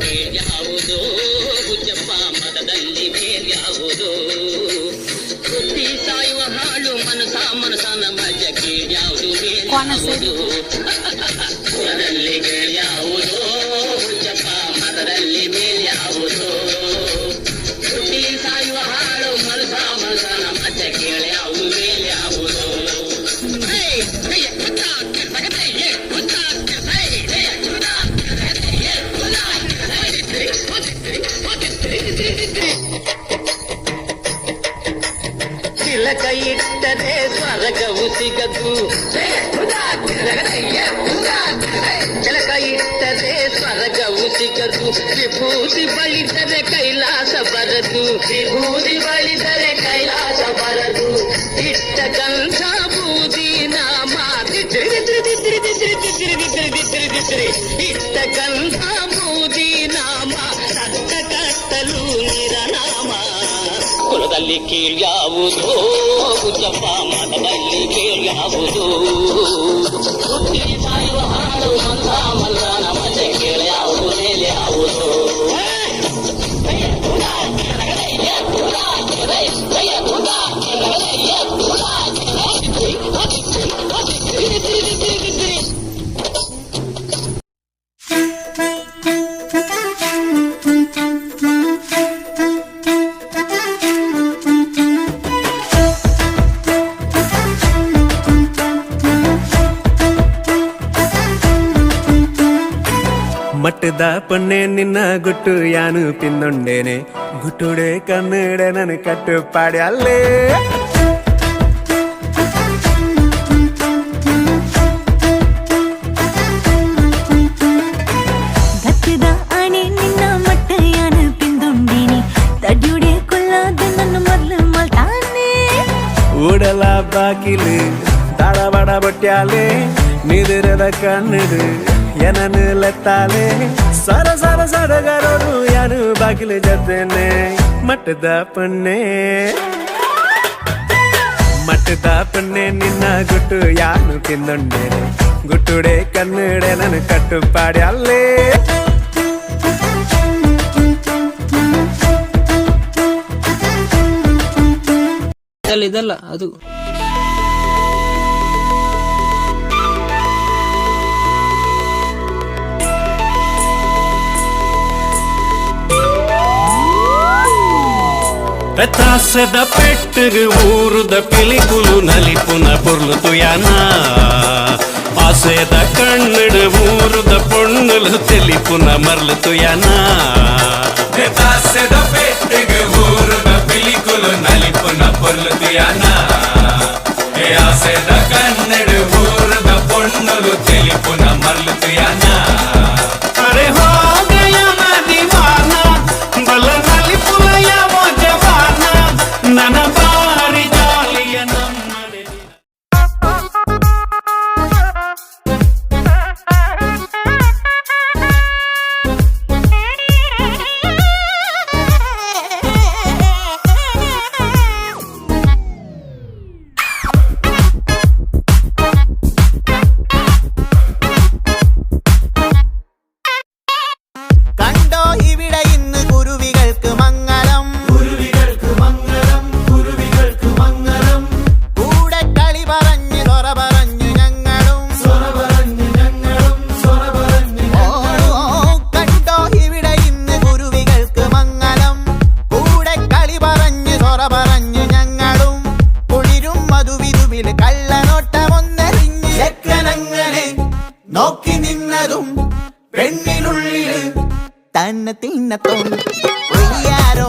ಕೀಳ್ಯಾವುದೋ ಹುಚ್ಚಪ್ಪ ಮತದಲ್ಲಿ ಮೇಲ್ಯಾವುದೋ ಬುದ್ಧಿ ಸಾಯುವ ಹಾಳು ಮನಸನ ಮಜ ಕೀಳ್ಯಾವುದು ಮೇಲ್ಯಾವುದು ಮತದಲ್ಲಿ ಕೀಳ್ಯಾವುದೋ ಹುಚ್ಚಪ್ಪ ಮತದಲ್ಲಿ ಮೇಲ್ಯಾವುದೋ ಬುದ್ಧಿ ಸಾಯುವ ಹಾಳು ಮನಸನ ಮಜ ಕೀಳ್ಯಾವುದು ಮೇಲ್ಯಾವುದೋ ತಿಲಕ ಇಟ್ಟರೆ ಸ್ವರ್ಗವು ಸಿಗದು ತಿಲಕ ಇಟ್ಟರೆ ಸ್ವರ್ಗವು ಸಿಗದು ವಿಭೂತಿ ಬಳಿದರೆ ಕೈಲಾಸ ಬರದು ವಿಭೂತಿ ಬಳಿದರೆ ಕೈಲಾಸ ಬರದು ಇಟ್ಟ ಗಂಧ ಬೂದಿ ನಾಮ ಇಟ್ಟ ಗಂಧ ಬೂದಿ ನಾಮ ರಕ್ತ ಕಟ್ಟಲು ನಿರನಾಮ ಕುಲದಲ್ಲಿ ಕೀಳ್ಯಾವುದೋ ಹುಚ್ಚಪ್ಪ ಮತದಲ್ಲಿ ಕೀಳ್ಯಾವುದೋ ಬುದ್ಧಿ ಸಾಯುವ ಹಾಳು ಮಲ್ಲನ ಮಜೆ ಕೀಳ್ಯಾವುದು ಮೇಲ್ಯಾವುದೋ ಮಟ್ಟದ ಪೊಣ್ಣೆ ನಿನ್ನ ಗುಟ್ಟು ಯಾನು ಪಿಂದೊಂಡೇನೆ ಗುಟ್ಟುಡೆ ಕನ್ನಡ ನನ್ ಕಟ್ಟುಪಾಡಿ ಅಲ್ಲೇ ಗತ್ತದ ಆಣೆ ನಿನ್ನ ಮಟ್ಟ ಯಾನು ಪಿಂದೊಂಡೇನೆ ತಡ್ಯುಡೆ ಕೊಲ್ಲಾದ ನನ್ನ ಮೊದಲು ಮಲ್ತಾನೆ ಊಡಲ ಬಾಕಿಲು ತಾಳಬಡ ಬೊಟ್ಯಾಲೆ ನಿದಿರದ ಕಣ್ಣಡು ಏನನು ಲೆತ್ತಾಲೆ ಸರ ಸರ ಸಡಗರರು ಯಾರು ಬಾಗಿಲು ಜದ್ದೇನೆ ಮಟ್ಟದ ಪೊಣ್ಣೆ ನಿನ್ನ ಗುಟ್ಟು ಯಾನು ತಿಂದೊಂಡೇನೆ ಗುಟ್ಟುಡೆ ಕನ್ನಡ ನನ್ ಕಟ್ಟುಪಾಡಿ ಅಲ್ಲೇ ಇದಲ್ಲ ಅದು తాసద పెట్టు ఊరుద పిలిపులు నలిపున పొర్లుతు యానా ఆసేద కన్నుడు ఊరుద పొన్నులు తెలిపున మర్లుతు యానా తాసద పెట్టు ఊరుద పిలికులు నలిపున పొర్లుతు యానా ఆసేద కన్నుడు ఊరుద పొన్నులు తెలిపున మర్లుతు యానా అరే హో గయా నా దీవానా బల నలిపుల యావో జవానా నన బారి జాలియ నమ్మనే കണ്ടോ ഇവിടെ ഇന്ന് കുരുവികൾക്ക് മംഗളം കൂടെ കളി പറഞ്ഞു സൊറ പറഞ്ഞു ഞങ്ങളും കണ്ടോ ഇവിടെ ഇന്ന് കുരുവികൾക്ക് മംഗളം കൂടെ കളി പറഞ്ഞു സൊറ പറഞ്ഞു ഞങ്ങളും കുളിരും മധുവിധുവിൽ കള്ളനോട്ടമൊന്നെറിഞ്ഞ് ലക്കനങ്ങളെ നോക്കി നിന്നതും പെണ്ണിനുള്ളിൽ തന്നെ തിന്നത്തും ഒയ്യാരോ